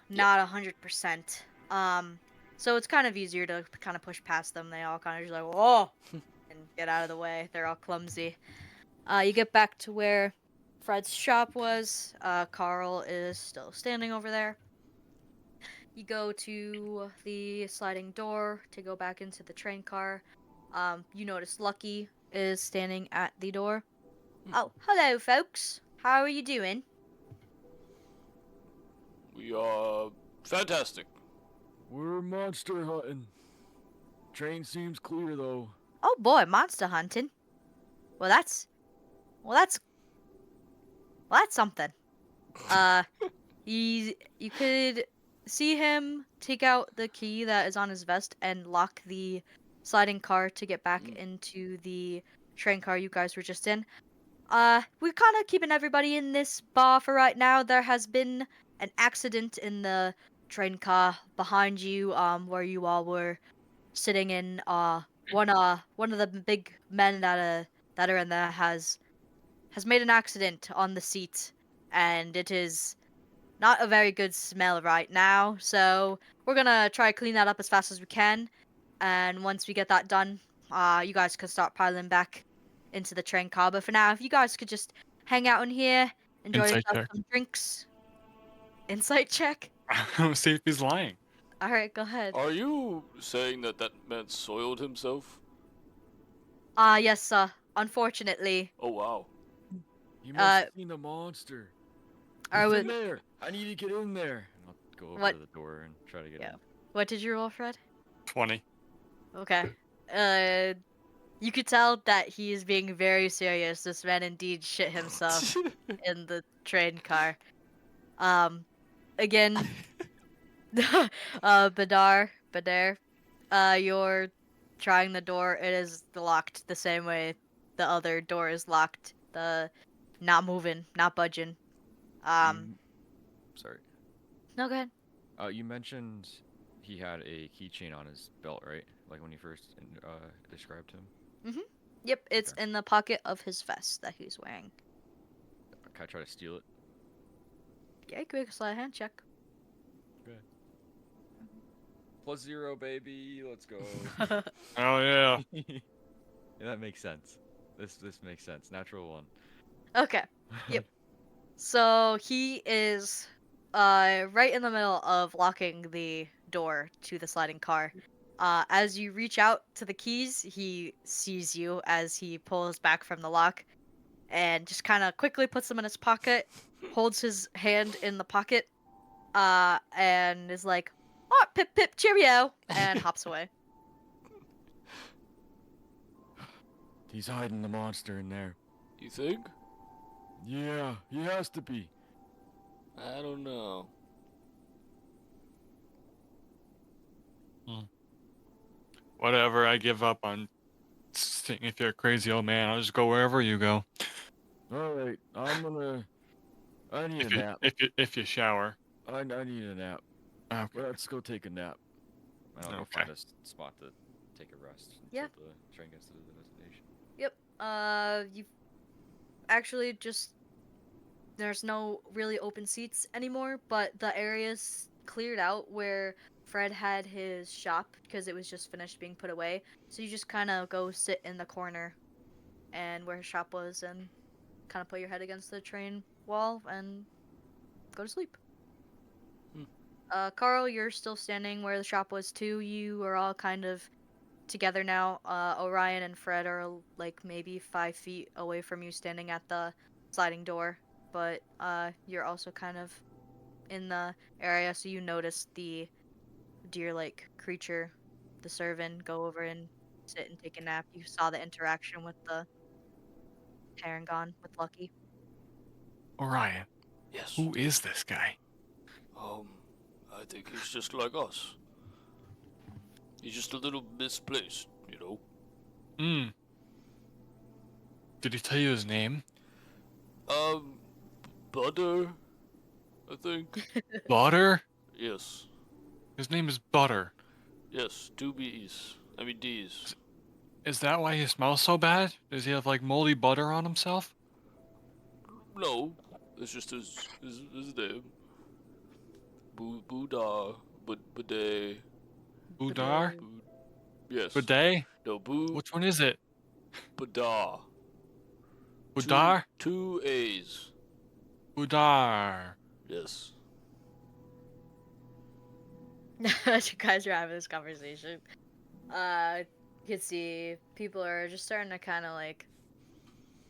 not 100%. So it's kind of easier to kind of push past them. They all kind of just like, whoa, and get out of the way. They're all clumsy. You get back to where Fred's shop was. Carl is still standing over there. You go to the sliding door to go back into the train car. You notice Lucky is standing at the door. Oh, hello, folks. How are you doing? We are fantastic. We're monster hunting. Train seems clear though. Oh boy, monster hunting. Well, that's something. You could see him take out the key that is on his vest and lock the sliding car to get back Mm. into the train car you guys were just in. We're kind of keeping everybody in this bar for right now. There has been an accident in the train car behind you, where you all were sitting in. One of the big men that are in there has made an accident on the seat, and it is not a very good smell right now. So we're gonna try to clean that up as fast as we can, and once we get that done, you guys can start piling back into the train car. But for now, if you guys could just hang out in here, enjoy Insight yourself check. some drinks. Insight check. I'm see if he's lying. All right, go ahead. Are you saying that that man soiled himself? Yes, sir. Unfortunately, Oh wow. You must uh, have seen the monster. I It's was in there. I need to get in there. And I'll go over what? to the door and try to get Yeah. in. What did you roll, Fred? 20. Okay. You could tell that he is being very serious. This man indeed shit himself in the train car. Again, Badar, you're trying the door. It is locked the same way the other door is locked. The not moving, not budging. Sorry. No, go ahead. You mentioned he had a keychain on his belt, right? Like when you first described him. Yep, it's Okay. in the pocket of his vest that he's wearing. Can I try to steal it? Yeah, quick sleight of hand check. +0, baby. Let's go. Oh yeah. Yeah, that makes sense. This makes sense. Natural one. Okay. Yep. So he is right in the middle of locking the door to the sliding car. As you reach out to the keys, he sees you as he pulls back from the lock and just kind of quickly puts them in his pocket, holds his hand in the pocket, and is like, "Oh, pip pip, cheerio," and hops away. He's hiding the monster in there. You think? Yeah, he has to be. I don't know. Whatever. I give up on seeing if you're a crazy old man. I'll just go wherever you go. All right, I need If a you nap. if you shower. I need a nap. Okay. Let's go take a nap. And I'll go Okay. find a spot to take a rest until Yeah. the train gets to the destination. Yep. You actually just there's no really open seats anymore, but the area's cleared out where Fred had his shop because it was just finished being put away. So you just kind of go sit in the corner and where his shop was and kind of put your head against the train wall and go to sleep. Carl, you're still standing where the shop was too. You are all kind of together now. Orion and Fred are like maybe 5 feet away from you, standing at the sliding door. But you're also kind of in the area, so you notice the deer-like creature, the cervan, go over and sit and take a nap. You saw the interaction with the Tarangon with Lucky. Orion, Yes. who is this guy? I think he's just like us. He's just a little misplaced, you know. Did he tell you his name? Butter, I think. Butter? Yes. His name is Butter. Yes, 2B's. I mean D's. Is that why he smells so bad? Does he have like moldy butter on himself? No, it's just his name. Buddha, Bidet. Budar? Yes. Bidet? No, Which one is it? Buddha. Budar? Two A's. Budar. Yes. As you guys are having this conversation, you can see people are just starting to kind of like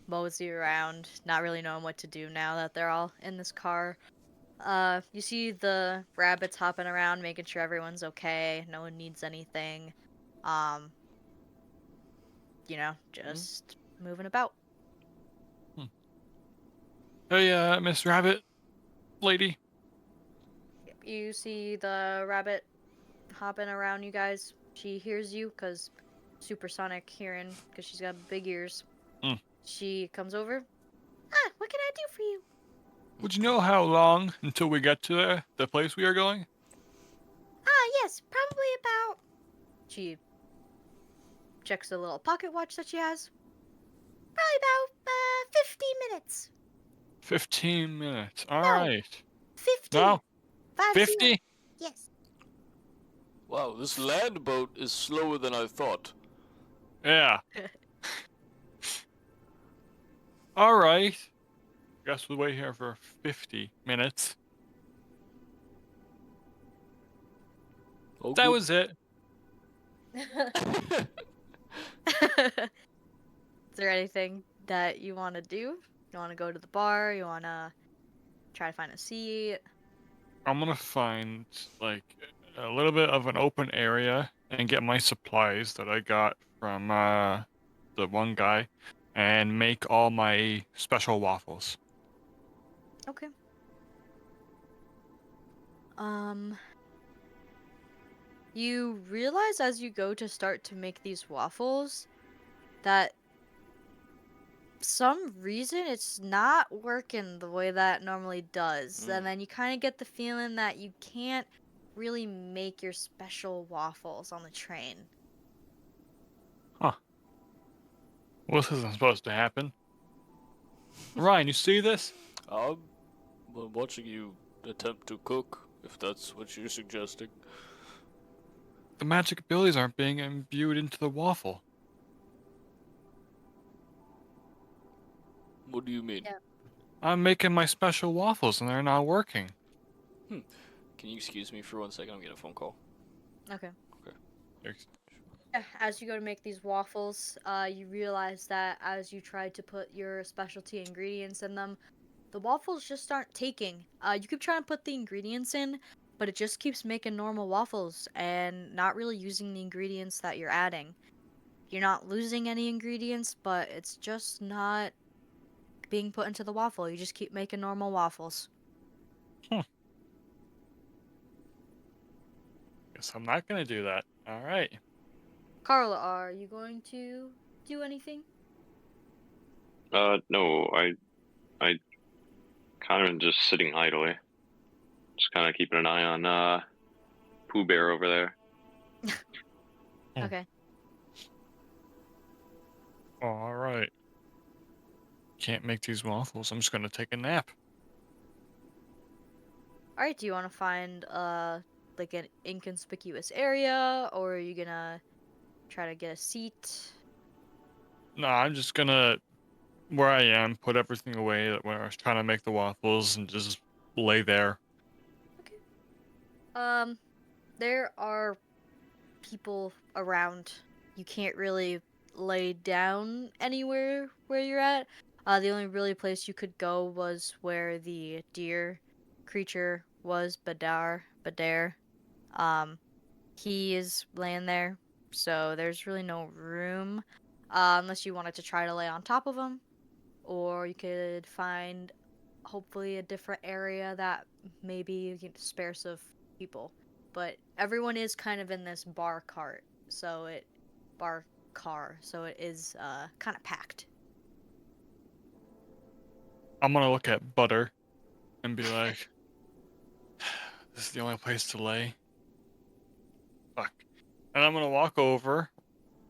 mosey around, not really knowing what to do now that they're all in this car. You see the rabbits hopping around, making sure everyone's okay, no one needs anything. Just moving about. Hey, Miss Rabbit lady. You see the rabbit hopping around you guys. She hears you because supersonic hearing because she's got big ears. Mm. She comes over. What can I do for you? Would you know how long until we get to the place we are going? Yes, probably about. She checks the little pocket watch that she has. Probably about 50 minutes. 15 minutes. All No. right. 50. No. 50. 50? Yes. Wow, this land boat is slower than I thought. Yeah. All right. Guess we'll wait here for 50 minutes. Oh, That good. was it. Is there anything that you want to do? You want to go to the bar? You want to try to find a seat? I'm gonna find like a little bit of an open area and get my supplies that I got from the one guy and make all my special waffles. Okay. You realize as you go to start to make these waffles that some reason it's not working the way that it normally does. And then you kind of get the feeling that you can't really make your special waffles on the train. Huh. Well, this isn't supposed to happen. Ryan, you see this? I'm watching you attempt to cook, if that's what you're suggesting. The magic abilities aren't being imbued into the waffle. What do you mean? Yeah. I'm making my special waffles and they're not working. Can you excuse me for 1 second? I'm getting a phone call. Okay. Thanks. As you go to make these waffles, you realize that as you try to put your specialty ingredients in them, the waffles just aren't taking. You keep trying to put the ingredients in, but it just keeps making normal waffles and not really using the ingredients that you're adding. You're not losing any ingredients, but it's just not being put into the waffle. You just keep making normal waffles. Guess I'm not gonna do that. All right. Carla, are you going to do anything? No, I kind of just sitting idly, just kind of keeping an eye on Pooh Bear over there. Okay. All right. Can't make these waffles. I'm just gonna take a nap. Alright, do you want to find like an inconspicuous area, or are you gonna try to get a seat? No, I'm just gonna where I am, put everything away that where I was trying to make the waffles and just lay there. Okay. There are people around. You can't really lay down anywhere where you're at. The only really place you could go was where the deer creature was, Badar. He is laying there, so there's really no room. Unless you wanted to try to lay on top of him, or you could find hopefully a different area that maybe you can spare some people. But everyone is kind of in this bar car, so it is kind of packed. I'm gonna look at Butter and be like, this is the only place to lay. Fuck. And I'm gonna walk over,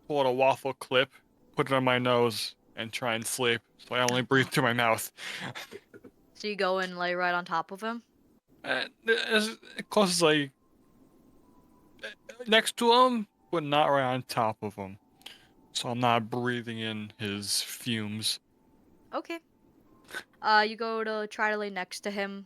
pull out a waffle clip, put it on my nose, and try and sleep. So I only breathe through my mouth. So you go and lay right on top of him. As close as I next to him, but not right on top of him. So I'm not breathing in his fumes. Okay. You go to try to lay next to him.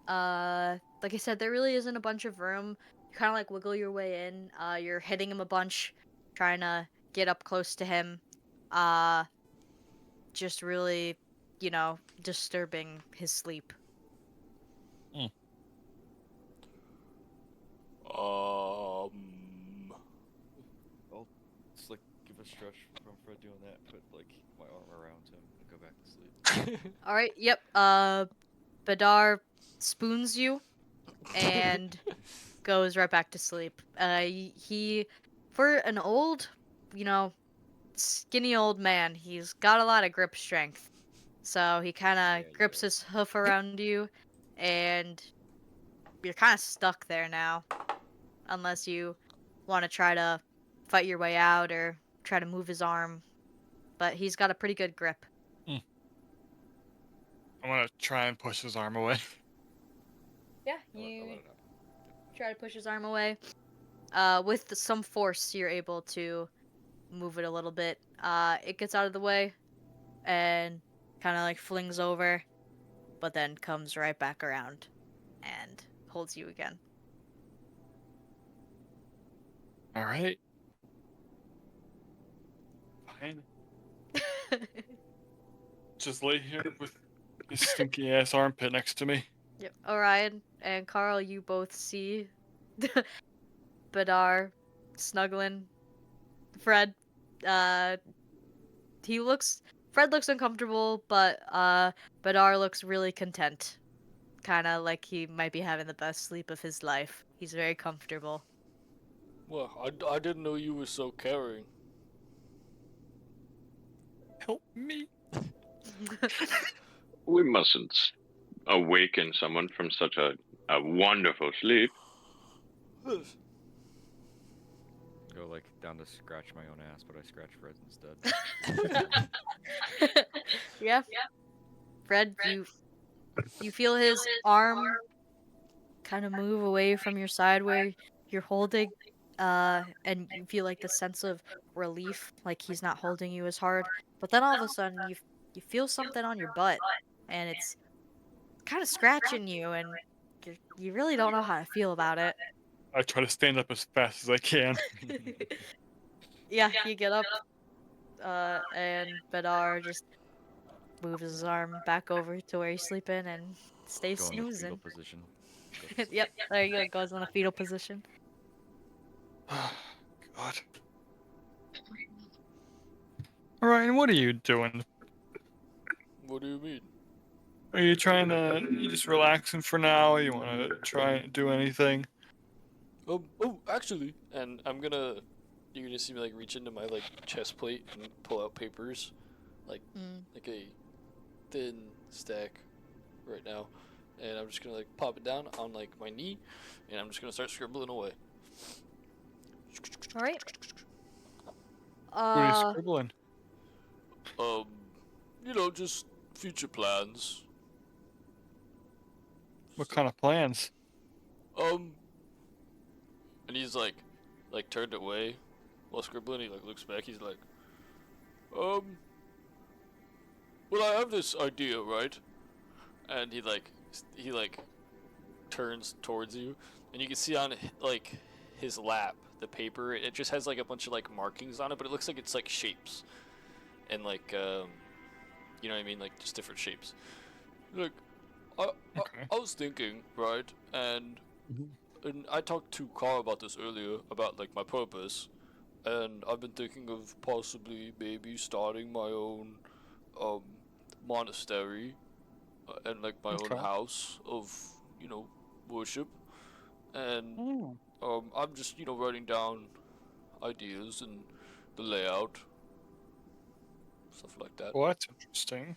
Like I said, there really isn't a bunch of room. You kind of like wiggle your way in. You're hitting him a bunch, trying to get up close to him. Just really, disturbing his sleep. I'll just like give a stretch from Fred doing that, put like my arm around him and go back to sleep. All right. Yep. Badar spoons you and goes right back to sleep. He, for an old skinny old man. He's got a lot of grip strength. So he kind of grips his hoof around you, and you're kind of stuck there now, unless you want to try to fight your way out or try to move his arm. But he's got a pretty good grip. I'm gonna try and push his arm away. Yeah, you try to push his arm away. With some force, you're able to move it a little bit. It gets out of the way and kind of like flings over, but then comes right back around and holds you again. All right. Fine. Just lay here with his stinky ass armpit next to me. Yep. Orion and Carl, you both see Badar snuggling Fred. Fred looks uncomfortable, but Badar looks really content. Kind of like he might be having the best sleep of his life. He's very comfortable. Well, I didn't know you were so caring. Help me. We mustn't awaken someone from such a wonderful sleep. Go like down to scratch my own ass, but I scratch Fred's instead. Yeah. Fred, you feel his arm kind of move away from your side where you're holding, and you feel like the sense of relief, like he's not holding you as hard. But then all of a sudden, you feel something on your butt, and it's kind of scratching you, and you really don't know how to feel about it. I try to stand up as fast as I can. Yeah, you get up, and Bedar just moves his arm back over to where he's sleeping and stays Go in the fetal snoozing. position. Yep, there you go. Goes in a fetal position. God. Ryan, what are you doing? What do you mean? Are you trying to? You just relaxing for now? You want to try and do anything? Oh, actually, and you're gonna see me like reach into my like chest plate and pull out papers, like a thin stack, right now, and I'm just gonna like pop it down on like my knee, and I'm just gonna start scribbling away. All right. What are you scribbling? Just future plans. What kind of plans? And he's like turned away while scribbling. He like looks back. He's like, well, I have this idea, right? And he turns towards you, and you can see on like his lap the paper. It just has like a bunch of like markings on it, but it looks like it's like shapes, and like you know what I mean, like just different shapes. Like, I was thinking, right, and I talked to Carl about this earlier, about like my purpose, and I've been thinking of possibly maybe starting my own monastery, and like my own house of worship, and I'm just writing down ideas and the layout, stuff like that. Well, that's interesting.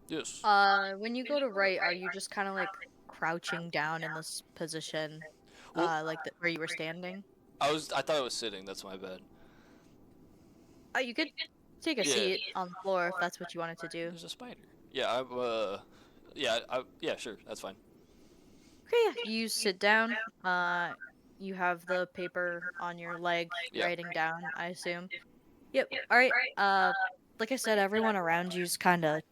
Yes. When you go to write, are you just kind of like crouching down in this position, Well, like where you were standing? I thought I was sitting. That's my bad. You could take a seat on the floor if that's what you wanted to do. There's a spider. Yeah, yeah, sure, that's fine. Okay, yeah. You sit down. You have the paper on your leg, writing down, I assume. Yep. All right. Like I said, everyone around you's kind of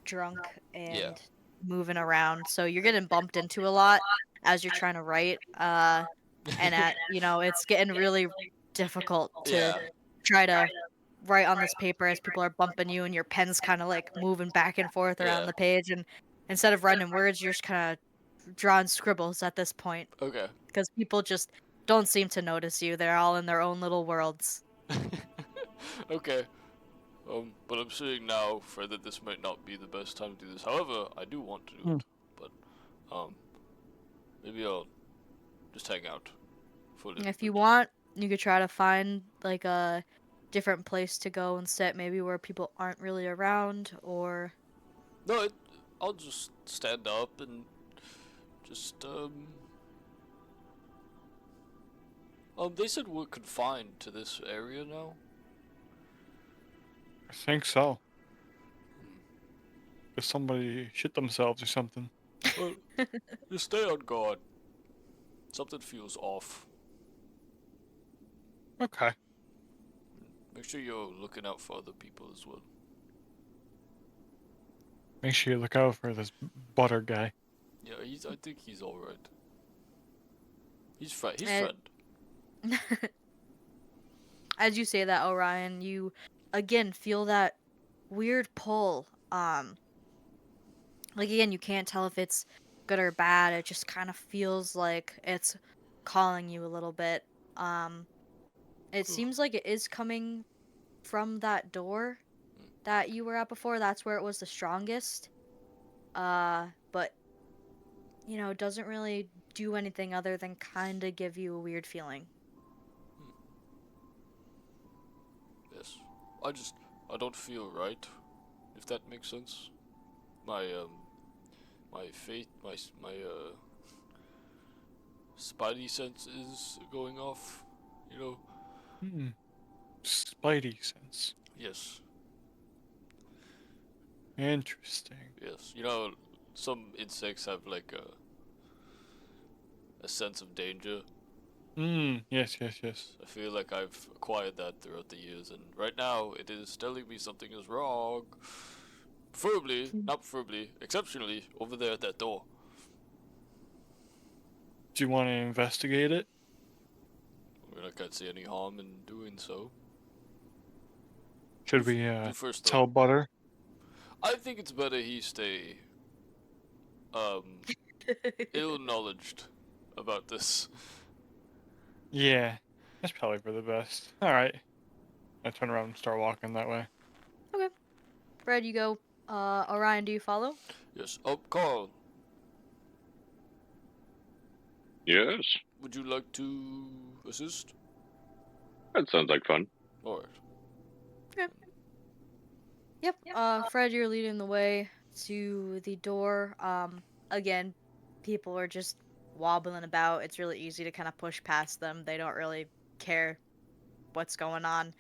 drunk and moving around, so you're getting bumped into a lot as you're trying to write. And it's getting really difficult to try to write on this paper as people are bumping you, and your pen's kind of like moving back and forth around the page, and instead of writing words, you're just kind of drawing scribbles at this point. Okay. Because people just don't seem to notice you. They're all in their own little worlds. Okay. But I'm saying now, Fred, that this might not be the best time to do this. However, I do want to do it. But maybe I'll just hang out for a little If bit. you want, You could try to find like a different place to go and sit, maybe where people aren't really around, or No, I'll just stand up and just they said we're confined to this area now. I think so. If somebody shit themselves or something. Well, just stay on guard. Something feels off. Okay. Make sure you're looking out for other people as well. Make sure you look out for this butter guy. Yeah, I think he's all right. He's friend. As you say that, Orion, you again feel that weird pull. Like again, you can't tell if it's good or bad. It just kind of feels like it's calling you a little bit. Um, it seems like it is coming from that door that you were at before. That's where it was the strongest. But you know, it doesn't really do anything other than kind of give you a weird feeling. Yes. I don't feel right. If that makes sense. My faith, my spidey sense is going off. You know. Spidey sense. Yes. Interesting. Yes. You know, some insects have like a sense of danger. Yes. I feel like I've acquired that throughout the years, and right now it is telling me something is wrong. Not preferably, exceptionally, over there at that door. Do you want to investigate it? I mean, I can't see any harm in doing so. Should we Do first, though. tell Butter? I think it's better he stay ill-knowledged about this. Yeah, that's probably for the best. All right. I turn around and start walking that way. Okay. Fred, you go. Orion, do you follow? Yes. Oh, Carl, Yes, would you like to assist? that sounds like fun. Alright. Yep. Fred, you're leading the way to the door. Again, people are just wobbling about. It's really easy to kind of push past them. They don't really care what's going on.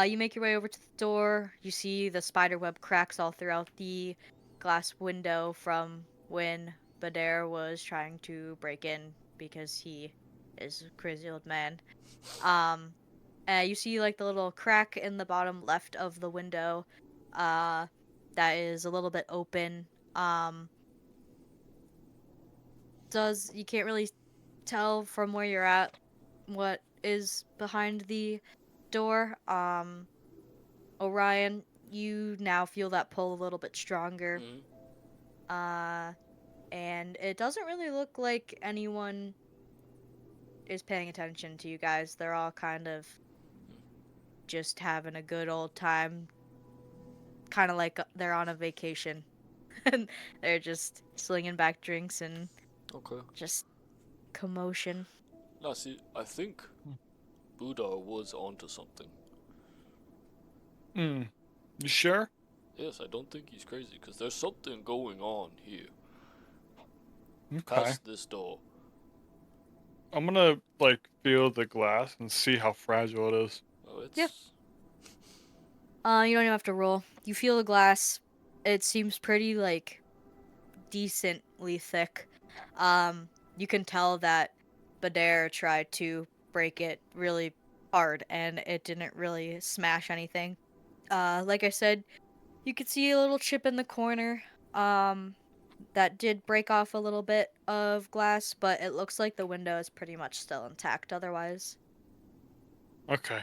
You make your way over to the door. You see the spider web cracks all throughout the glass window from when Badare was trying to break in because he is a crazy old man. Um, you see like the little crack in the bottom left of the window, that is a little bit open. You can't really tell from where you're at what is behind the door. Orion, you now feel that pull a little bit stronger. And it doesn't really look like anyone is paying attention to you guys. They're all kind of just having a good old time, kind of like they're on a vacation. And they're just slinging back drinks and just commotion. Now, see, I think Buddha was onto something. You sure? Yes, I don't think he's crazy, because there's something going on here. Okay. Past this door. I'm gonna, feel the glass and see how fragile it is. Oh, it's... Yeah. You don't even have to roll. You feel the glass. It seems pretty, decently thick. You can tell that Badare tried to break it really hard, and it didn't really smash anything. Like I said, you could see a little chip in the corner. That did break off a little bit of glass, but it looks like the window is pretty much still intact otherwise. Okay.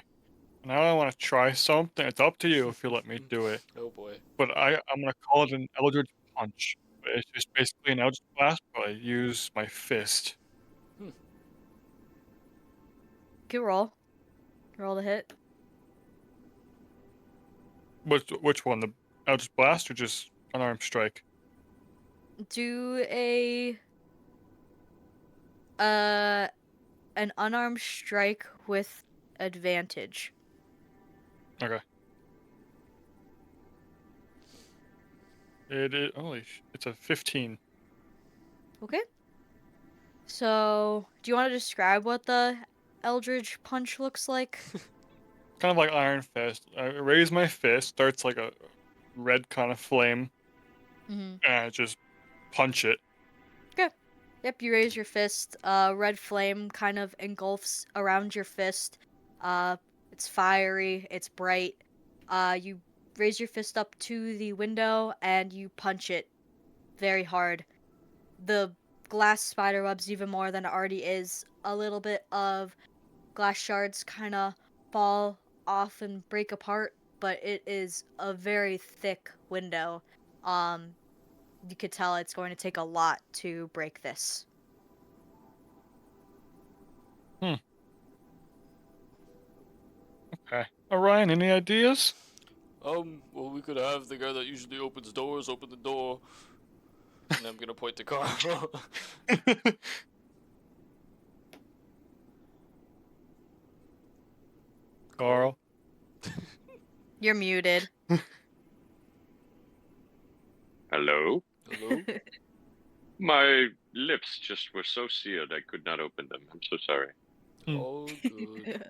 Now I want to try something. It's up to you if you let me do it. Oh boy. But I'm gonna call it an Eldritch Punch. It's just basically an Eldritch Blast, but I use my fist. Good roll. Roll the hit. Which one? The Eldritch Blast or just unarmed strike? Do a an unarmed strike with advantage. Okay. It is. It's a 15. Okay. So, do you want to describe what the Eldritch Punch looks like? Kind of like Iron Fist. I raise my fist, starts like a red kind of flame, Mm-hmm. and I just punch it. Okay. Yep, you raise your fist. Red flame kind of engulfs around your fist. It's fiery. It's bright. You raise your fist up to the window and you punch it very hard. The glass spider webs even more than it already is. A little bit of glass shards kind of fall off and break apart, but it is a very thick window. You could tell it's going to take a lot to break this. Okay. Orion, any ideas? Well, we could have the guy that usually opens doors open the door. And I'm gonna point to Carl. Carl. You're muted. Hello? Hello? My lips just were so sealed I could not open them. I'm so sorry. Oh, good.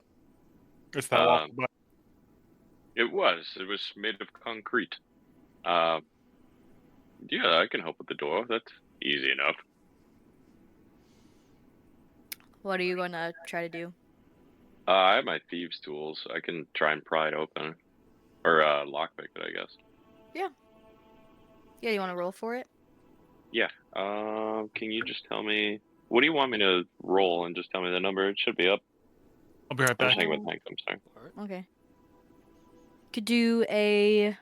It's that walk by. It was. It was made of concrete. Yeah, I can help with the door. That's easy enough. What are you going to try to do? I have my thieves' tools. I can try and pry it open. Or lockpick it, I guess. Yeah, you want to roll for it? Yeah. Can you just tell me what do you want me to roll and just tell me the number? It should be up. I'll be right I'm back. just thinking about tank, I'm sorry. Alright. Okay. Could do a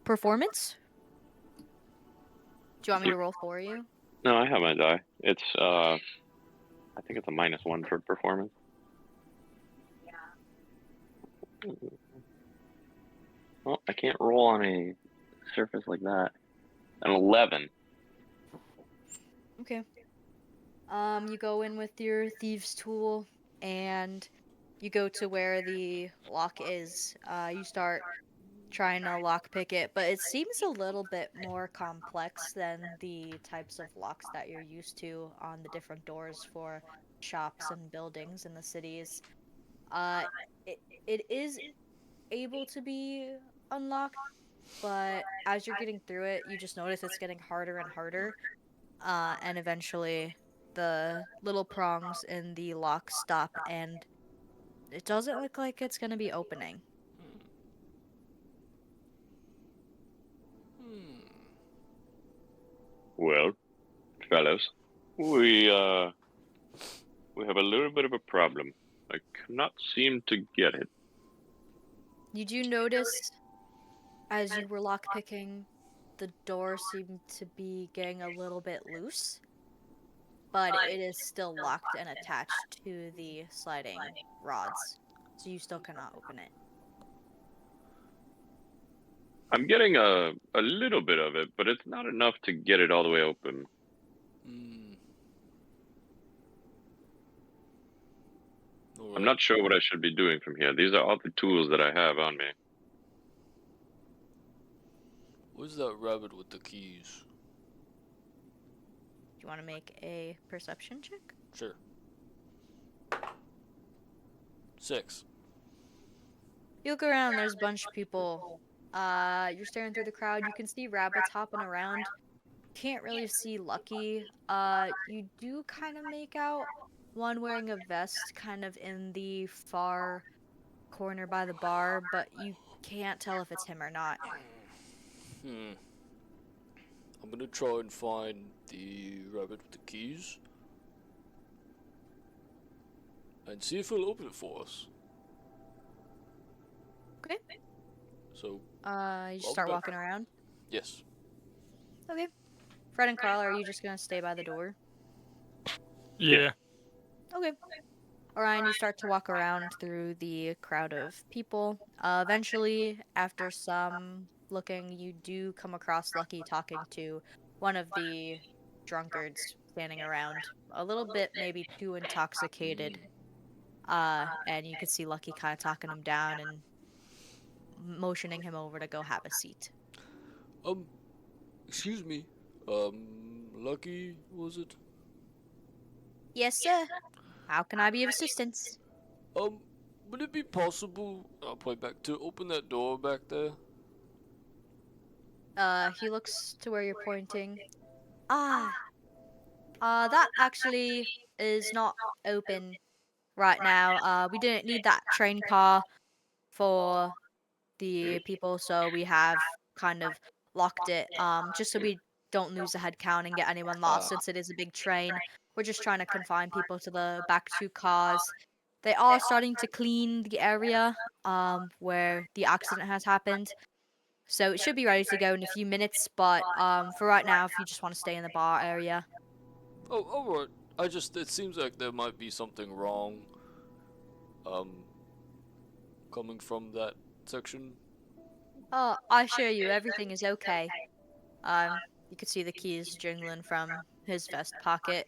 performance? Do you want me to roll for you? No, I have my die. It's I think it's a -1 for performance. Well, I can't roll on a surface like that. An 11. Okay. You go in with your thieves' tool and you go to where the lock is. You start trying to lockpick it, but it seems a little bit more complex than the types of locks that you're used to on the different doors for shops and buildings in the cities. Uh, it, it is able to be unlocked, but as you're getting through it, you just notice it's getting harder and harder. And eventually the little prongs in the lock stop, and it doesn't look like it's gonna be opening. Well, fellows, we have a little bit of a problem. I cannot seem to get it. You do notice as you were lockpicking, the door seemed to be getting a little bit loose, but it is still locked and attached to the sliding rods, so you still cannot open it. I'm getting a little bit of it, but it's not enough to get it all the way open. I'm not sure what I should be doing from here. These are all the tools that I have on me. Where's that rabbit with the keys? Do you want to make a perception check? Sure. 6. You look around, there's a bunch of people. You're staring through the crowd. You can see rabbits hopping around. Can't really see Lucky. You do kind of make out one wearing a vest kind of in the far corner by the bar, but you can't tell if it's him or not. I'm gonna try and find the rabbit with the keys. And see if he'll open it for us. Okay. So, You just start walking around? yes. Okay. Fred and Carl, are you just gonna stay by the door? Yeah. Okay. Orion, you start to walk around through the crowd of people. Eventually, after some looking, you do come across Lucky talking to one of the drunkards standing around, a little bit maybe too intoxicated. And you could see Lucky kind of talking him down and motioning him over to go have a seat. Excuse me. Lucky, was it? Yes, sir. How can I be of assistance? Would it be possible, I'll point back, to open that door back there? He looks to where you're pointing. Ah, that actually is not open right now. We didn't need that train car for the people, so we have kind of locked it, just so we don't lose the head count and get anyone lost since it is a big train. We're just trying to confine people to the back two cars. They are starting to clean the area, where the accident has happened. So it should be ready to go in a few minutes, but for right now, if you just want to stay in the bar area. Oh, alright. It seems like there might be something wrong, coming from that section. Oh, I assure you, everything is okay. You could see the keys jingling from his vest pocket.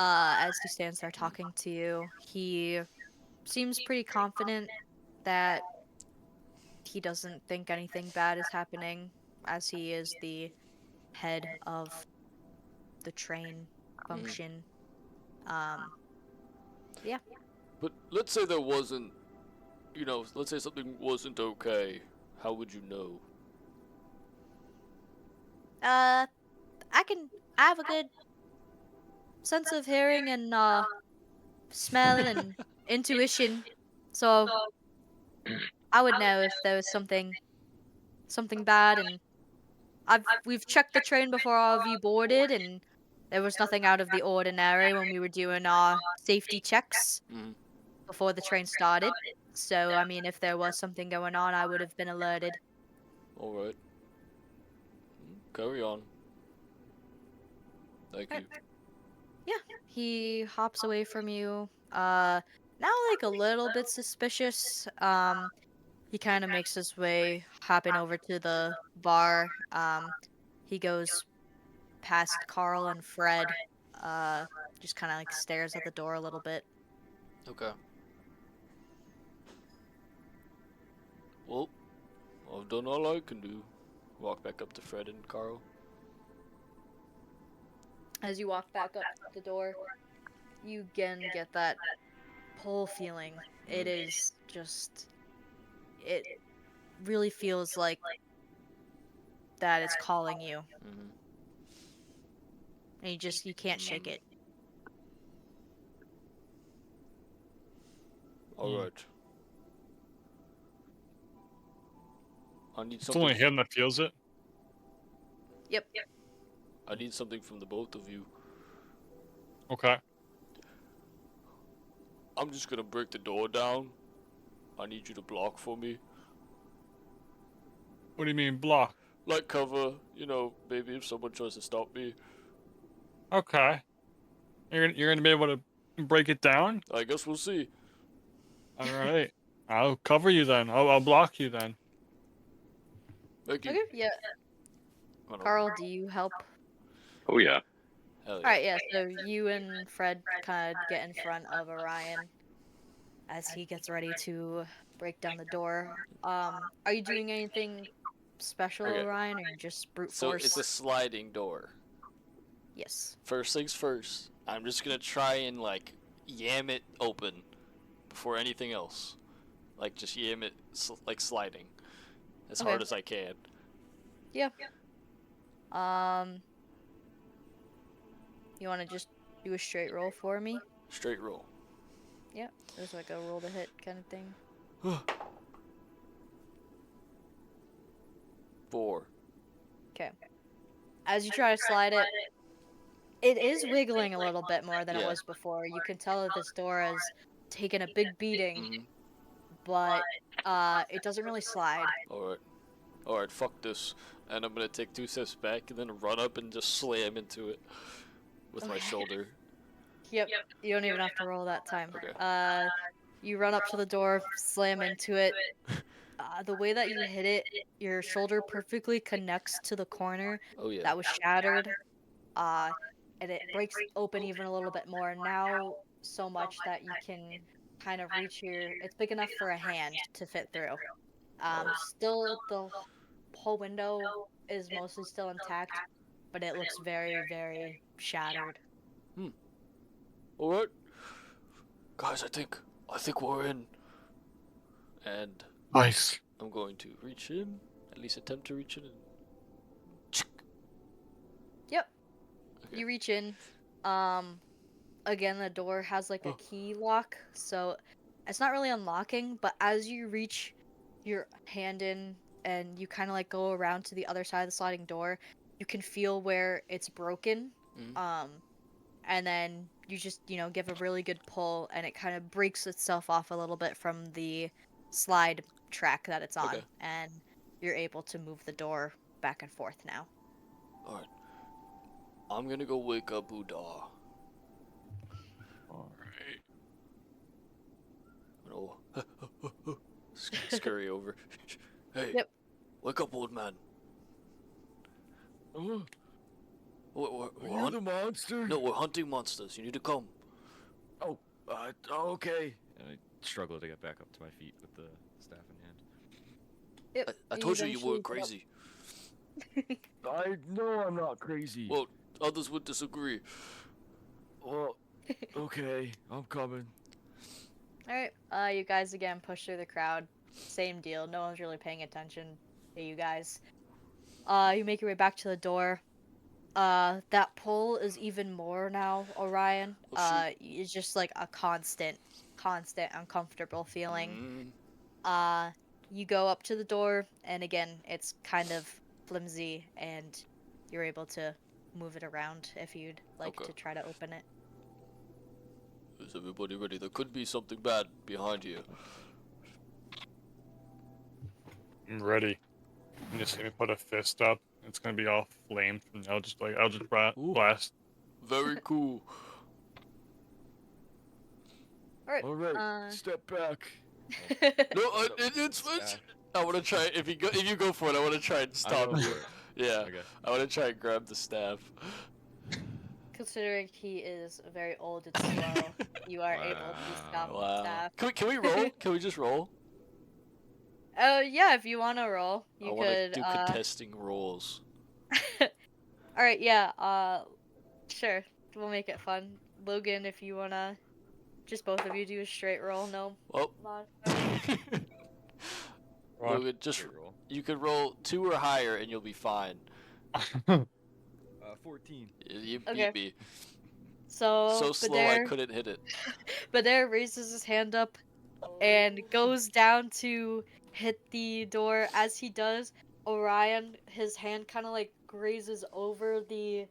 As he stands there talking to you, he seems pretty confident that he doesn't think anything bad is happening, as he is the head of the train function. Yeah. But let's say there wasn't, let's say something wasn't okay. How would you know? I have a good sense of hearing and smell and intuition, so I would know if there was something bad. And we've checked the train before all of you boarded, and there was nothing out of the ordinary when we were doing our safety checks Mm-hmm. before the train started. So I mean, if there was something going on, I would have been alerted. Alright. Carry on. Thank you. Yeah, he hops away from you. Now like a little bit suspicious. He kind of makes his way, hopping over to the bar. He goes past Carl and Fred. Uh, just kind of like stares at the door a little bit. Okay. Well, I've done all I can do. Walk back up to Fred and Carl. As you walk back up the door, you again get that pull feeling. It is just, it really feels like that it's calling you, Mm-hmm. and you can't shake it. Alright. I need It's something. only him that feels it. Yep. I need something from the both of you. Okay. I'm just gonna break the door down. I need you to block for me. What do you mean block? Like cover, maybe if someone tries to stop me. Okay. You're gonna be able to break it down? I guess we'll see. All right. I'll cover you then. I'll block you then. Thank you. Okay. Yeah. Hold on. Carl, do you help? Oh yeah. Hell yeah. Alright, yeah, so you and Fred kind of get in front of Orion as he gets ready to break down the door. Are you doing anything special, Okay. Orion, or you just brute So force? it's a sliding door. Yes. First things first. I'm just gonna try and yam it open before anything else. Like just yam it like sliding as hard as I can. Yeah. You want to just do a straight roll for me? Straight roll. Yeah, there's like a roll to hit kind of thing. 4. Okay. As you try to slide it, it is wiggling a little bit more than it Yeah. was before. You can tell that this door has taken a big beating, Mm-hmm. but it doesn't really slide. Alright, fuck this. And I'm gonna take 2 steps back and then run up and just slam into it with my shoulder. Yep, you don't even have to roll that time. Okay. You run up to the door, slam into it. The way that you hit it, your shoulder perfectly connects to the corner Oh yeah. that was shattered. and it breaks open even a little bit more. Now, so much that you can kind of reach your. It's big enough for a hand to fit through. Still, the whole window is mostly still intact, but it looks very, very shattered. All right, guys. I think we're in. And Nice. I'm going to reach in, at least attempt to reach in. And... Yep. Okay. You reach in. Again, the door has like a key lock, so it's not really unlocking, but as you reach your hand in and you kind of like go around to the other side of the sliding door, you can feel where it's broken. Mhm. And then you just, give a really good pull and it kind of breaks itself off a little bit from the slide track that it's on, Okay. and you're able to move the door back and forth now. All right. I'm gonna go wake up Buddha. All right. Oh, scurry over. Hey, Yep. wake up, old man. Oh, We're are you the monster? No, we're hunting monsters. You need to come. Oh, okay. And I struggle to get back up to my feet with the staff in hand. Yep. I told you you eventually weren't get up. crazy. I know I'm not crazy. Well, others would disagree. Well, okay, I'm coming. Alright, you guys again push through the crowd. Same deal, no one's really paying attention to you guys. You make your way back to the door. That pull is even more now, Orion. Oh, shoot. It's just like a constant uncomfortable feeling. Mm, You go up to the door, and again, it's kind of flimsy, and you're able to move it around if you'd like Okay. to try to open it. is everybody ready? There could be something bad behind you. I'm ready. You just see me put a fist up. It's gonna be all flamed. And I'll just Ooh. blast. Very cool. Alright, Alright, step back. No, it's I want to try. If you go for it, I want to try and stop go you. for it. Yeah, Okay. I want to try and grab the staff. Considering he is very old and slow, you are able to stop the Wow. staff. Can we roll? Can we just roll? Oh, yeah, if you want to roll, I you want to could, do contesting rolls. Alright, yeah, sure. We'll make it fun. Logan, if you wanna, just both of you do a straight roll, no Well, modifier. Logan, just roll. you can roll 2 or higher and you'll be fine. 14. You Okay. beat me. So slow I couldn't hit it. Badare raises his hand up and goes down to hit the door. As he does, Orion, his hand kind of like grazes over the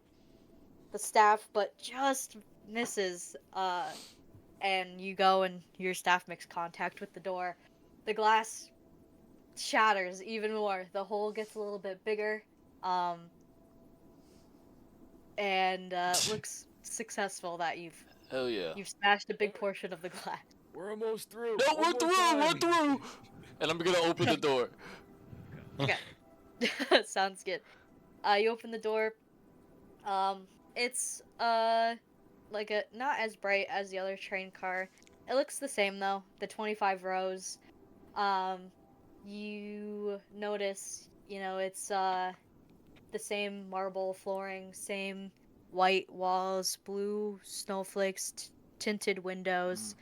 staff, but just misses. And you go and your staff makes contact with the door. The glass shatters even more. The hole gets a little bit bigger. And looks successful that Hell yeah. you've smashed a big portion of the glass. We're almost through. No, One more time. we're through. And I'm gonna open the door. Okay. Sounds good. You open the door. It's like a not as bright as the other train car. It looks the same though. The 25 rows. You notice, it's the same marble flooring, same white walls, blue snowflakes, tinted windows.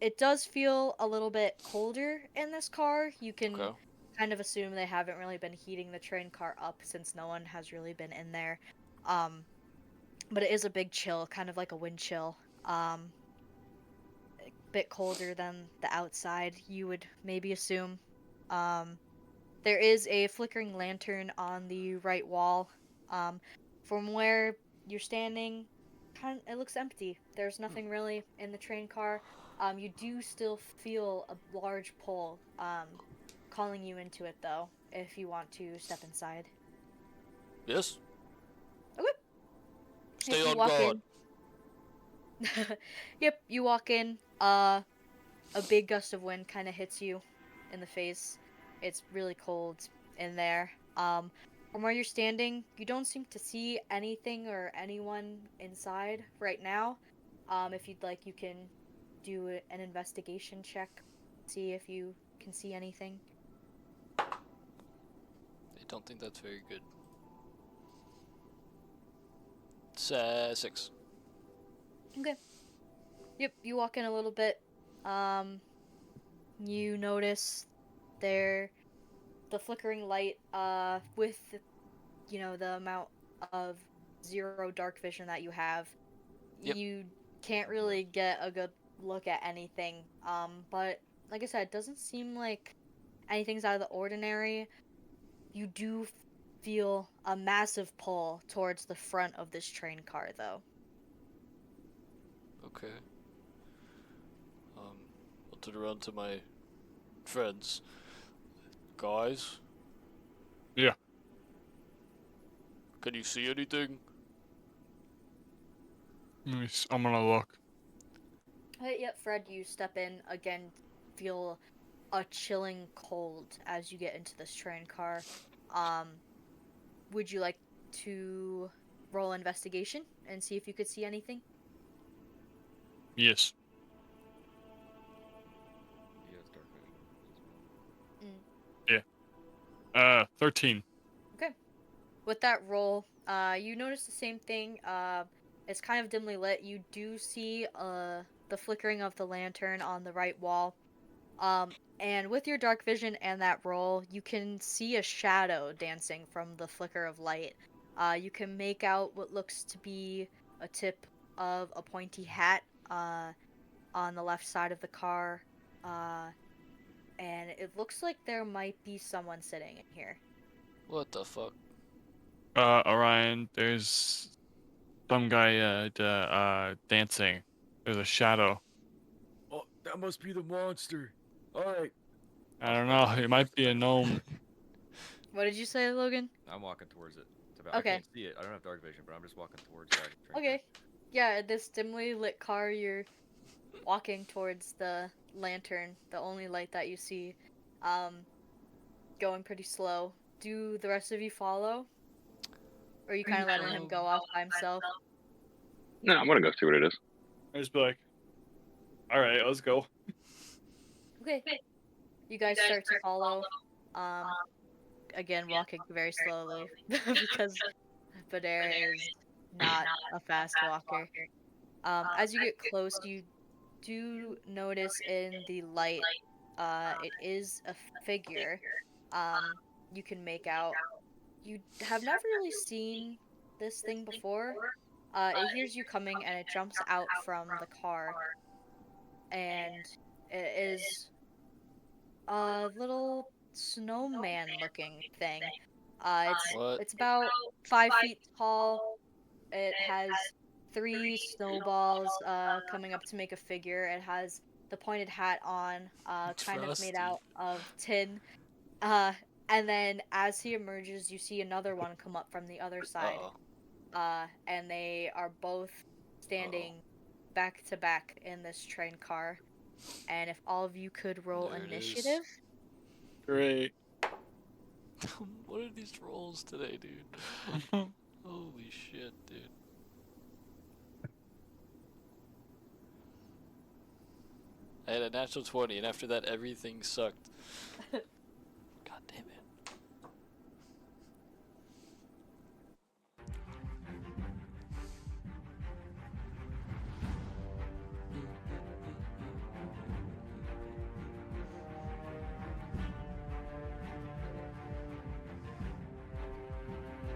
It does feel a little bit colder in this car. You can Okay. kind of assume they haven't really been heating the train car up since no one has really been in there. But it is a big chill, kind of like a wind chill. A bit colder than the outside, you would maybe assume. There is a flickering lantern on the right wall. From where you're standing, it looks empty. There's nothing really in the train car. You do still feel a large pull, calling you into it though, if you want to step inside. Yes. Okay. Stay If you on walk guard. Yep, you walk in. A big gust of wind kind of hits you in the face. It's really cold in there. From where you're standing, you don't seem to see anything or anyone inside right now. If you'd like, you can do an investigation check, see if you can see anything. I don't think that's very good. It's 6. Okay. Yep, you walk in a little bit. You notice there the flickering light, with the amount of 0 dark vision that you have, Yep. you can't really get a good look at anything. But like I said, it doesn't seem like anything's out of the ordinary. You do feel a massive pull towards the front of this train car, though. Okay. I'll turn around to my friends. Guys, Yeah. can you see anything? I'm gonna look. Yep, Fred, you step in again, feel a chilling cold as you get into this train car. Would you like to roll investigation and see if you could see anything? Yes. He has dark vision as well. 13. Okay. With that roll, you notice the same thing. It's kind of dimly lit. You do see the flickering of the lantern on the right wall. And with your dark vision and that roll, you can see a shadow dancing from the flicker of light. You can make out what looks to be a tip of a pointy hat on the left side of the car. And it looks like there might be someone sitting in here. What the fuck? Orion, there's some guy dancing. There's a shadow. Oh, that must be the monster. All right. I don't know. It might be a gnome. What did you say, Logan? I'm walking towards it. It's about, Okay. I can't see it. I don't have dark vision, but I'm just walking towards that train car. Okay. Yeah, this dimly lit car, you're walking towards the lantern, the only light that you see, going pretty slow. Do the rest of you follow? Or are you kind of letting him go off by himself? No, I'm gonna go see what it is. I just be like, all right, let's go. Okay. You guys start to follow. Again, walking very slowly because Badera is not a fast walker. As you get close, you do notice in the light, it is a figure. You can make out. You have never really seen this thing before. It hears you coming and it jumps out from the car, and it is a little snowman-looking thing. What? It's about 5 feet tall. It has 3 snowballs coming up to make a figure. It has the pointed hat on, kind of made Trusty. out of tin. Uh, and then as he emerges, you see another one come up from the other side. And they are both standing back to back in this train car. And if all of you could roll There it is. initiative. Great. What are these rolls today, dude? Holy shit, dude. I had a natural 20, and after that, everything sucked. God damn it.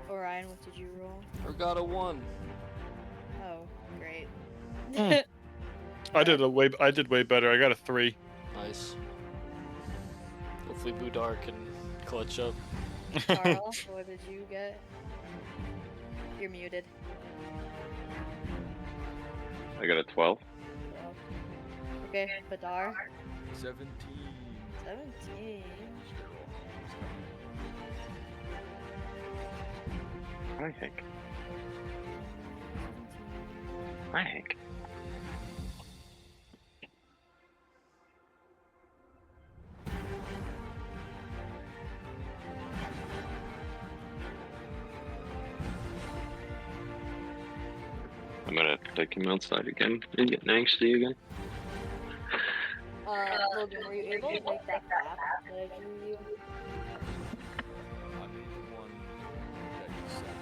Orion, what did you roll? I got a 1. Oh, great. I did way better. I got a 3. Nice. Hopefully Budar can clutch up. Carl, what did you get? You're muted. I got a 12. Okay, Badar. 17. 17. Hi, Hank. Hi, Hank. gonna take him outside again and get angsty again. Logan, were you able to make that map that I drew you? I made the one that you sent.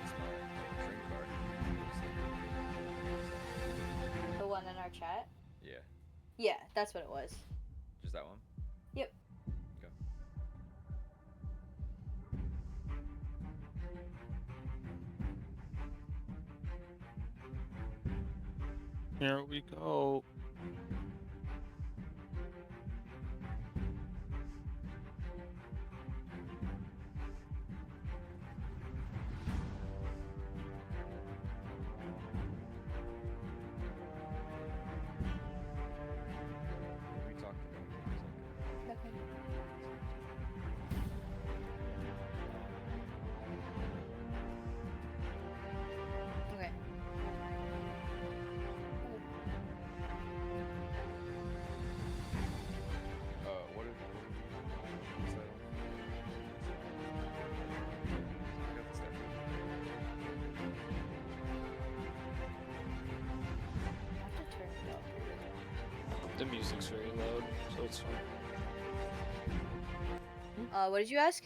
It's not a train card. The one in our chat? Yeah, Yeah, that's what it was. just that one. Yep. Okay. Here we go. We talked about it. Okay. Okay. What did we decide on? I got the statue. I have to turn it up. The music's very loud, so it's fine. What did you ask?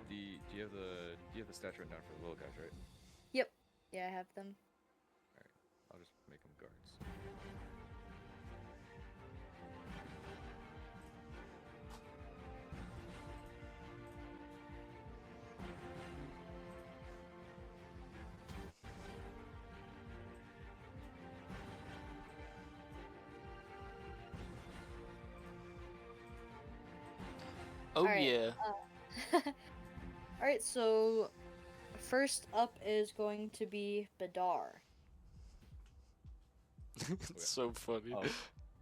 Do you have the statue written down for the little guys, right? Yep. Yeah, I have them. I'll just make them guards. Oh Alright, yeah. Alright, so first up is going to be Badar. It's so funny. Oh,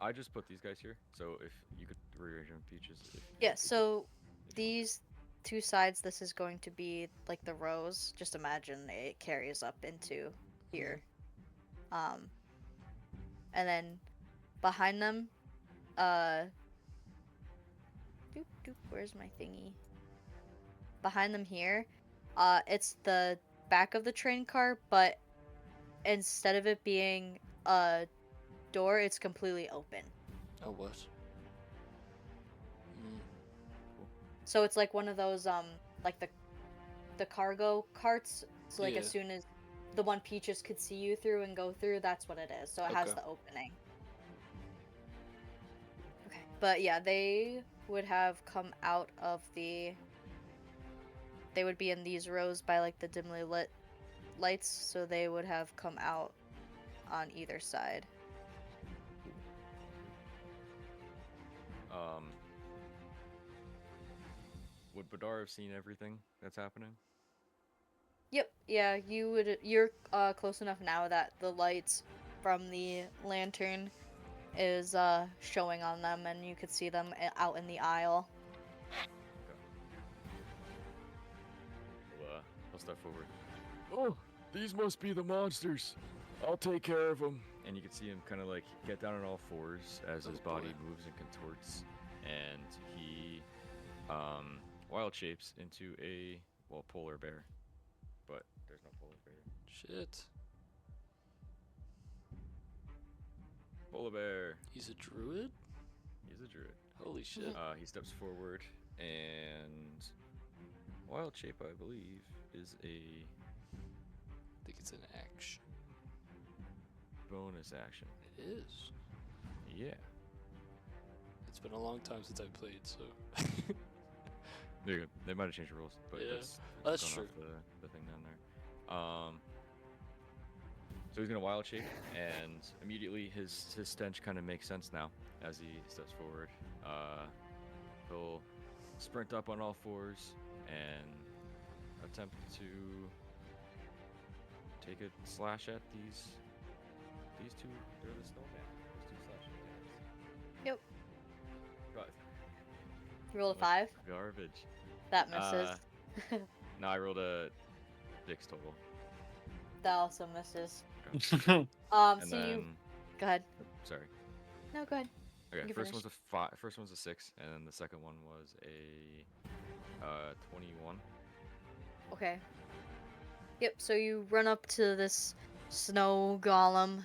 I just put these guys here, so if you could rearrange them, Peaches. Yeah, so these two sides, this is going to be like the rows. Just imagine it carries up into here. And then behind them, where's my thingy? Behind them here, it's the back of the train car, but instead of it being a door, it's completely open. Oh what? So it's like one of those like the cargo carts. So like as Yeah. soon as the one Peaches could see you through and go through, that's what it is. So it has Okay. the opening. Okay. But yeah, they would have come out of the they would be in these rows by like the dimly lit lights, so they would have come out on either side. Would Badar have seen everything that's happening? Yep, yeah, you're close enough now that the lights from the lantern is showing on them, and you could see them out in the aisle. He'll step forward, Oh, these must be the monsters. I'll take care of them. and you can see him kind of like get down on all fours as Oh, his body boy. moves and contorts, and he wild shapes into a polar bear, but there's no polar bear. Shit. Polar bear. He's a druid? He's a druid. Holy shit. He steps forward, and wild shape, I believe, is a I think it's an action. bonus action. It is. Yeah. It's been a long time since I played, so. There you go. They might have changed the rules, but Yeah. that's That's going true. off the thing down there. So he's gonna wild shape, and immediately his stench kind of makes sense now as he steps forward. He'll sprint up on all fours and attempt to take a slash at these two. They're the snowman. Those two slashing attacks. Yep. God, You rolled a what 5. garbage. That misses. No, I rolled a 6 total. That also misses. Okay. So And you then, go ahead. sorry. No, go ahead. Okay, You first finish. one's a 5. First one's a 6, and then the second one was a 21. Okay. Yep. So you run up to this snow golem.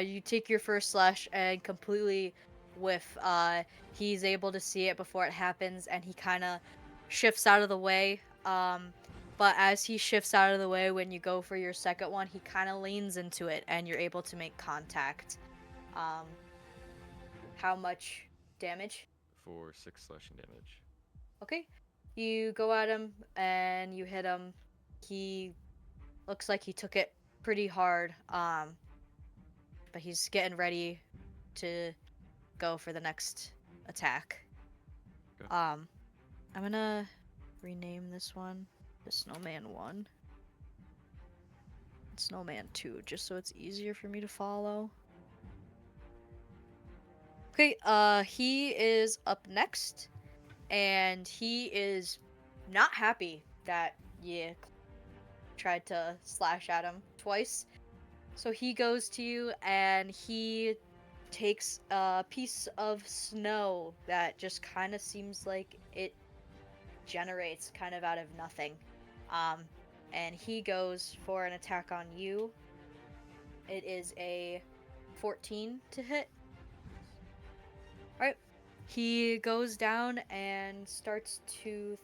You take your first slash and completely whiff. He's able to see it before it happens, and he kind of shifts out of the way. But as he shifts out of the way, when you go for your second one, he kind of leans into it, and you're able to make contact. How much damage? For 6 slashing damage. Okay. You go at him and you hit him. He looks like he took it pretty hard. But he's getting ready to go for the next attack. Okay. I'm gonna rename this one to Snowman 1. And Snowman 2, just so it's easier for me to follow. Okay, he is up next, and he is not happy that you tried to slash at him twice. So he goes to you and he takes a piece of snow that just kind of seems like it generates kind of out of nothing. And he goes for an attack on you. It is a 14 to hit. Alright. He goes down and starts to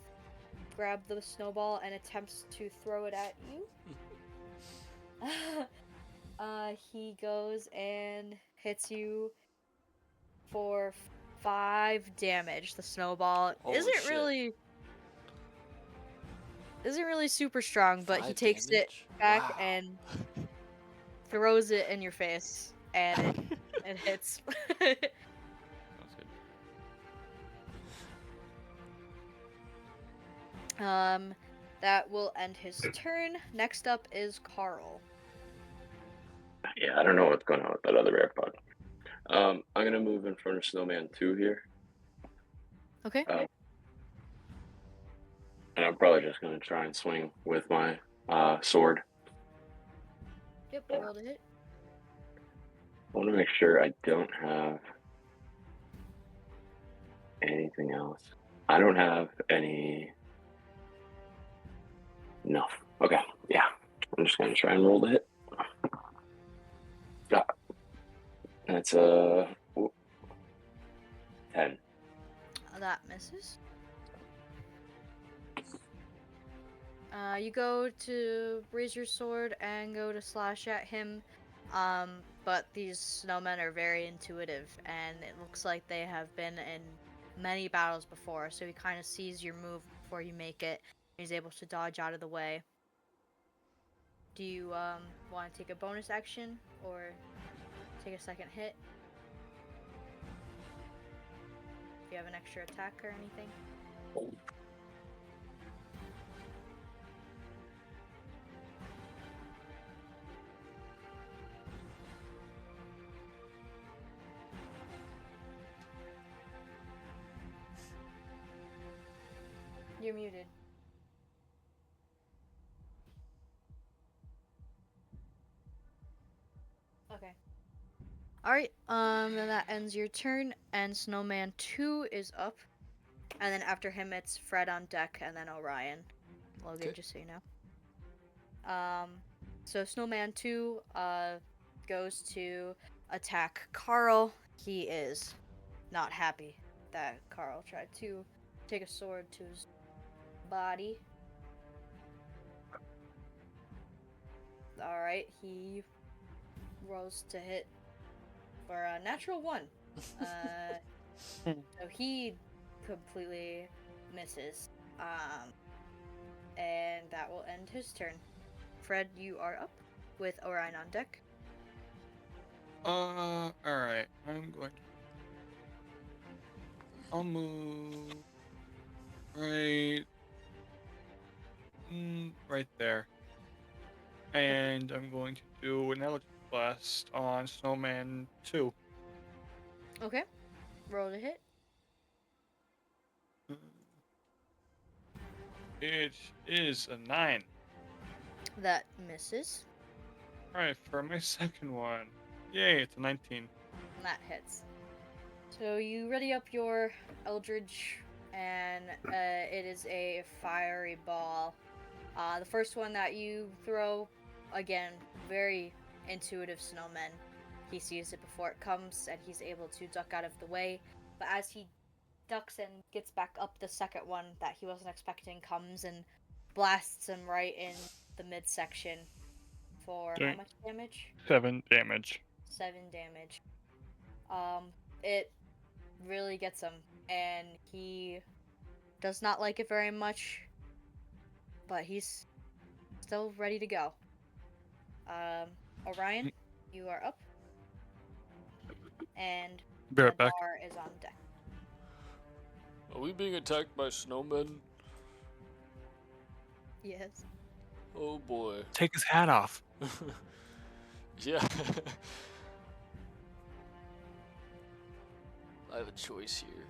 grab the snowball and attempts to throw it at you. He goes and hits you for 5 damage. The snowball Holy shit. isn't really super strong, but he 5 takes it damage? back Wow. and throws it in your face, and it hits. That's good. That will end his turn. Next up is Carl. Yeah, I don't know what's going on with that other AirPod. I'm gonna move in front of Snowman 2 here. Okay. And I'm probably just gonna try and swing with my sword. Yep, roll to hit. I want to make sure I don't have anything else. I don't have any. No. Okay. Yeah. I'm just gonna try and roll the hit. That's a 10. That misses. You go to raise your sword and go to slash at him, but these snowmen are very intuitive, and it looks like they have been in many battles before, so he kind of sees your move before you make it, and he's able to dodge out of the way. Do you want to take a bonus action, or take a second hit? Do you have an extra attack or anything? You're muted. Okay. Alright, then that ends your turn, and Snowman 2 is up. And then after him, it's Fred on deck, and then Orion. Logan, Okay. just so you know. So Snowman 2, goes to attack Carl. He is not happy that Carl tried to take a sword to his body. Alright, he rolls to hit for a natural 1. So he completely misses. And that will end his turn. Fred, you are up with Orion on deck. Alright. I'll move right right there. And I'm going to do an Eldritch Blast on Snowman 2. Okay. Roll to hit. It is a 9. That misses. Alright, for my second one. Yay, it's a 19. That hits. So you ready up your Eldritch, and it is a fiery ball. The first one that you throw, again, very intuitive snowman. He sees it before it comes, and he's able to duck out of the way. But as he ducks and gets back up, the second one that he wasn't expecting comes and blasts him right in the midsection for how Doing much damage? 7 damage. 7 damage. It really gets him, and he does not like it very much, but he's still ready to go. Orion, you are up, and Be right back. Badar is on deck. Are we being attacked by snowmen? Yes. Oh boy. Take his hat off. Yeah. I have a choice here.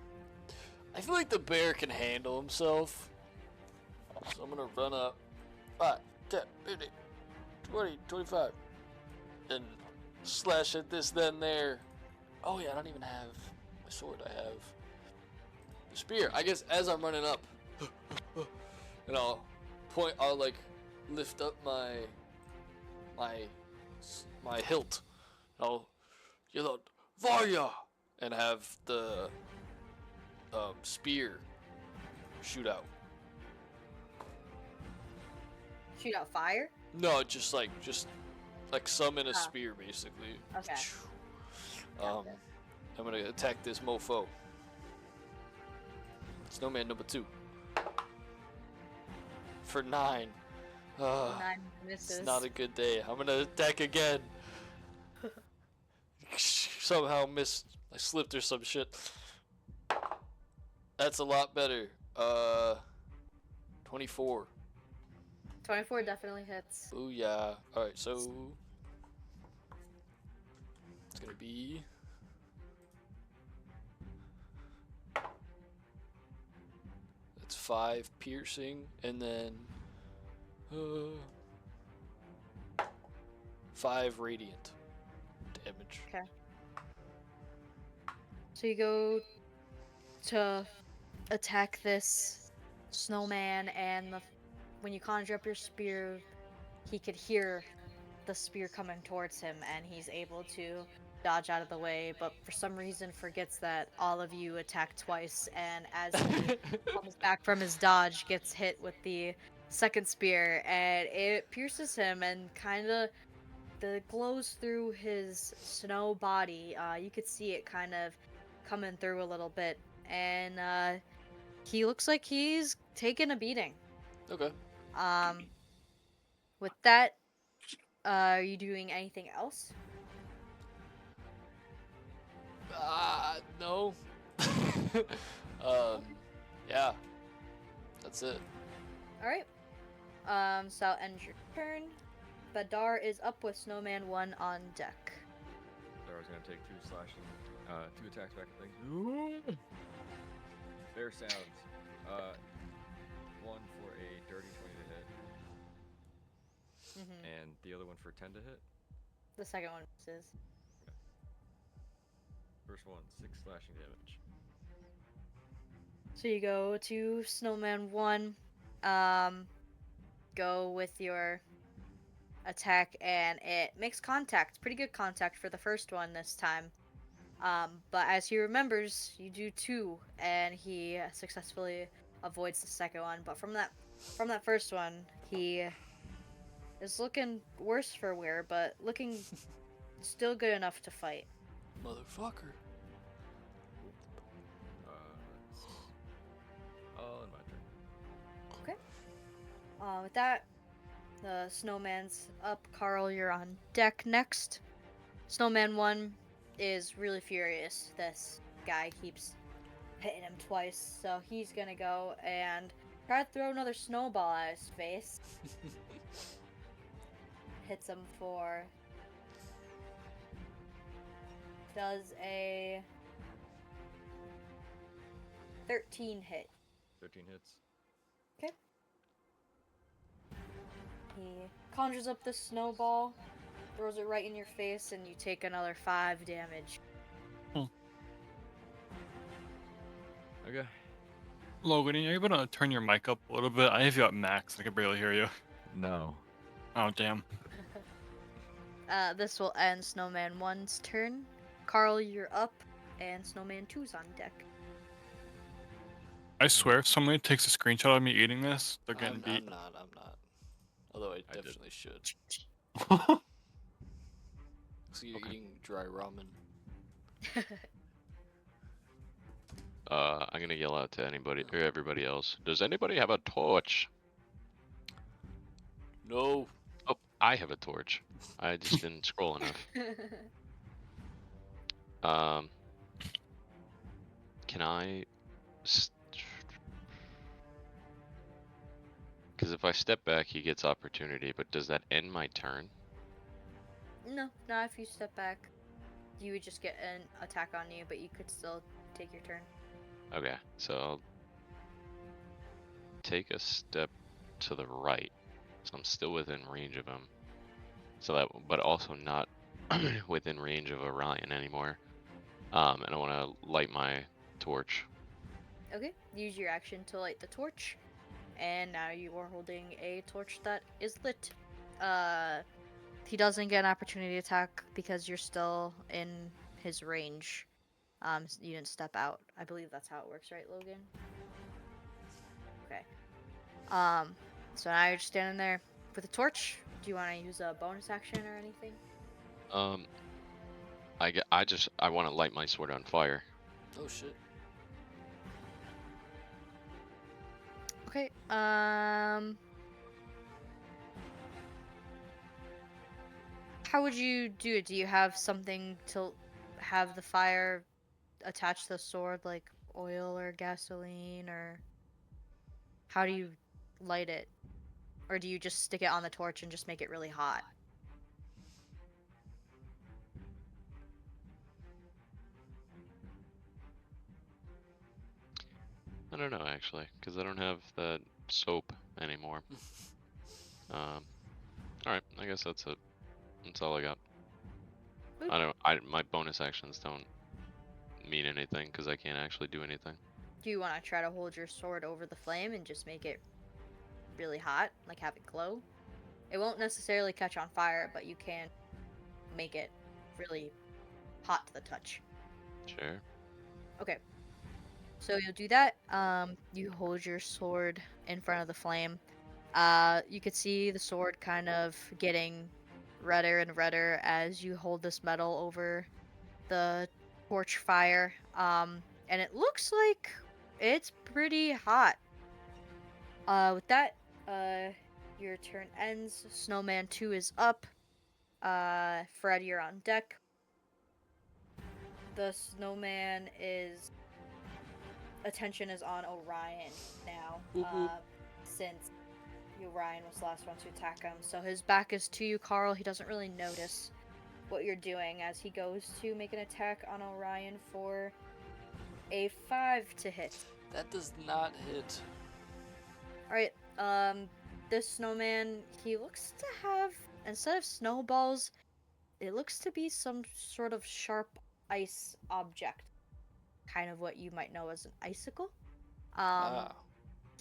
I feel like the bear can handle himself. So I'm gonna run up 5, 10, 15, 20, 25. And slash at this, then there. Oh yeah, I don't even have my sword. I have the spear. I guess as I'm running up, and I'll like lift up my hilt. I'll yell out, Varya! And have the spear shoot out. Shoot out fire? No, just like summon a spear basically. Okay. I'm gonna attack this mofo. Snowman number 2. For 9. 9 misses. It's not a good day. I'm gonna attack again. Somehow missed. I slipped or some shit. That's a lot better. 24. 24 definitely hits. Booyah. Alright, so it's gonna be that's 5 piercing and then 5 radiant damage. Okay. So you go to attack this snowman, and when you conjure up your spear, he could hear the spear coming towards him, and he's able to dodge out of the way, but for some reason forgets that all of you attack twice, and as he comes back from his dodge, gets hit with the second spear, and it pierces him and kind of glows through his snow body. You could see it kind of coming through a little bit, and he looks like he's taking a beating. Okay. With that, are you doing anything else? No. Yeah. That's it. Alright. So I'll end your turn. Badar is up with Snowman 1 on deck. Dar's gonna take 2 slashing, 2 attacks back at things. Bear sounds. 1 for a dirty 20 to hit, and the other one for 10 to hit. The second one misses. First one, 6 slashing damage. So you go to Snowman 1, go with your attack, and it makes contact. Pretty good contact for the first one this time. But as he remembers, you do 2, and he successfully avoids the second one. But from that first one, he is looking worse for wear, but looking still good enough to fight. Motherfucker. All in my turn. Okay. With that, the Snowman's up. Carl, you're on deck next. Snowman 1 is really furious. This guy keeps hitting him twice, so he's gonna go and try to throw another snowball at his face. Hits him for... does a 13 hit. 13 hits. Okay. He conjures up the snowball, throws it right in your face, and you take another 5 damage. Okay. Logan, are you able to turn your mic up a little bit? I have you at max. I can barely hear you. No. Oh, damn. This will end Snowman 1's turn. Carl, you're up, and Snowman 2's on deck. I swear, if somebody takes a screenshot of me eating this, they're getting I'm beat. not. Although I did. definitely should. So you're eating dry ramen. I'm gonna yell out to anybody or everybody else. Does anybody have a torch? No. Oh, I have a torch. I just didn't scroll enough. Can I? Because if I step back, he gets opportunity. But does that end my turn? No, not if you step back. You would just get an attack on you, but you could still take your turn. Okay, so I'll take a step to the right, so I'm still within range of him. So that, but also not within range of Orion anymore. And I want to light my torch. Okay, use your action to light the torch, and now you are holding a torch that is lit. He doesn't get an opportunity attack because you're still in his range. You didn't step out. I believe that's how it works, right, Logan? Okay. So now you're just standing there with a torch. Do you want to use a bonus action or anything? I want to light my sword on fire. Oh shit. Okay. How would you do it? Do you have something to have the fire attach the sword, like oil or gasoline, or how do you light it? Or do you just stick it on the torch and just make it really hot? I don't know actually, because I don't have that soap anymore. All right, I guess that's it. That's all I got. My bonus actions don't mean anything because I can't actually do anything. Do you want to try to hold your sword over the flame and just make it really hot, like have it glow? It won't necessarily catch on fire, but you can make it really hot to the touch. Sure. Okay. So you'll do that. You hold your sword in front of the flame. You could see the sword kind of getting redder and redder as you hold this metal over the torch fire. And it looks like it's pretty hot. With that, your turn ends. Snowman 2 is up. Fred, you're on deck. The snowman is attention is on Orion now. Since Orion was the last one to attack him. So his back is to you, Carl. He doesn't really notice what you're doing as he goes to make an attack on Orion for a 5 to hit. That does not hit. Alright, this snowman, he looks to have, instead of snowballs, it looks to be some sort of sharp ice object. Kind of what you might know as an icicle.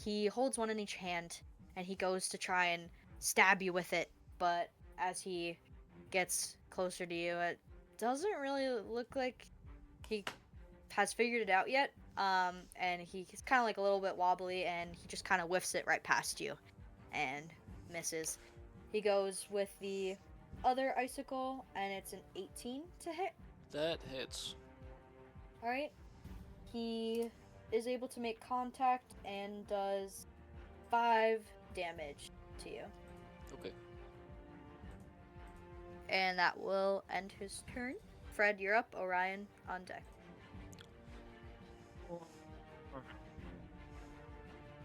He holds one in each hand, and he goes to try and stab you with it, but as he gets closer to you, it doesn't really look like he has figured it out yet. And he's kind of like a little bit wobbly, and he just kind of whiffs it right past you and misses. He goes with the other icicle, and it's an 18 to hit. That hits. Alright. He is able to make contact and does 5 damage to you. Okay. And that will end his turn. Fred, you're up. Orion, on deck.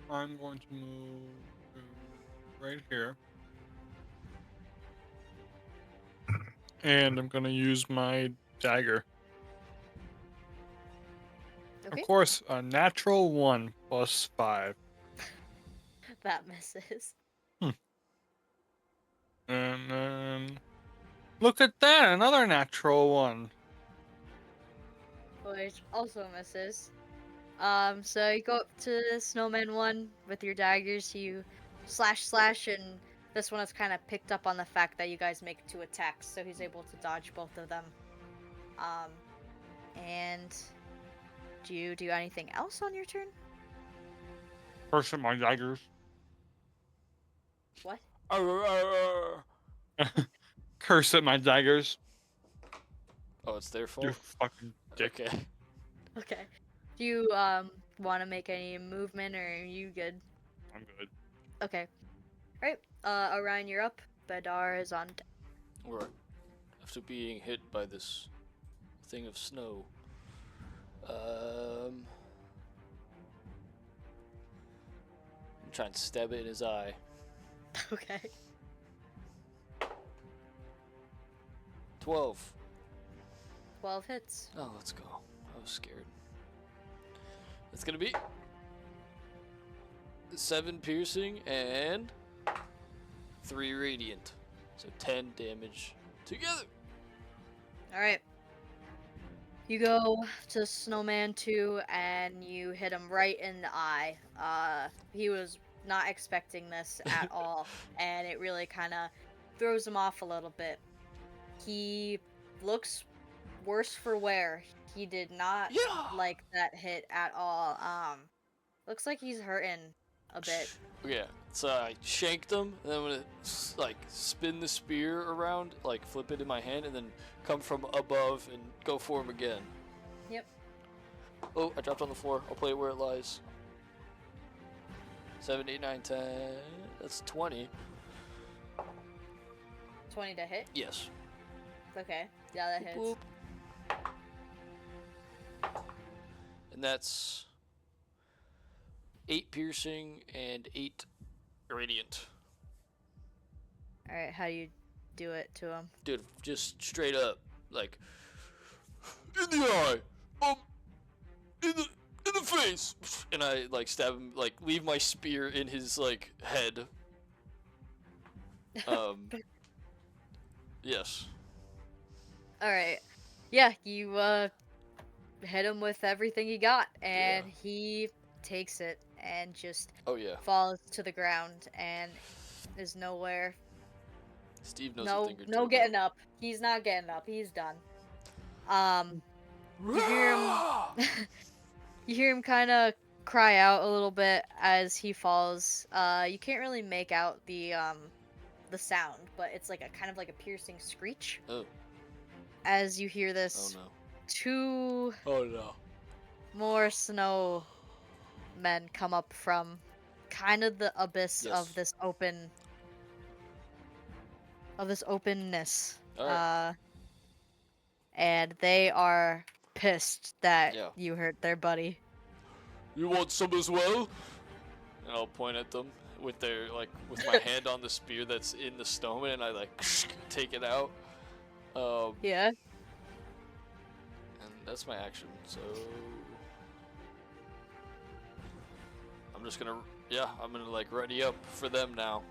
I'm going to move to right here. And I'm going to use my dagger. Okay. Of course, a natural 1 plus 5. That misses. And then... Look at that! Another natural 1. Which also misses. So you go up to Snowman 1 with your daggers. You slash, and this one has kind of picked up on the fact that you guys make 2 attacks, so he's able to dodge both of them. And do you do anything else on your turn? Curse at my daggers. What? Curse at my daggers. Oh, it's their You fault? fucking dick. Okay. Okay. Do you want to make any movement, or are you good? I'm good. Okay. Alright, Orion, you're up. Bedar is on deck. Alright. After being hit by this thing of snow, I'm trying to stab it in his eye. Okay. 12. 12 hits. Oh, let's go. I was scared. It's gonna be 7 piercing and 3 radiant. So 10 damage together. Alright. You go to Snowman 2 and you hit him right in the eye. He was not expecting this at all, and it really kind of throws him off a little bit. He looks worse for wear. He did not like that hit at all. Looks like he's hurting a bit. Yeah, so I shanked him, and then I'm gonna like spin the spear around, like flip it in my hand, and then come from above and go for him again. Yep. Oh, I dropped on the floor. I'll play it where it lies. 7, 8, 9, 10. That's 20. 20 to hit? Yes. Okay. Yeah, that hits. Boop. And that's 8 piercing and 8 radiant. Alright, how do you do it to him? Dude, just straight up, like, in the eye, in the face, and I like stab him, like leave my spear in his like head. Yes. Alright. Yeah, you hit him with everything you got, and he takes it and just Oh yeah. falls to the ground and is nowhere. Steve knows a thing or two. No getting up. He's not getting up. He's done. You hear him. You hear him kind of cry out a little bit as he falls. You can't really make out the sound, but it's like a kind of like a piercing screech. Oh. As you hear Oh this, no. 2 Oh no. more snow men come up from kind of the abyss of this openness. Alright. And they are pissed that Yeah. you hurt their buddy. You want some as well? And I'll point at them with their with my hand on the spear that's in the snowman, and I like take it out. Yeah. And that's my action. So I'm just gonna like ready up for them now.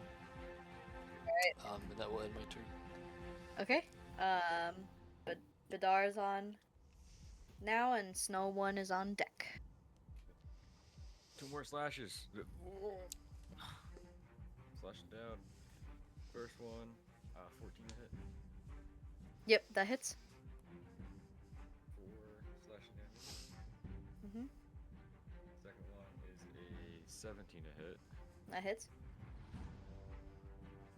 Alright. And that will end my turn. Okay. But Bidar's on now, and Snow 1 is on deck. 2 more slashes. Slashing down. First one, 14 to hit. Yep, that hits. 4 slashing damage. Mhm. Second one is a 17 to hit. That hits.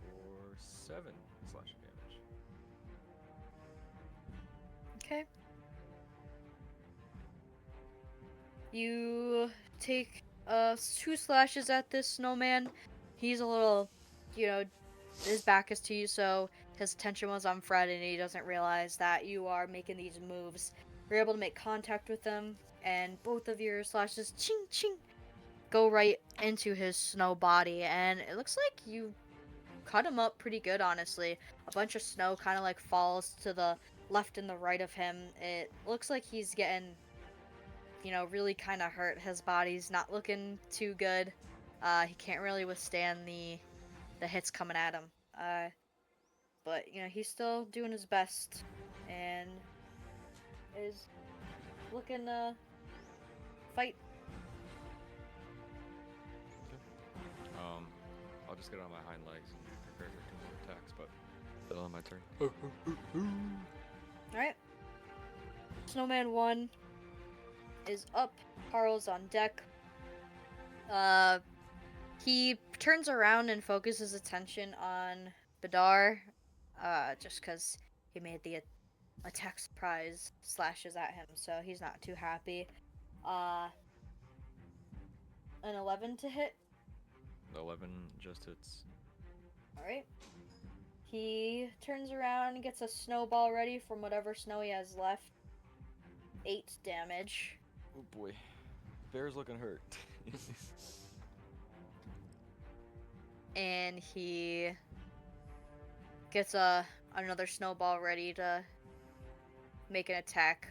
For 7 slashing damage. Okay. You take 2 slashes at this snowman. He's a little, his back is to you, so his attention was on Fred, and he doesn't realize that you are making these moves. You're able to make contact with him, and both of your slashes, ching ching, go right into his snow body, and it looks like you cut him up pretty good, honestly. A bunch of snow kind of like falls to the left and the right of him. It looks like he's getting, really kind of hurt. His body's not looking too good. He can't really withstand the hits coming at him. But he's still doing his best and is looking to fight. I'll I'll just get on my hind legs and prepare for 2 more attacks, but still on my turn. Alright. Snowman 1 is up. Carl's on deck. He turns around and focuses attention on Badar, just because he made the attack surprise slashes at him, so he's not too happy. An 11 to hit. 11 just hits. Alright. He turns around and gets a snowball ready from whatever snow he has left. 8 damage. Oh boy. Bear's looking hurt. And he gets another snowball ready to make an attack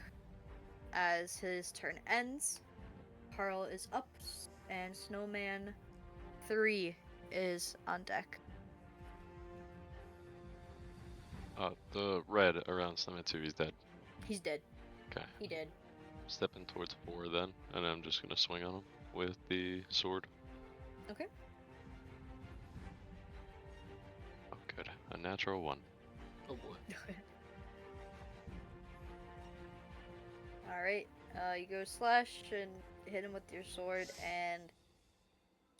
as his turn ends. Carl is up, and Snowman 3 is on deck. The red around Summit 2, he's dead. He's dead. Okay. He did. Stepping towards 4 then, and I'm just gonna swing on him with the sword. Okay. Oh, good. A natural 1. Oh boy. Alright, you go slash and hit him with your sword, and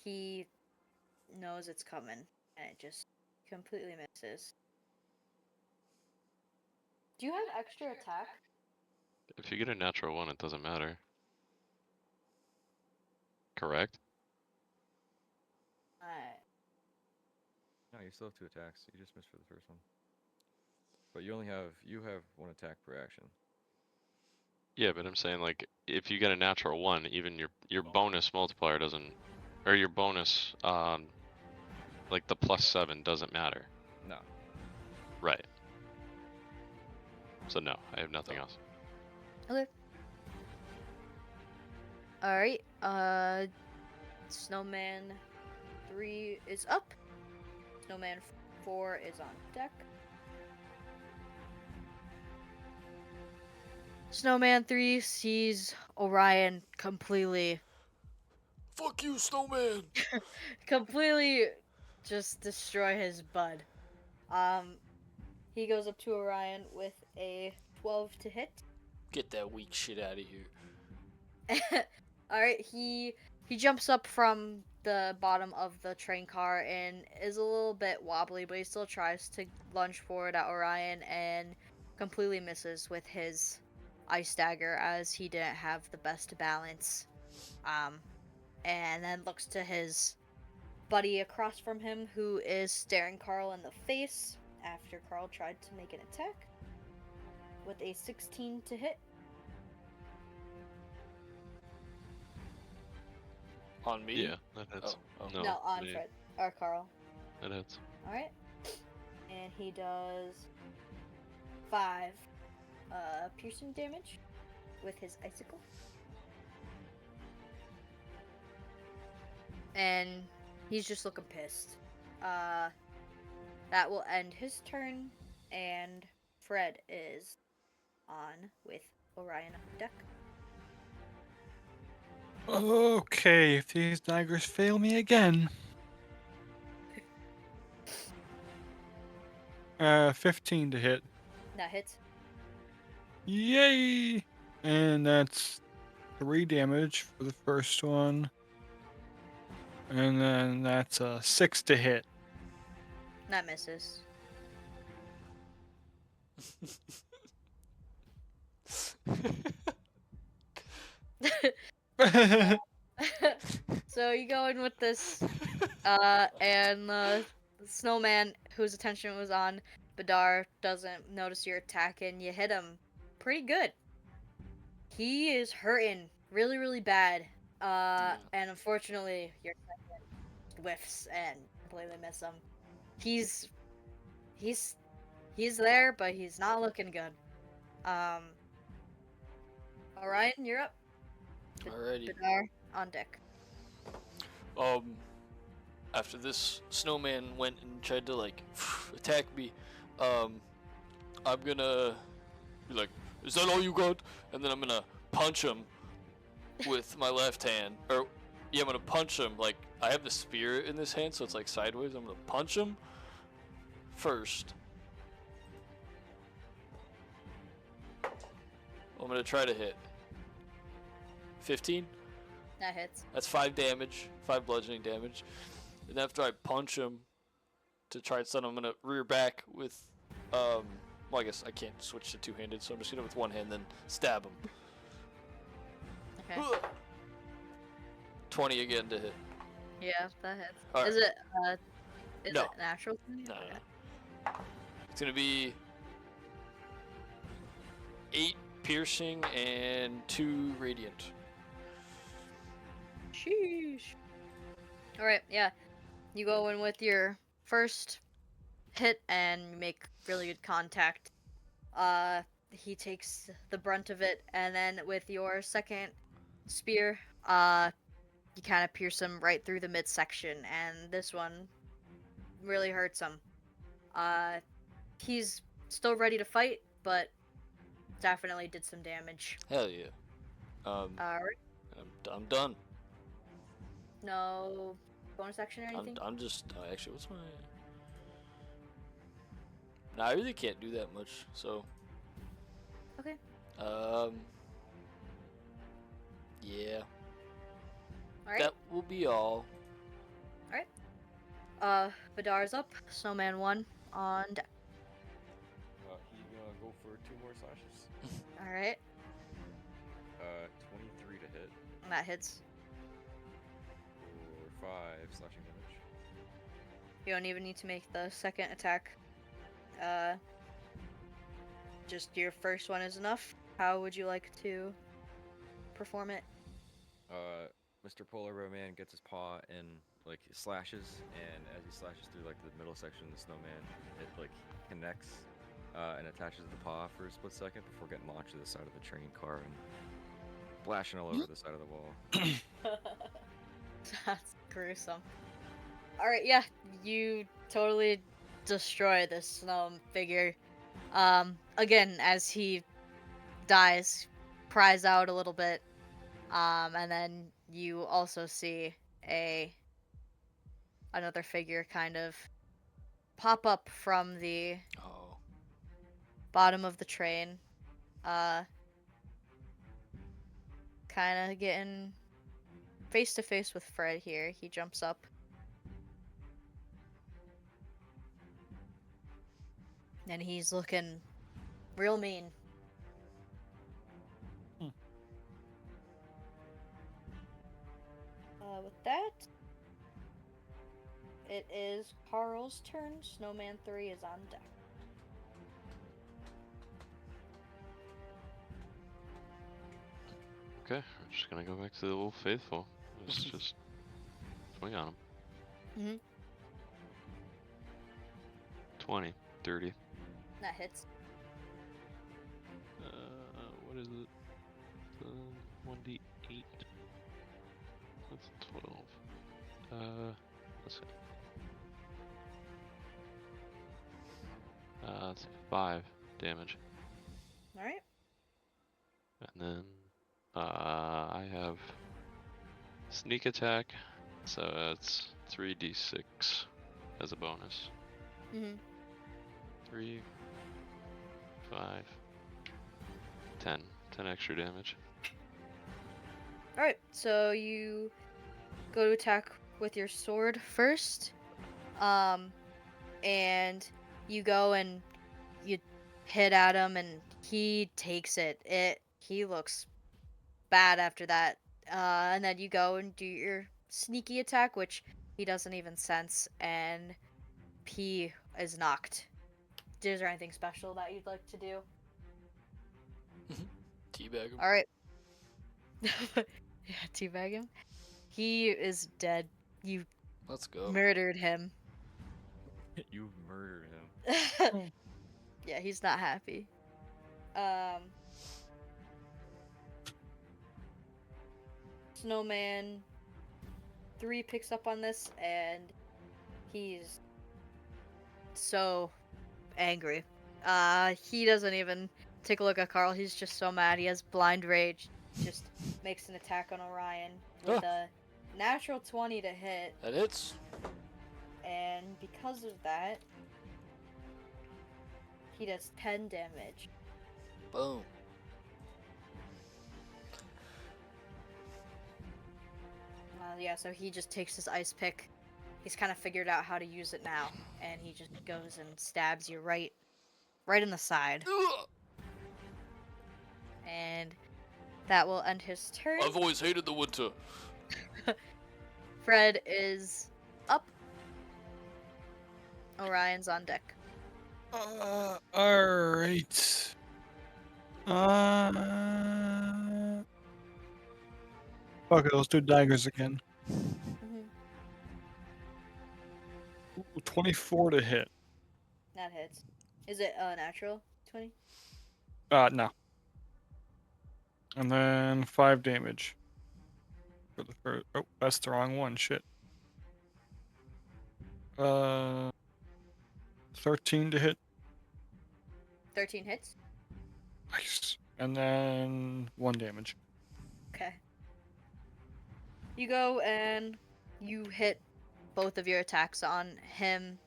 he knows it's coming, and it just completely misses. Do you have extra attack? If you get a natural 1, it doesn't matter. Correct? Alright. No, you still have 2 attacks. You just missed for the first one. But you have 1 attack per action. Yeah, but I'm saying, like, if you get a natural 1, even your bonus multiplier doesn't, or your bonus, like the +7 doesn't matter. No. Right. So no, I have nothing else. Okay. Alright, Snowman 3 is up. Snowman 4 is on deck. Snowman 3 sees Orion completely Fuck you, Snowman! completely just destroy his bud. He goes up to Orion with a 12 to hit. Get that weak shit out of here. Alright, he jumps up from the bottom of the train car and is a little bit wobbly, but he still tries to lunge forward at Orion and completely misses with his ice dagger as he didn't have the best balance. And then looks to his buddy across from him who is staring Carl in the face after Carl tried to make an attack with a 16 to hit. On me? Yeah, that hits. Oh. No, on me. Fred or Carl. That hits. Alright. And he does 5 piercing damage with his icicle. And he's just looking pissed. That will end his turn, and Fred is on with Orion on deck. Okay, if these daggers fail me again. 15 to hit. That hits. Yay! And that's 3 damage for the first one. And then that's 6 to hit. That misses. So you go in with this, and the snowman whose attention was on Badar doesn't notice your attack, and you hit him pretty good. He is hurting really, really bad. And unfortunately, your second whiffs and completely miss him. He's there, but he's not looking good. Orion, you're up. Alrighty. Badar on deck. After this snowman went and tried to like attack me, I'm gonna be like, "Is that all you got?" And then I'm gonna punch him with my left hand, or Yeah, I'm gonna punch him. Like, I have the spear in this hand, so it's like sideways. I'm gonna punch him first. I'm gonna try to hit. 15? That hits. That's 5 damage, 5 bludgeoning damage. And after I punch him to try and stun him, I'm gonna rear back with, well, I guess I can't switch to two-handed, so I'm just gonna with one hand then stab him. Okay. 20 again to hit. Yeah, that hits. Alright. Is it No. it natural? No, Okay. no. It's gonna be 8 piercing and 2 radiant. Sheesh. Alright, yeah. You go in with your first hit and you make really good contact. He takes the brunt of it, and then with your second spear, you kind of pierce him right through the midsection, and this one really hurts him. He's still ready to fight, but definitely did some damage. Hell yeah. Alright. I'm done. No bonus action or anything? I'm just actually, what's my? No, I really can't do that much. So. Okay. Yeah. Alright. That will be all. Vidar's up. Snowman 1 on deck. He's gonna go for 2 more slashes. Alright. 23 to hit That hits. for 5 slashing damage. You don't even need to make the second attack. Just your first one is enough. How would you like to perform it? Mr. Polar Bear Man gets his paw and like slashes, and as he slashes through like the middle section of the snowman, it like connects and attaches the paw for a split second before getting launched to the side of the train car and splashing all over the side of the wall. That's gruesome. Alright, yeah, you totally destroy this snow figure. Again, as he dies, cries out a little bit, and then you also see another figure kind of pop up from the Oh. bottom of the train, kind of getting face to face with Fred here. He jumps up. And he's looking real mean. With that, it is Carl's turn. Snowman 3 is on deck. Okay, we're just gonna go back to the old faithful. Let's just swing on him. Mhm. 20, 30. That hits. What is it? 1d8. That's 12. Let's see. That's 5 damage. Alright. And then, I have sneak attack, so it's 3d6 as a bonus. Mm-hmm. 3, 5, 10. 10 extra damage. Alright, so you go to attack with your sword first. And you go and you hit at him and he takes it. He looks bad after that. And then you go and do your sneaky attack, which he doesn't even sense, and he is knocked. Is there anything special that you'd like to do? Teabag him. Alright. Yeah, teabag him. He is dead. You Let's go. murdered him. You murdered him. Yeah, he's not happy. Snowman 3 picks up on this and he's so angry. He doesn't even take a look at Carl. He's just so mad. He has blind rage. Just makes an attack on Orion with a natural 20 to hit, That hits. and because of that, he does 10 damage. Boom. Yeah, so he just takes his ice pick. He's kind of figured out how to use it now, and he just goes and stabs you right in the side. Ugh. And that will end his turn. I've always hated the winter. Fred is up. Orion's on deck. Alright. Fuck it, let's do daggers again. Mhm. Ooh, 24 to hit. That hits. Is it natural 20? No. And then 5 damage. For the first. Oh, that's the wrong one. Shit. 13 to hit. 13 hits? Nice. And then 1 damage. Okay. You go and you hit both of your attacks on him.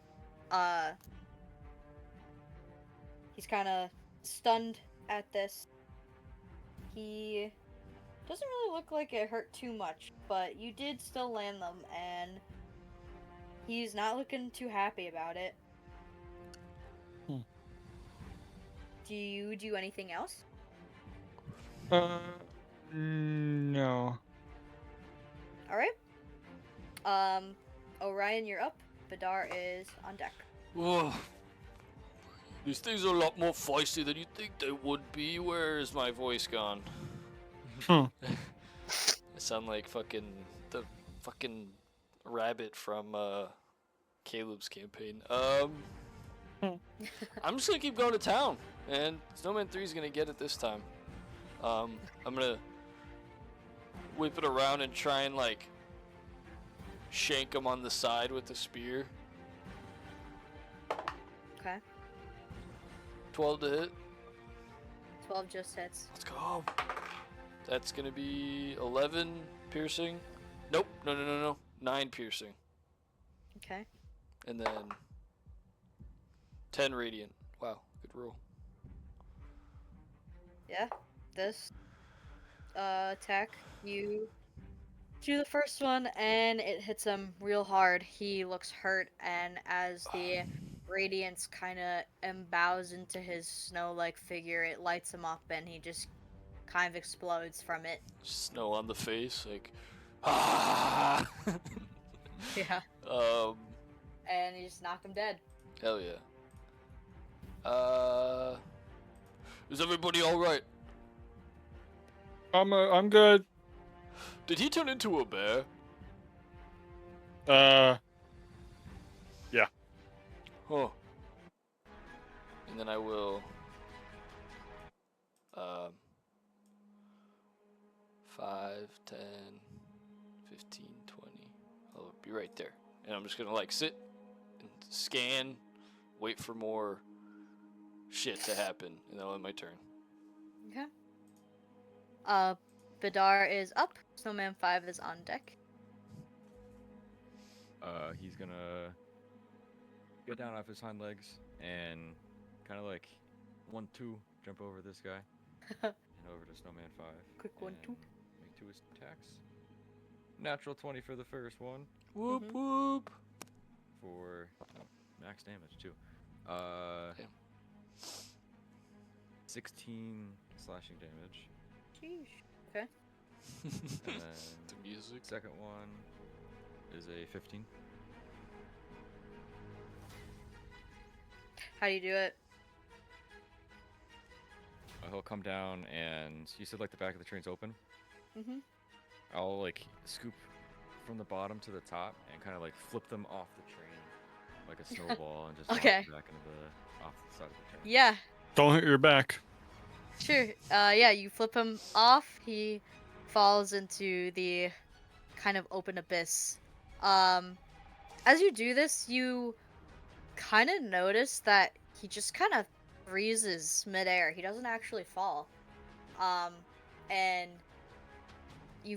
He's kind of stunned at this. He doesn't really look like it hurt too much, but you did still land them, and he's not looking too happy about it. Do you do anything else? No. Alright. Orion, you're up. Vidar is on deck. Whoa. These things are a lot more feisty than you'd think they would be. Where is my voice gone? I sound like the fucking rabbit from Caleb's campaign. I'm just gonna keep going to town, and Snowman 3 is gonna get it this time. I'm gonna whip it around and try and like shank him on the side with the spear. Okay. 12 to hit. 12 just hits. Let's go. That's gonna be 11 piercing. Nope. No. 9 piercing. Okay. And then 10 radiant. Wow, good roll. Yeah. This attack, you do the first one and it hits him real hard. He looks hurt, and as the radiance kind of embows into his snow-like figure, it lights him up and he just kind of explodes from it. Snow on the face, like ah. Yeah. And you just knock him dead. Hell yeah. Is everybody all right? I'm good. Did he turn into a bear? Yeah. Huh. And then I will 5, 10, 15, 20. I'll be right there. And I'm just gonna like sit and scan, wait for more shit to happen, and then I'll end my turn. Okay. Vidar is up. Snowman 5 is on deck. He's gonna get down off his hind legs and kind of like 1-2 jump over this guy and over to Snowman 5. Quick 1-2. Make 2 attacks. Natural 20 for the first one. Whoop whoop. For max damage too. 16 slashing damage. Sheesh. Okay. And then The music. second one is a 15. How do you do it? He'll come down and you said like the back of the train's open. Mm-hmm. I'll like scoop from the bottom to the top and kind of like flip them off the train like a snowball and just Okay. knock them back into the off the side of the train. Yeah. Don't hit your back. Sure. Yeah, you flip him off. He falls into the kind of open abyss. As you do this, you kind of notice that he just kind of freezes midair. He doesn't actually fall. And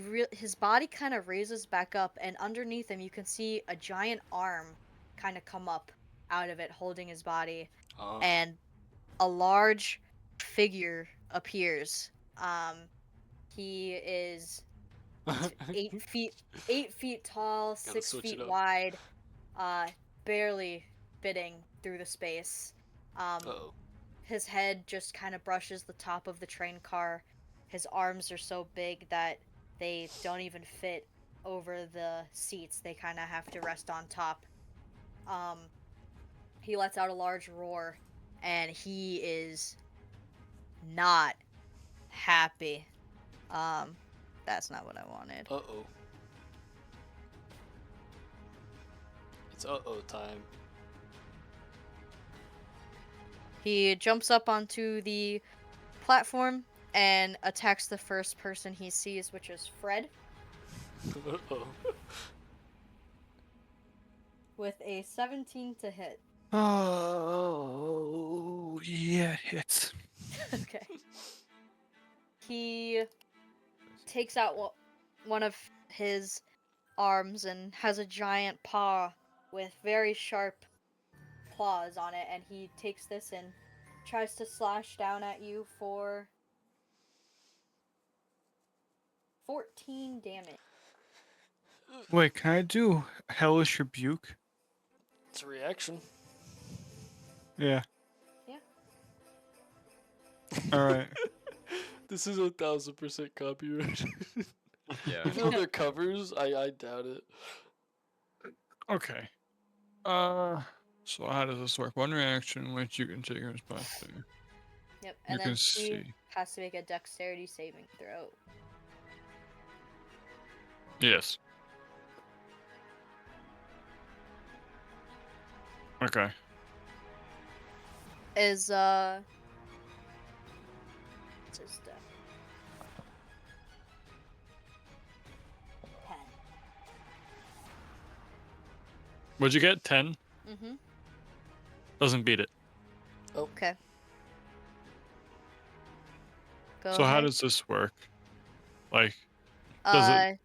his body kind of raises back up, and underneath him you can see a giant arm kind of come up out of it, holding his body, and a large figure appears. He is 8 feet tall, Gotta 6 switch it feet up. wide, barely fitting through the space. Uh-oh. His head just kind of brushes the top of the train car. His arms are so big that they don't even fit over the seats. They kind of have to rest on top. He lets out a large roar, and he is not happy. That's not what I wanted. Uh-oh. It's uh-oh time. He jumps up onto the platform and attacks the first person he sees, which is Fred, Uh-oh. with a 17 to hit. Oh, yeah, it hits. Okay. He takes out one of his arms and has a giant paw with very sharp claws on it, and he takes this and tries to slash down at you for 14 damage. Wait, can I do Hellish Rebuke? It's a reaction. Yeah. Yeah. Alright. This is 1,000% copyright. Yeah. Even though they're covers, I doubt it. Okay. So how does this work? One reaction which you can take in response to. Yep, You and can then he see. has to make a dexterity saving throw. Yes. Okay. Is, what's his dex? 10. What'd you get? 10? Mm-hmm. Doesn't beat it. Okay. Go So how ahead. does this work? Like, does it?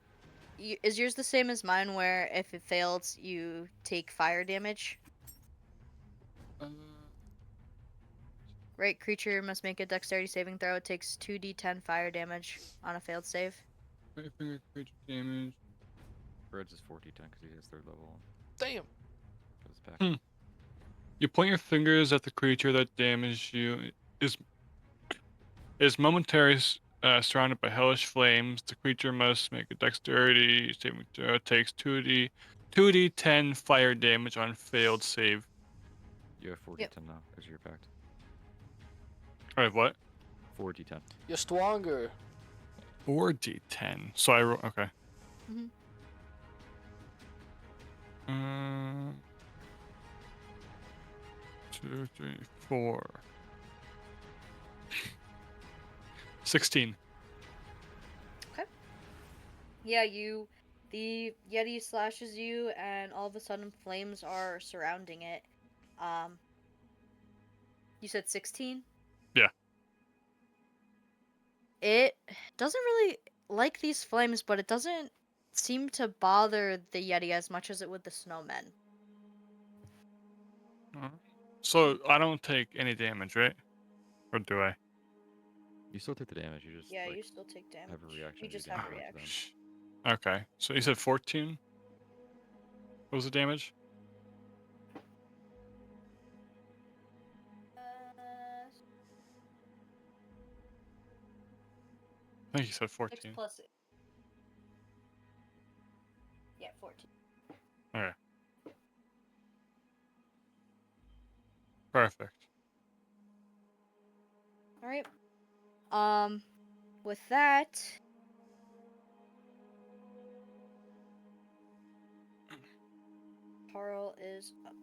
Is yours the same as mine, where if it fails, you take fire damage? Right, creature must make a dexterity saving throw. It takes 2d10 fire damage on a failed save. Finger creature damage. Fred's is 4d10 because he has 3rd level. Damn. For this pack. You point your fingers at the creature that damaged you. Is momentarily surrounded by hellish flames. The creature must make a dexterity saving throw. It takes 2d10 fire damage on failed save. You have 4d10 now because you're packed. Alright, what? 4d10. You're stronger. 4d10. So I roll. Okay. Mhm. 2, 3, 4. 16. Yeah, the Yeti slashes you, and all of a sudden flames are surrounding it. You said 16? Yeah. It doesn't really like these flames, but it doesn't seem to bother the Yeti as much as it would the snowmen. So I don't take any damage, right? Or do I? You still take the damage. You just Yeah, like you still take damage. have a reaction. You to do just have a damage to them. reaction. Okay. So you said 14? What was the damage? I think you said 6 14. plus 6. Yeah, 14. Okay. Perfect. Alright. With that, Carl is up.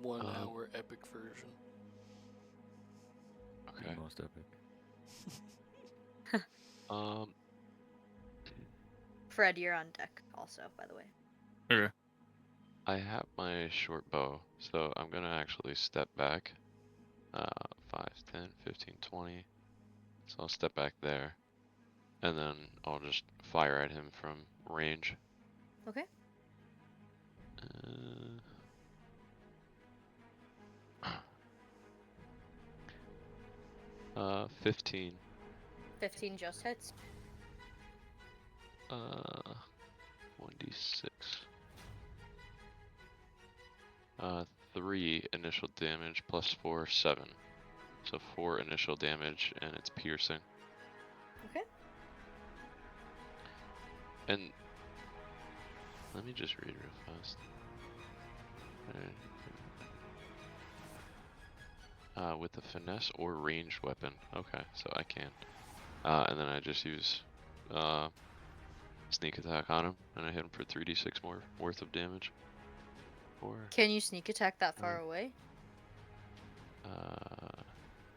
1 hour epic version. Okay. The most epic. Fred, you're on deck also, by the way. Okay. I have my short bow, so I'm gonna actually step back. 5, 10, 15, 20. So I'll step back there. And then I'll just fire at him from range. Okay. 15. 15 just hits. 1d6. 3 initial damage plus 4, 7. So 4 initial damage, and it's piercing. Okay. And let me just read real fast. With a finesse or ranged weapon. Okay, so I can. And then I just use sneak attack on him, and I hit him for 3d6 more worth of damage. 4, Can you sneak attack that far away?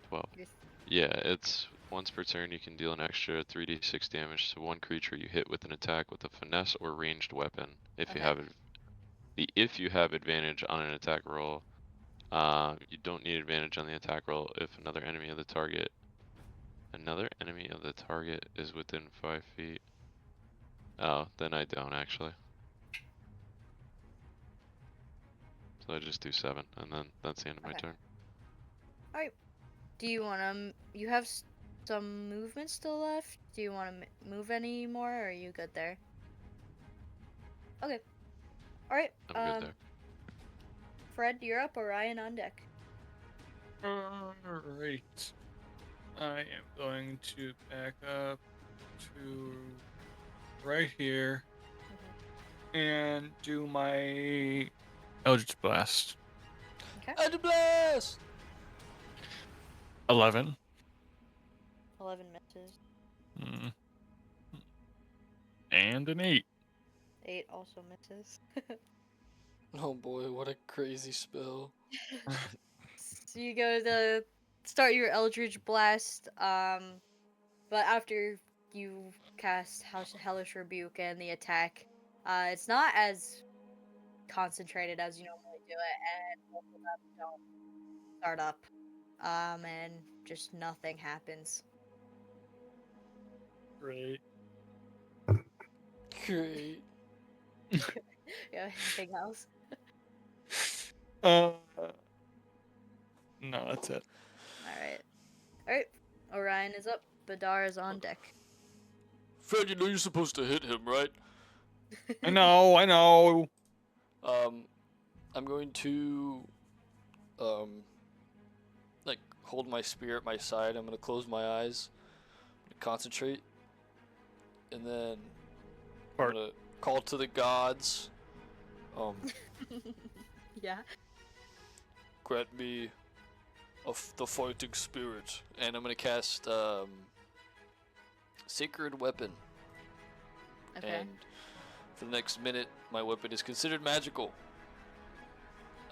12. You're Yeah, it's once per turn you can deal an extra 3d6 damage to one creature you hit with an attack with a finesse or ranged weapon. If you Okay. have if you have advantage on an attack roll, you don't need advantage on the attack roll if another enemy of the target is within 5 feet. Oh, then I don't actually. So I just do 7, and then that's the end of my Okay. turn. Alright. Do you want to... You have some movement still left? Do you want to move any more, or are you good there? Okay. Alright. I'm good there. Fred, you're up. Orion on deck. Alright. I am going to back up to right here and do my Eldritch Blast. Okay. Eldritch Blast! 11. 11 misses. And an 8. 8 also misses. Oh boy, what a crazy spell. So you go to start your Eldritch Blast, but after you cast Hellish Rebuke and the attack, it's not as concentrated as you normally do it, and both of them don't start up, and just nothing happens. Great. Great. Yeah, anything else? No, that's it. Alright, Orion is up, Badar is on deck. Fred, you know you're supposed to hit him, right? I know. I'm going to, like, hold my spear at my side. I'm gonna close my eyes, concentrate, and then I'm Fart. gonna call to the gods. Yeah. Grant me of the fighting spirit, and I'm gonna cast Sacred Weapon. Okay. And for the next minute, my weapon is considered magical.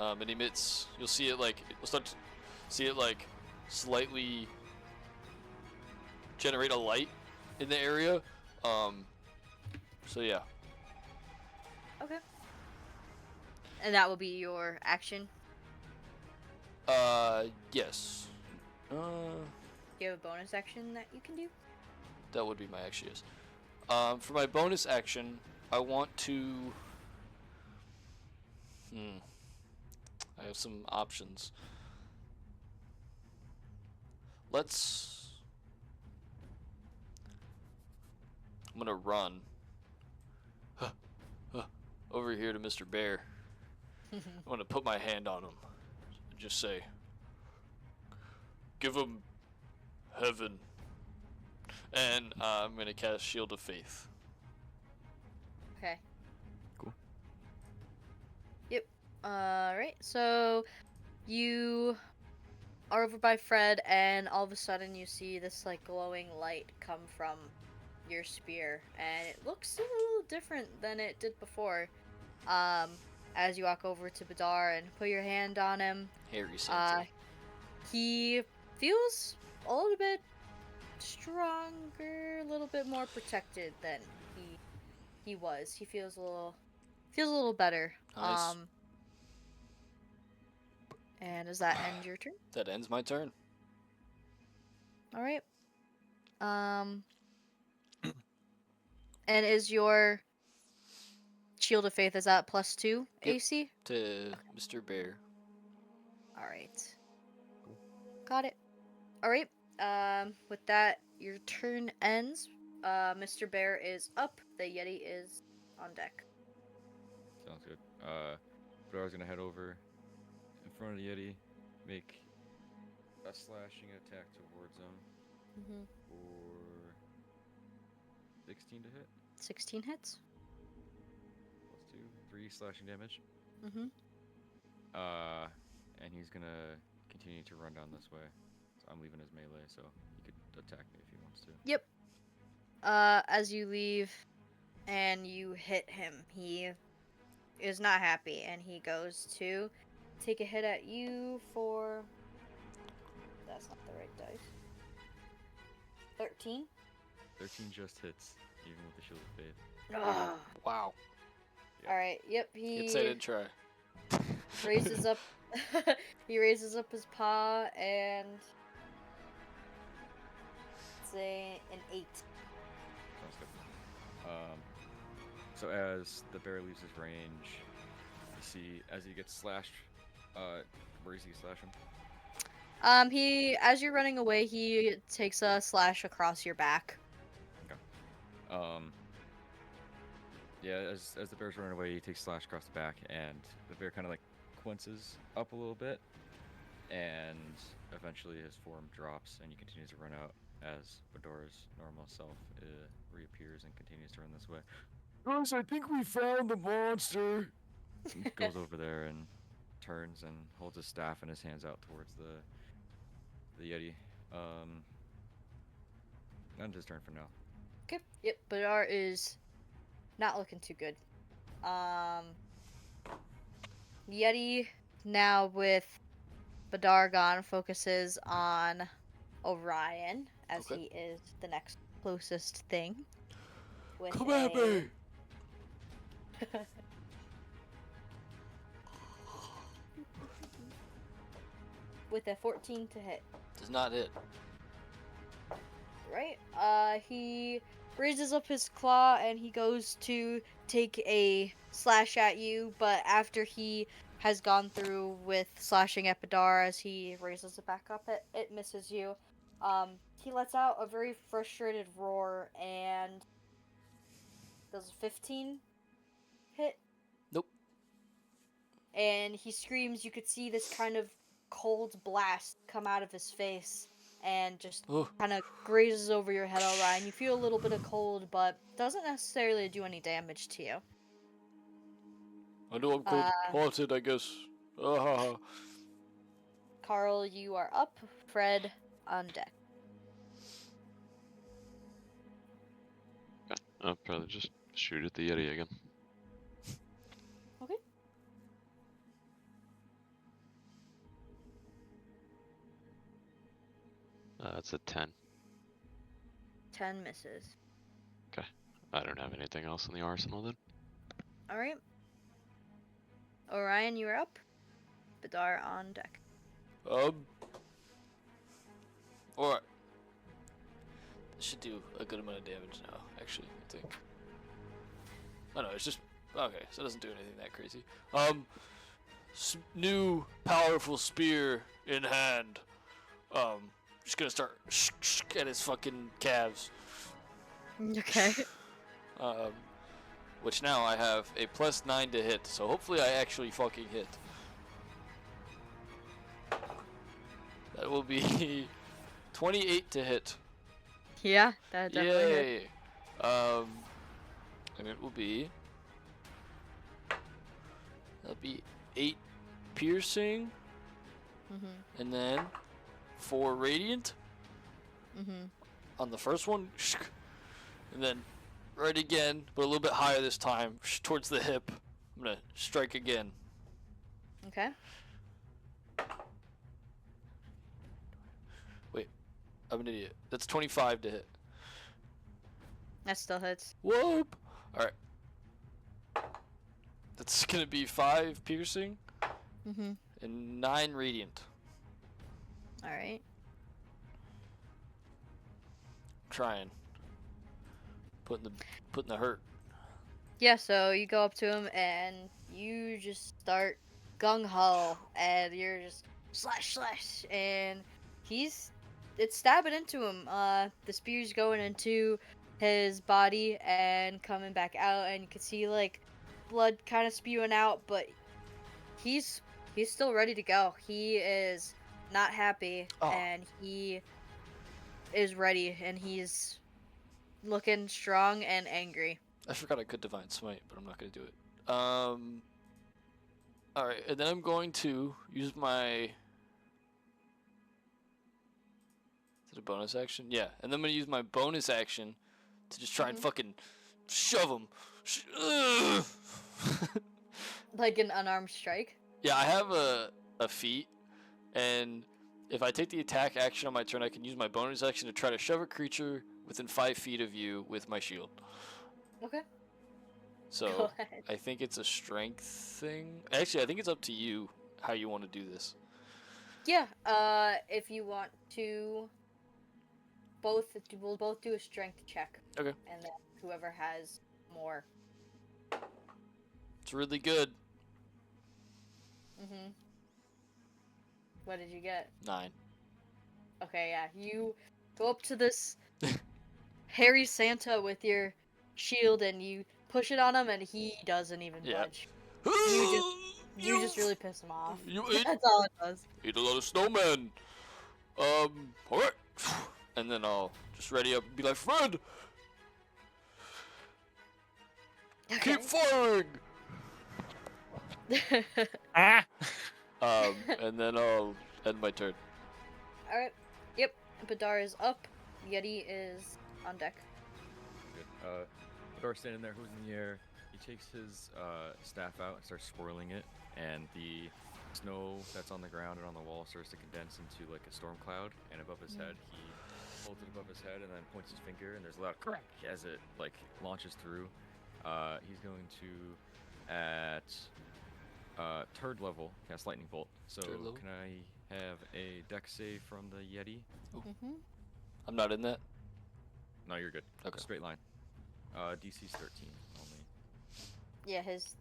It emits. You'll see it like. You'll start to see it like slightly generate a light in the area. So yeah. Okay. And that will be your action? Yes. Do you have a bonus action that you can do? That would be my action. Yes. For my bonus action, I want to. I have some options. I'm gonna run over here to Mr. Bear. I'm gonna put my hand on him and just say, "Give him heaven." And I'm gonna cast Shield of Faith. Okay. Cool. Yep. Alright, so you are over by Fred, and all of a sudden you see this like glowing light come from your spear, and it looks a little different than it did before. As you walk over to Badar and put your hand on him, Harry Santa. he feels a little bit stronger, a little bit more protected than he was. He feels a little better. Nice. And does that end your turn? That ends my turn. All right. And is your Shield of Faith, is that +2 Yep. AC? To Mr. Bear. Alright. Got it. Alright. With that, your turn ends. Mr. Bear is up. The Yeti is on deck. Sounds good. But I was gonna head over in front of the Yeti, make a slashing attack towards him Mm-hmm. for 16 to hit. 16 hits. +2, 3 slashing damage. Mm-hmm. And he's gonna continue to run down this way. So I'm leaving his melee, so he could attack me if he wants to. Yep. As you leave and you hit him, he is not happy and he goes to take a hit at you for... That's not the right dice. 13? 13 just hits, even with the Shield of Faith. Ugh. Wow. Yep. Alright, yep, Can't say I he didn't try. raises up he raises up his paw and say an 8. Sounds good. So as the bear leaves his range, you see as he gets slashed, where does he slash him? As you're running away, he takes a slash across your back. Yeah, as the bear's running away, he takes slash across the back, and the bear kind of like quinces up a little bit, and eventually his form drops, and he continues to run out as Bedora's normal self reappears and continues to run this way. Guys, I think we found the monster. He goes over there and turns and holds his staff and his hands out towards the Yeti. End his turn for now. Okay. Yep, Badar is not looking too good. Yeti now with Badar gone focuses on Orion as Okay. he is the next closest thing. With Come at me. with a 14 to hit. Does not hit. Right? He raises up his claw and he goes to take a slash at you, but after he has gone through with slashing at Badar as he raises it back up, it misses you. He lets out a very frustrated roar and does a 15 hit? Nope. And he screams. You could see this kind of cold blast come out of his face and just Ugh. kind of grazes over your head, Orion. You feel a little bit of cold, but doesn't necessarily do any damage to you. I know I'm cold haunted, I guess. Carl, you are up. Fred, on deck. I'll probably just shoot at the Yeti again. Okay. That's a 10. 10 misses. I don't have anything else in the arsenal then. Alright. Orion, you are up. Badar on deck. Alright. This should do a good amount of damage now, actually, I think. Oh no, it's just... Okay, so it doesn't do anything that crazy. New powerful spear in hand. Just gonna start at his fucking calves. Okay. Which now I have a +9 to hit, so hopefully I actually fucking hit. That will be 28 to hit. Yeah, that definitely hit. Yay! And it will be... That'll be 8 piercing, Mm-hmm. and then 4 radiant Mm-hmm. on the first one, and then right again, but a little bit higher this time, towards the hip. I'm gonna strike again. Okay. Wait, I'm an idiot. That's 25 to hit. That still hits. Whoop! Alright. That's gonna be 5 piercing Mm-hmm. and 9 radiant. Alright. trying. Putting the hurt. Yeah, so you go up to him and you just start gung ho, and you're just slash, and it's stabbing into him. The spear's going into his body and coming back out, and you can see like blood kind of spewing out, but he's still ready to go. He is not happy, Oh. and he is ready, and he's looking strong and angry. I forgot I could Divine Smite, but I'm not going to do it. Alright, and then I'm going to use my... Is it a bonus action? Yeah, and then I'm going to use my bonus action to just try and fucking shove him. Like an unarmed strike. Yeah, I have a feat, and if I take the attack action on my turn, I can use my bonus action to try to shove a creature within 5 feet of you with my shield. Okay. So Go ahead. I think it's a strength thing. Actually, I think it's up to you how you want to do this. Yeah. If you want to, we'll both do a strength check. Okay. And then whoever has more. It's really good. Mhm. What did you get? 9. Okay, yeah. You go up to this hairy Santa with your shield, and you push it on him, and he doesn't even budge. You just really piss him off. You ate, That's all it does. ate a lot of snowmen. Alright. And then I'll just ready up and be like, Fred, Okay. keep firing. Ah! And then I'll end my turn. Alright. Yep. Badar is up. Yeti is on deck. Good. Bador's standing there, who's in the air. He takes his staff out and starts swirling it, and the snow that's on the ground and on the wall starts to condense into like a storm cloud. And above his head, he holds it above his head and then points his finger, and there's a loud crack as it like launches through. He's going to at third level cast lightning bolt. So Third level? can I have a dex save from the Yeti? Mm-hmm. I'm not in that. No, you're good. Okay. Straight line. DC's 13 only. Yeah, his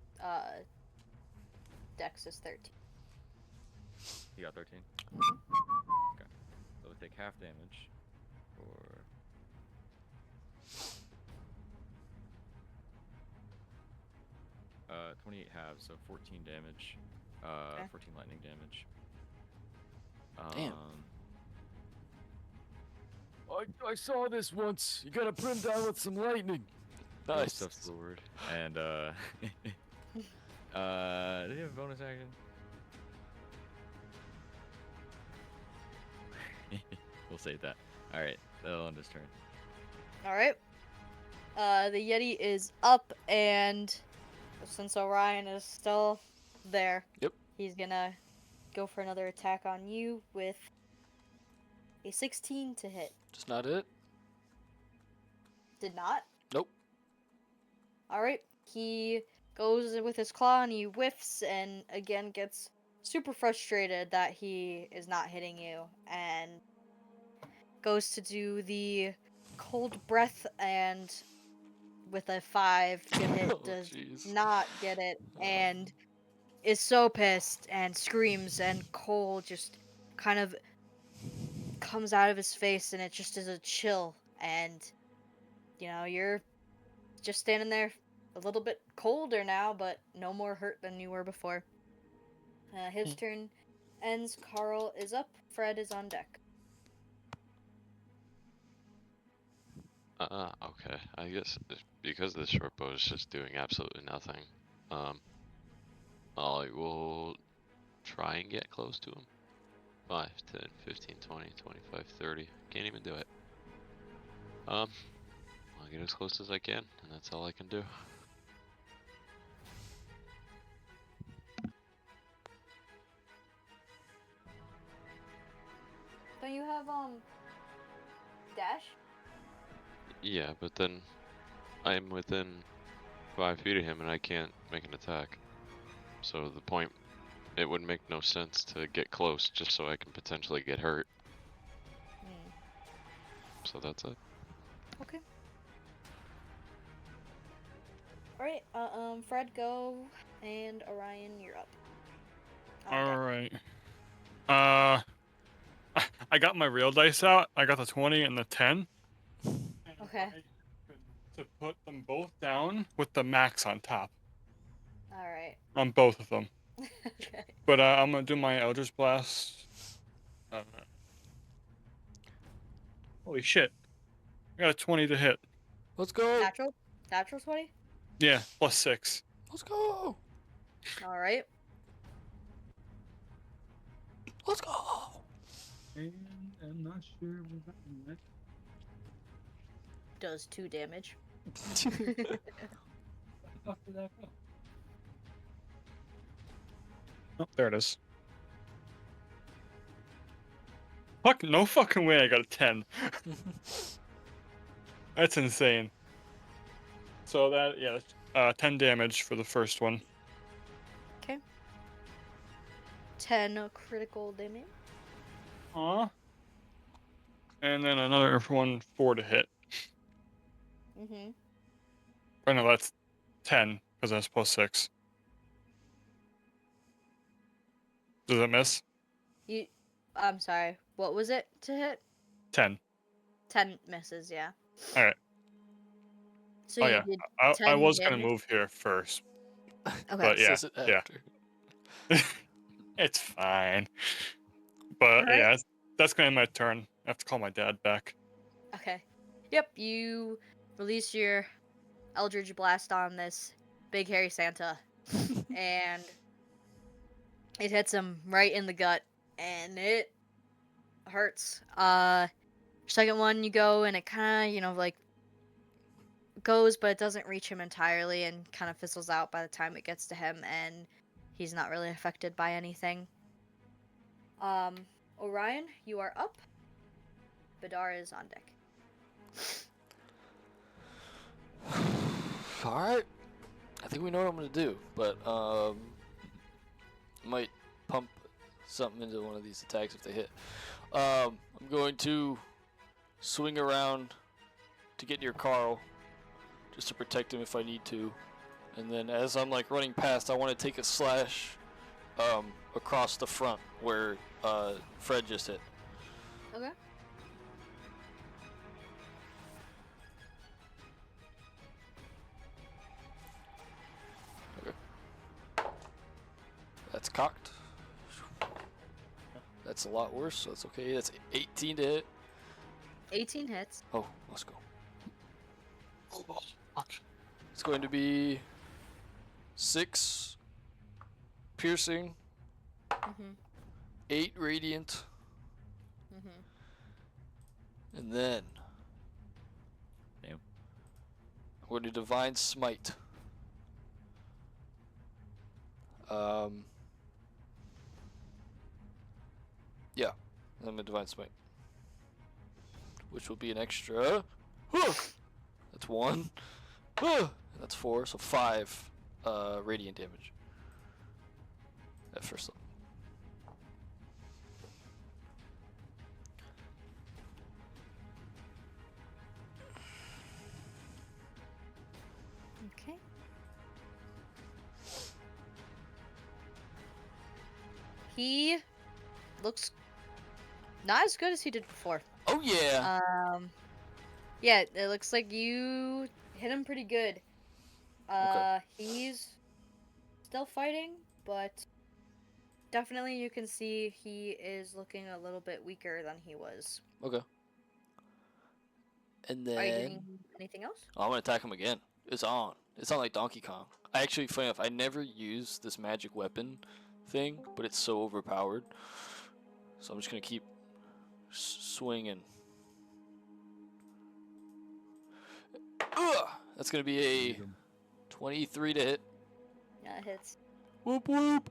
dex is 13. He got 13? Okay. So we take half damage for 28 halves, so 14 damage. Okay. 14 lightning damage. Damn. I saw this once. You gotta put him down with some lightning. Nice. Stuff's the word. And did he have a bonus action? We'll save that. Alright, that'll end his turn. Alright. The Yeti is up, and since Orion is still there, Yep. he's gonna go for another attack on you with a 16 to hit. Just not it? Did not? Nope. Alright. He goes with his claw and he whiffs and again gets super frustrated that he is not hitting you and goes to do the cold breath, and with a 5 to hit Oh, does jeez. not get it and is so pissed and screams, and cold just kind of comes out of his face, and it just is a chill, and you're just standing there a little bit colder now, but no more hurt than you were before. His turn ends. Carl is up. Fred is on deck. Okay. I guess because the short bow is just doing absolutely nothing, I will try and get close to him. 5, 10, 15, 20, 25, 30. Can't even do it. I'll get as close as I can, and that's all I can do. Don't you have dash? Yeah, but then I'm within 5 feet of him and I can't make an attack. So the point, it would make no sense to get close just so I can potentially get hurt. So that's it. Okay. Alright, Fred, go, and Orion, you're up. On deck. All right. I got my real dice out. I got the 20 and the 10. Okay. To put them both down with the max on top. Alright. On both of them. Okay. But I'm gonna do my Eldritch Blast. Holy shit. I got a 20 to hit. Let's go. Natural? Natural 20? Yeah, plus 6. Let's go. Alright. Let's go. And I'm not sure what that meant. Does 2 damage. Where the fuck did that go? Oh, there it is. Fuck, no fucking way I got a 10. That's insane. So that, yeah, 10 damage for the first one. Okay. 10 critical damage. Aw. And then another one 4 to hit. Mm-hmm. Oh no, that's 10, because that's plus 6. Does it miss? I'm sorry. What was it to hit? 10. 10 misses, yeah. Alright. So Oh you yeah, did I 10 was gonna damage? move here first, Okay. but yeah, Says it yeah. after. It's fine. But Alright. yeah, that's gonna be my turn. I have to call my dad back. Okay. Yep, you release your Eldritch Blast on this big hairy Santa, and it hits him right in the gut, and it hurts. Second one you go, and it kind of, like, goes, but it doesn't reach him entirely, and kind of fizzles out by the time it gets to him, and he's not really affected by anything. Orion, you are up. Badar is on deck. Alright. I think we know what I'm gonna do, but might pump something into one of these attacks if they hit. I'm going to swing around to get near Carl, just to protect him if I need to. And then as I'm like running past, I want to take a slash across the front where Fred just hit. Okay. That's cocked. That's a lot worse, so that's okay. That's 18 to hit. 18 hits. Oh, let's go. It's going to be 6 piercing, Mm-hmm. 8 radiant, Mm-hmm. and then Damn. I'm going to divine smite. Yeah, I'm going to divine smite, which will be an extra. That's 1. That's 4, so 5 radiant damage at first level. Okay. He looks not as good as he did before. Oh yeah. Yeah, it looks like you hit him pretty good. He's still fighting, but definitely you can see he is looking a little bit weaker than he was. Okay. And Are you then doing anything else? I'm gonna attack him again. It's on. It's not like Donkey Kong. I actually, funny enough, I never use this magic weapon thing, but it's so overpowered. So I'm just gonna keep swinging. Ugh! That's gonna be a 23 to hit. Yeah, it hits. Whoop whoop.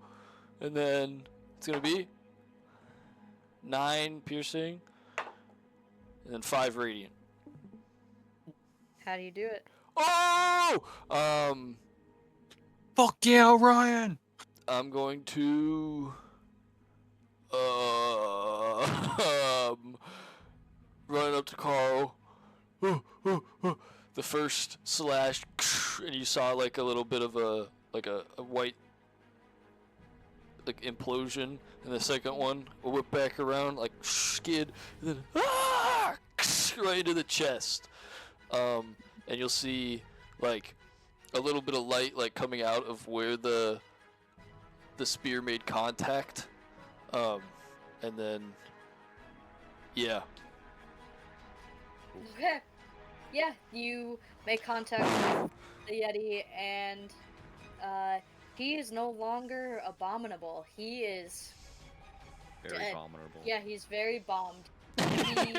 And then it's gonna be 9 piercing, and then 5 radiant. How do you do it? Oh! Fuck yeah, Orion! I'm going to run up to Carl. The first slash, and you saw like a little bit of a white like implosion, and the second one will whip back around like skid, and then right into the chest. And you'll see like a little bit of light like coming out of where the spear made contact. And then yeah. Okay. Yeah, you make contact with the Yeti, and he is no longer abominable. He is Very dead. vulnerable. Yeah, he's very bombed. He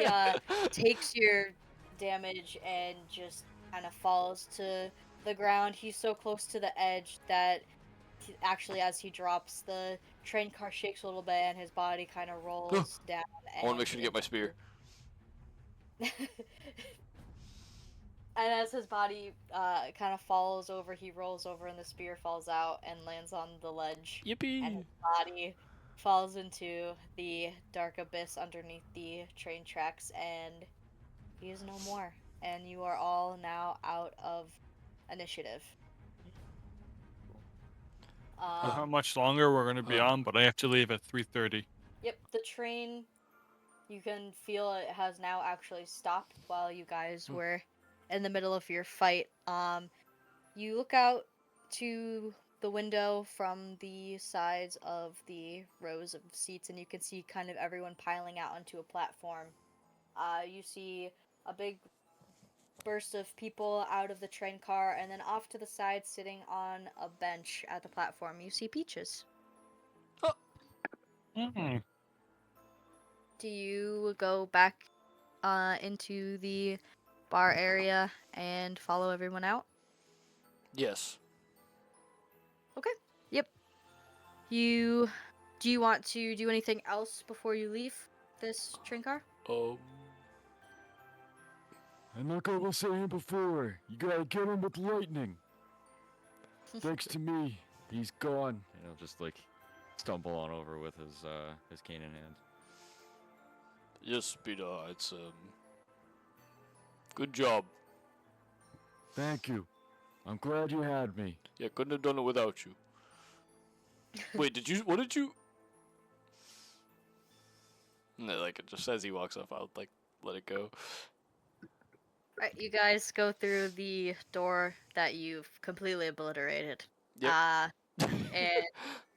takes your damage and just kind of falls to the ground. He's so close to the edge that actually, as he drops, the train car shakes a little bit and his body kind of rolls down. I want to make sure to get my spear. And as his body kind of falls over, he rolls over and the spear falls out and lands on the ledge. Yippee! And his body falls into the dark abyss underneath the train tracks, and he is no more. And you are all now out of initiative. How much longer we're gonna be on, but I have to leave at 3:30. Yep, the train, you can feel it has now actually stopped while you guys were in the middle of your fight. You look out to the window from the sides of the rows of seats, and you can see kind of everyone piling out onto a platform. You see a big burst of people out of the train car, and then off to the side, sitting on a bench at the platform, you see Peaches. Mm. Do you go back into the bar area and follow everyone out? Yes. Okay. Yep. Do you want to do anything else before you leave this train car? And like I was saying before, you gotta get him with lightning. Thanks to me, he's gone. And he'll just like stumble on over with his cane in hand. Yes, Peter. It's good job. Thank you. I'm glad you had me. Yeah, couldn't have done it without you. Wait, what did you? No, like just as he walks off, I'll like let it go. Right, you guys go through the door that you've completely obliterated. Yep. And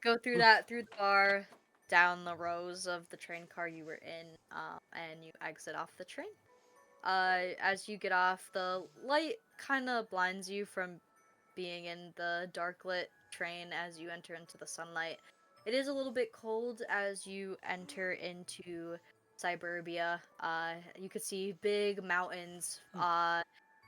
go through that, through the bar, down the rows of the train car you were in, and you exit off the train. As you get off, the light kind of blinds you from being in the dark lit train as you enter into the sunlight. It is a little bit cold as you enter into suburbia. You could see big mountains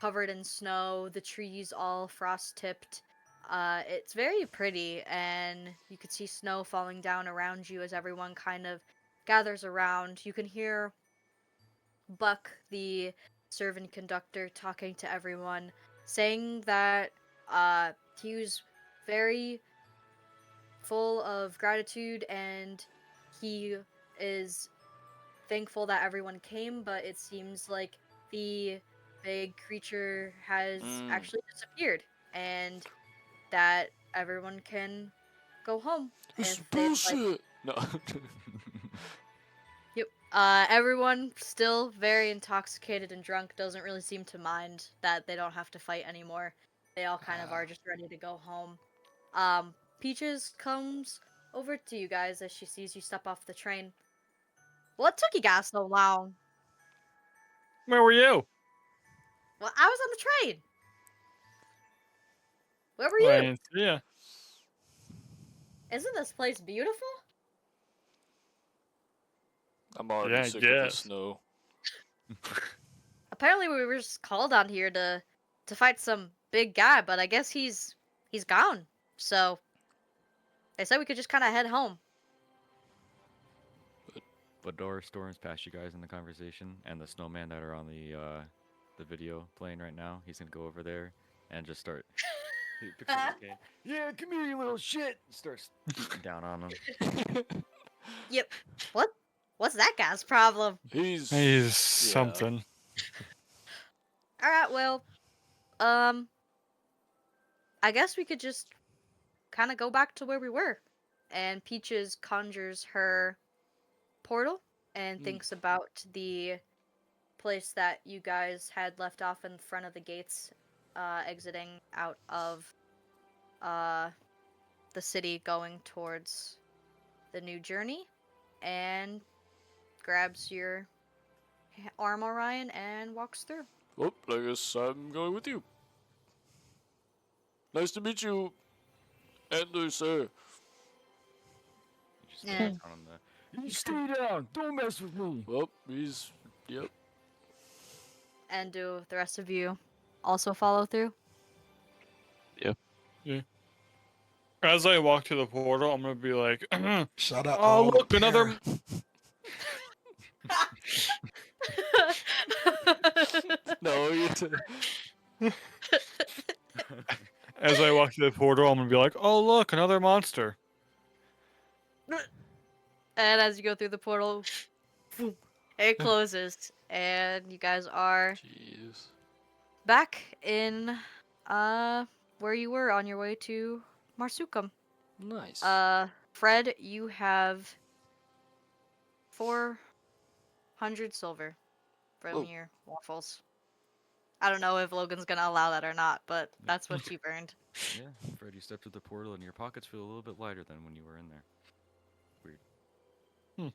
covered in snow, the trees all frost tipped. It's very pretty, and you could see snow falling down around you as everyone kind of gathers around. You can hear Buck, the servant conductor, talking to everyone, saying that he was very full of gratitude and he is thankful that everyone came, but it seems like the big creature has actually disappeared and that everyone can go home. This is if they'd like. bullshit. No. Yep. Everyone still very intoxicated and drunk, doesn't really seem to mind that they don't have to fight anymore. They all kind of are just ready to go home. Peaches comes over to you guys as she sees you step off the train. What took you guys so long? Where were you? Well, I was on the train. Where were I you? didn't see ya. Isn't this place beautiful? I'm already Yeah, sick of the yes. snow. Apparently we were just called on here to fight some big guy, but I guess he's gone. So they said we could just kind of head home. Bador storms past you guys in the conversation, and the snowman that are on the video playing right now, he's gonna go over there and just start. He picks up his cane. Yeah, come here, you little shit. Starts beating down on him. Yep. What's that guy's problem? He's He's something. All right. Well, I guess we could just kind of go back to where we were. And Peaches conjures her portal and thinks about the place that you guys had left off in front of the gates, exiting out of the city going towards the new journey, and grabs your arm, Orion, and walks through. Well, I guess I'm going with you. Nice to meet you, Andrew, sir. You just Yeah. down on the You stay down. Don't mess with me. Well, he's. Yep. And do the rest of you also follow through? As I walk to the portal, I'm gonna be like, Shut up. "Oh, look, there. another." No, you. As I walk to the portal, I'm gonna be like, "Oh, look, another monster." And as you go through the portal, it closes, and you guys are Jeez. back in where you were on your way to Marsukam. Nice. Fred, you have 400 silver from Whoa. your waffles. I don't know if Logan's gonna allow that or not, but that's what you've earned. Yeah, Fred, you stepped through the portal and your pockets feel a little bit lighter than when you were in there. Weird.